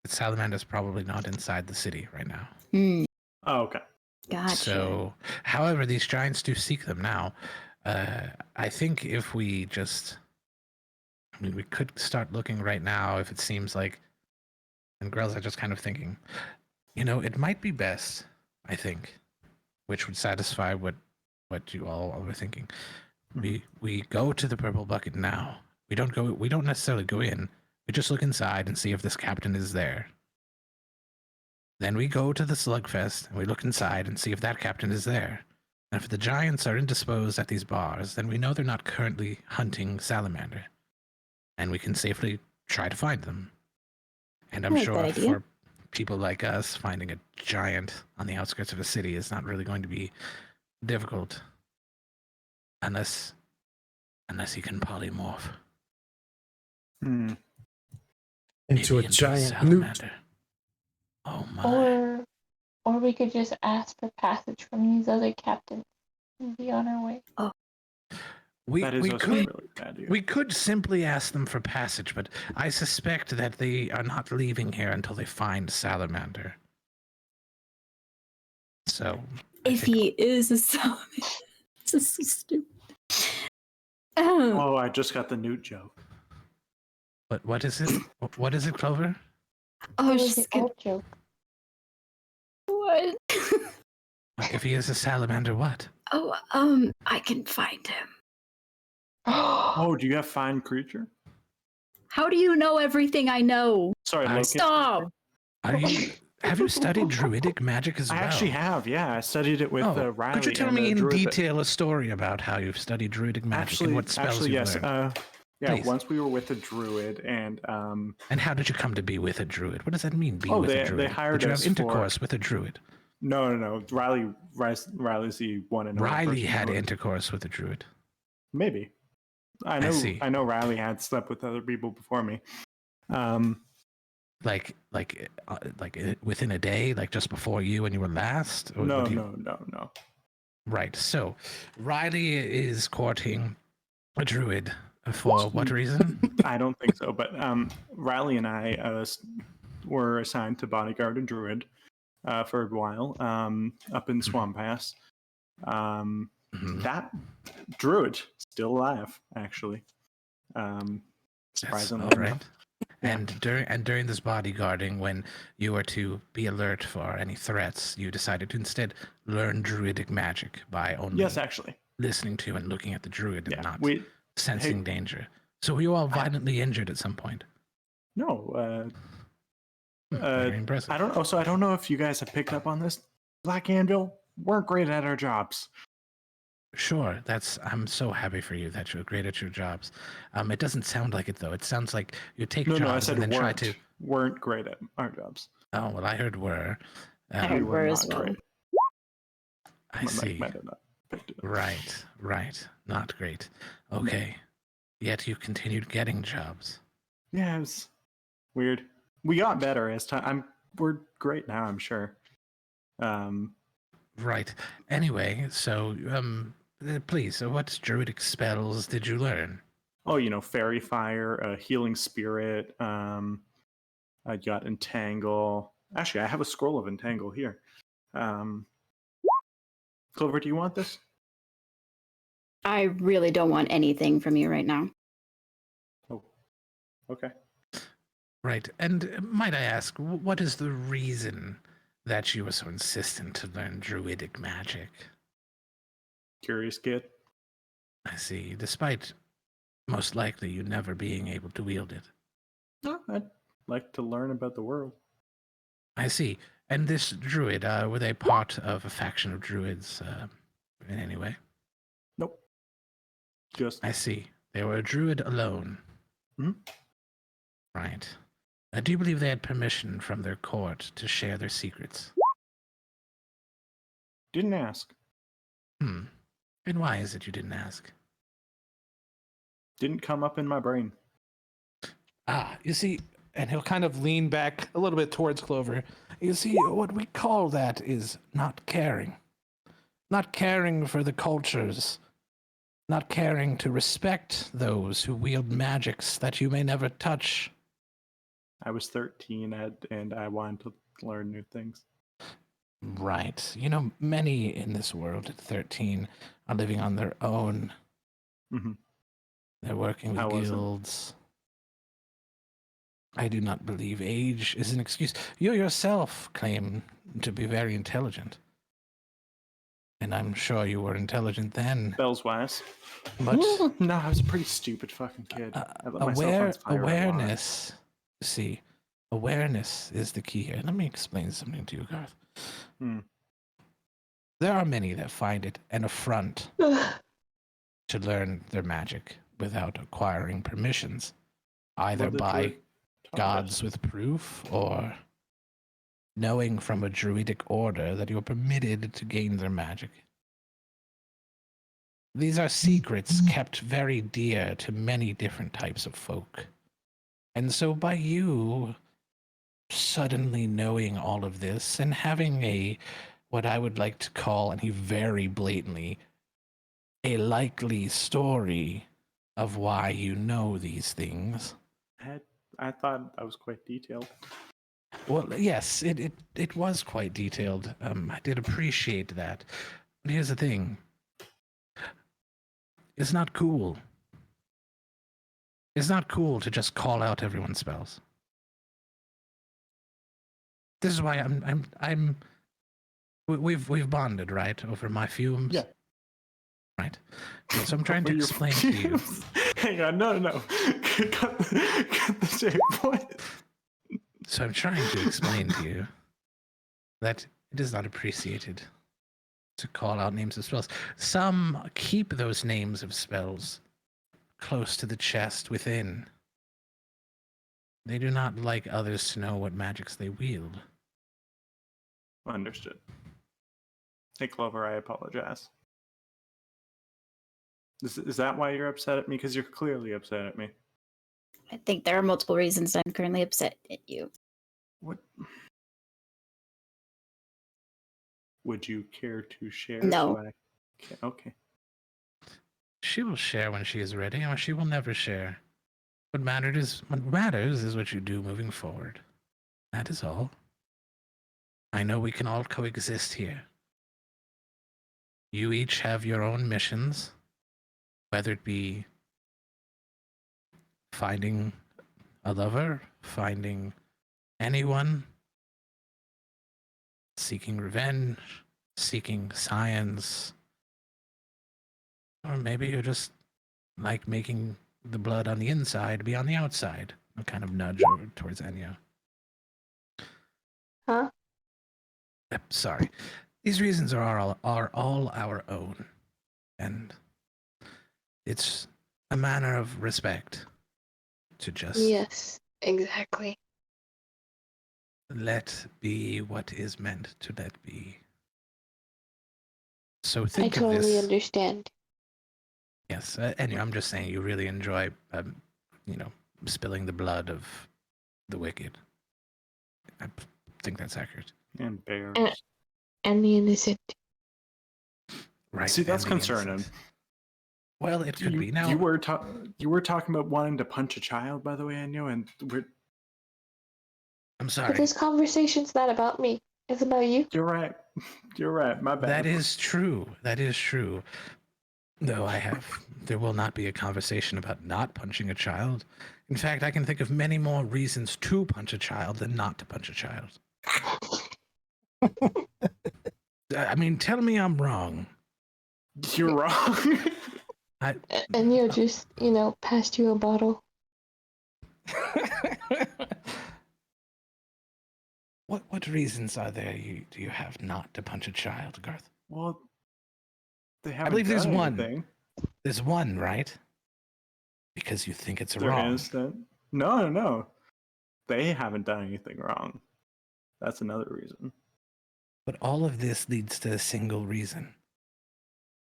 Salamander's probably not inside the city right now. Hmm. Oh, okay. Gotcha. So, however, these giants do seek them now. I think if we just, I mean, we could start looking right now if it seems like, and girls are just kind of thinking, it might be best, I think, which would satisfy what you all were thinking. We go to the purple bucket now. We don't necessarily go in. We just look inside and see if this captain is there. Then we go to the slugfest and we look inside and see if that captain is there. And if the giants are indisposed at these bars, then we know they're not currently hunting salamander. And we can safely try to find them. And I'm I like sure that idea. for people like us, finding a giant on the outskirts of a city is not really going to be difficult. Unless he can polymorph. Hmm. Into Maybe a giant newt. salamander. Oh my. Or we could just ask for passage from these other captains and be on our way. That is we also could a really bad idea. we could simply ask them for passage, but I suspect that they are not leaving here until they find salamander. So If he is a salamander, this is so stupid. Oh, Oh, I just got the newt joke. what is it? What is it, Clover? oh, It was she's an gonna, old joke. what? If he is a salamander, what? Oh, I can find him. Oh, do you have find creature? How do you know everything I know? Sorry, I- locate Stop. creature? Have you studied druidic magic as I well? actually have. Yeah, I studied it with Riley. could you tell and, me in druid that- detail a story about how you've studied druidic magic and what spells you've yes. learned? Yeah, Please. once we were with a druid, and And how did you come to be with a druid? What does that mean, be Oh, with they- a druid? they hired did you us have intercourse with a druid? no. Riley's the one and only Riley person had who- intercourse with a druid. Maybe. I see. know Riley had slept with other people before me. Like within a day, like just before you and you were last? Or No. would you- Right. So Riley is courting a druid for what reason? I don't think so. But Riley and I were assigned to bodyguard a druid for a while up in Swamp Pass. Mhm. That druid still alive, actually. That's Surprisingly all right. enough. And during this bodyguarding, when you were to be alert for any threats, you decided to instead learn druidic magic by only Yes, actually. listening to and looking at the druid and Yeah, not we sensing danger. So were you all violently injured at some point? no. Very impressive. I don't. Also, I don't know if you guys have picked up on this. Black Anvil weren't great at our jobs. Sure, I'm so happy for you that you're great at your jobs. It doesn't sound like it though. It sounds like you take No, jobs I said and then weren't. try to. Weren't great at our jobs. Oh well, I heard were. I We heard were were as not well. great. I My mic see. might have not picked it up. Right. Not great. Okay. Yet you continued getting jobs. Yeah, it was weird. We got better as time. We're great now, I'm sure. Right. Anyway, so please, so what druidic spells did you learn? Oh, fairy fire, healing spirit. I got entangle. Actually, I have a scroll of entangle here. Clover, do you want this? I really don't want anything from you right now. Oh, okay. Right. And might I ask, what is the reason that you were so insistent to learn druidic magic? Curious kid. I see. Despite most likely you never being able to wield it. No, I'd like to learn about the world. I see. And this druid, were they part of a faction of druids in any way? Nope. Just I see. They were a druid alone. Mhm. Right. Do you believe they had permission from their court to share their secrets? didn't ask. And why is it you didn't ask? Didn't come up in my brain. You see, and he'll kind of lean back a little bit towards Clover. You see, what we call that is not caring. Not caring for the cultures. Not caring to respect those who wield magics that you may never touch. I was 13 and I wanted to learn new things. Right. You know, many in this world at 13 are living on their own. Hmm. They're working with I wasn't. guilds. I do not believe age is an excuse. You yourself claim to be very intelligent. And I'm sure you were intelligent then. Bells wise. But No, I was a pretty stupid fucking kid. I lit myself on fire awareness, see, awareness is the key here. Let me explain something to you, Garth. Hmm. There are many that find it an affront to learn their magic without acquiring permissions, either Well, the by druid taught gods us. with proof or knowing from a druidic order that you are permitted to gain their magic. These are secrets kept very dear to many different types of folk. And so by you suddenly knowing all of this and having a, what I would like to call, and he very blatantly, a likely story of why you know these things. I thought I was quite detailed. Well, yes, it was quite detailed. I did appreciate that. But here's the thing. It's not cool. It's not cool to just call out everyone's spells. This is why we've bonded, right, over my fumes. Yeah. Right. So I'm trying to explain to you. Hang on, no. cut the same point. So I'm trying to explain to you that it is not appreciated to call out names of spells. Some keep those names of spells close to the chest within. They do not like others to know what magics they wield. Understood. Hey, Clover, I apologize. Is that why you're upset at me? Because you're clearly upset at me. I think there are multiple reasons I'm currently upset at you. What? Would you care to share? No. Okay. She will share when she is ready, or she will never share. What matters is what you do moving forward. That is all. I know we can all coexist here. You each have your own missions, whether it be finding a lover, finding anyone, seeking revenge, seeking science, or maybe you're just like making the blood on the inside be on the outside. A kind of nudge over towards Enya. Huh? Sorry. These reasons are all our own. And it's a manner of respect to just Yes, exactly. let be what is meant to let be. So I think of totally this. understand. Yes, anyway, I'm just saying you really enjoy, spilling the blood of the wicked. I think that's accurate. And bears. And the innocent. Right. See, that's and the concerning. innocent. Well, it could be. Now You were talking about wanting to punch a child, by the way, Anya, and I'm But sorry. this conversation's not about me. It's about you. You're right. You're right. My bad. That is true. That is true. Though there will not be a conversation about not punching a child. In fact, I can think of many more reasons to punch a child than not to punch a child. I mean, tell me I'm wrong. You're wrong. And you just, passed you a bottle. What reasons are there do you have not to punch a child, Garth? Well, they haven't. I believe there's done one. anything. There's one, right? Because you think it's They're wrong. innocent. No. They haven't done anything wrong. That's another reason. But all of this leads to a single reason.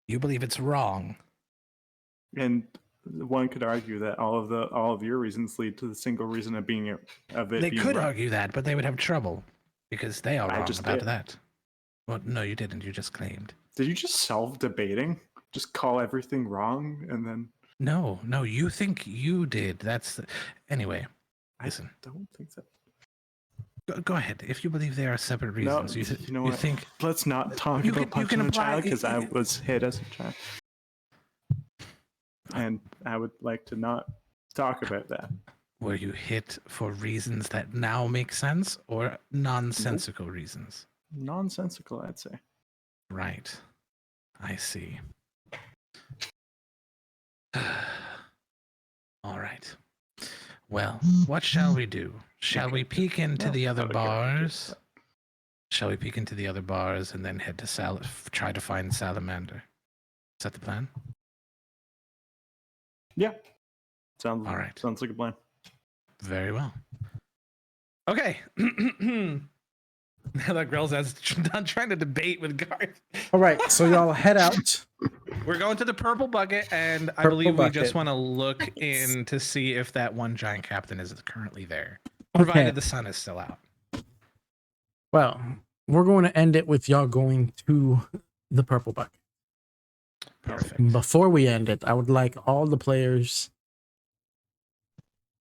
You believe it's wrong. And one could argue that all of your reasons lead to the single reason of being They could wrong. argue that, but they would have trouble because they are I wrong just about did. that. Well, no, you didn't. You just claimed. Did you just self-debating? Just call everything wrong and then? No, you think you did. Anyway. Listen. don't think so. Go ahead. If you believe there are separate No, reasons, you know you what? think Let's not talk You about can punching a apply- child because I was hit as a child, and I would like to not talk about that. were you hit for reasons that now make sense or nonsensical reasons? Nonsensical, I'd say. Right. I see. All right. Well, what shall we do? Shall Okay. we peek into No, the other out of character, bars? Shall we peek into the other bars and then head to try to find Salamander? Is that the plan? Yeah. Sounds All right. Sounds like a plan. Very well. Okay. Now that Grell's done trying to debate with Garth. All right, so y'all head out. We're going to the purple bucket, and I Purple believe we just bucket. want to look in to see if that one giant captain is currently there, Okay. provided the sun is still out. Well, we're going to end it with y'all going to the purple bucket. Perfect. Before we end it, I would like all the players.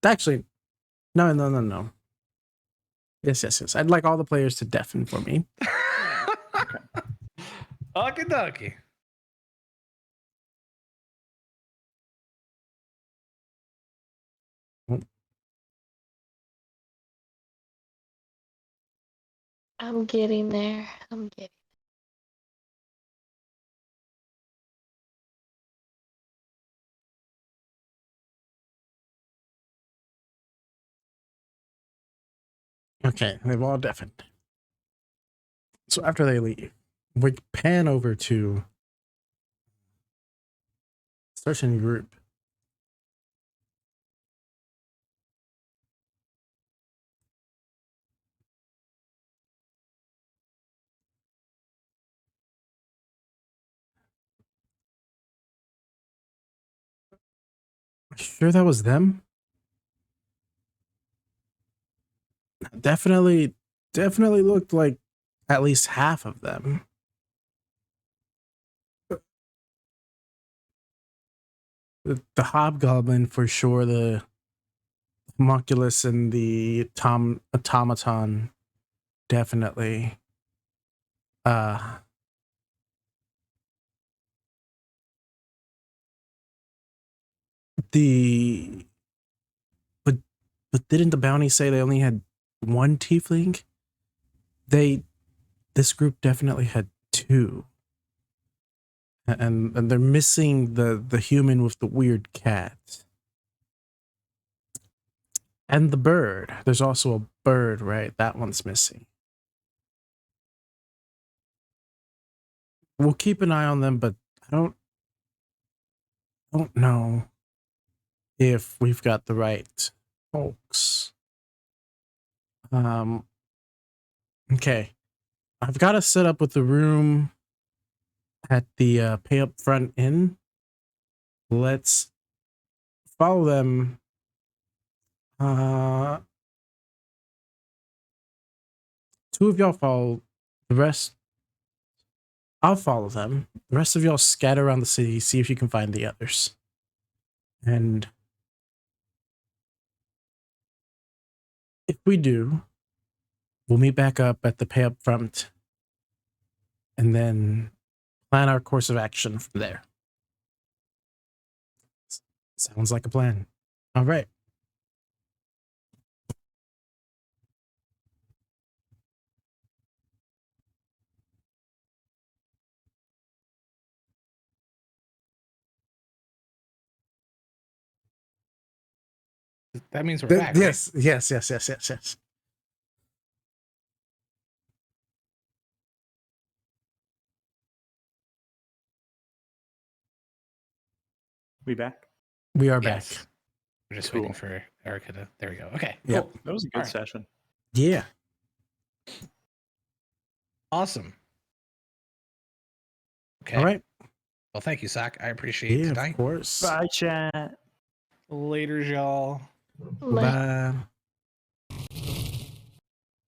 Actually, no. Yes. I'd like all the players to deafen for me. Okie dokie. I'm getting there. Okay, they've all deafened. So after they leave, we pan over to search and group. Sure that was them? Definitely looked like at least half of them. The hobgoblin for sure, the homunculus and the automaton definitely. The but didn't the bounty say they only had one tiefling? This group definitely had two. And they're missing the human with the weird cat. And the bird. There's also a bird, right? That one's missing. We'll keep an eye on them, but I don't know if we've got the right folks. Okay. I've got to set up with the room at the pay up front inn. Let's follow them. Two of y'all follow. The rest, I'll follow them. The rest of y'all scatter around the city, see if you can find the others. And if we do, we'll meet back up at the pay up front and then plan our course of action from there. Sounds like a plan. All right. That means we're back. Yes. We back? We are Right? back. Yes. We're just Cool. waiting for Erica to. There we go. Okay. Yep. Cool. That was a good All right. session. Yeah. Awesome. Okay. All right. Well, thank you, S.O.C. I appreciate Yeah, tonight. of course. Bye, chat. Later, y'all. Like, Bye.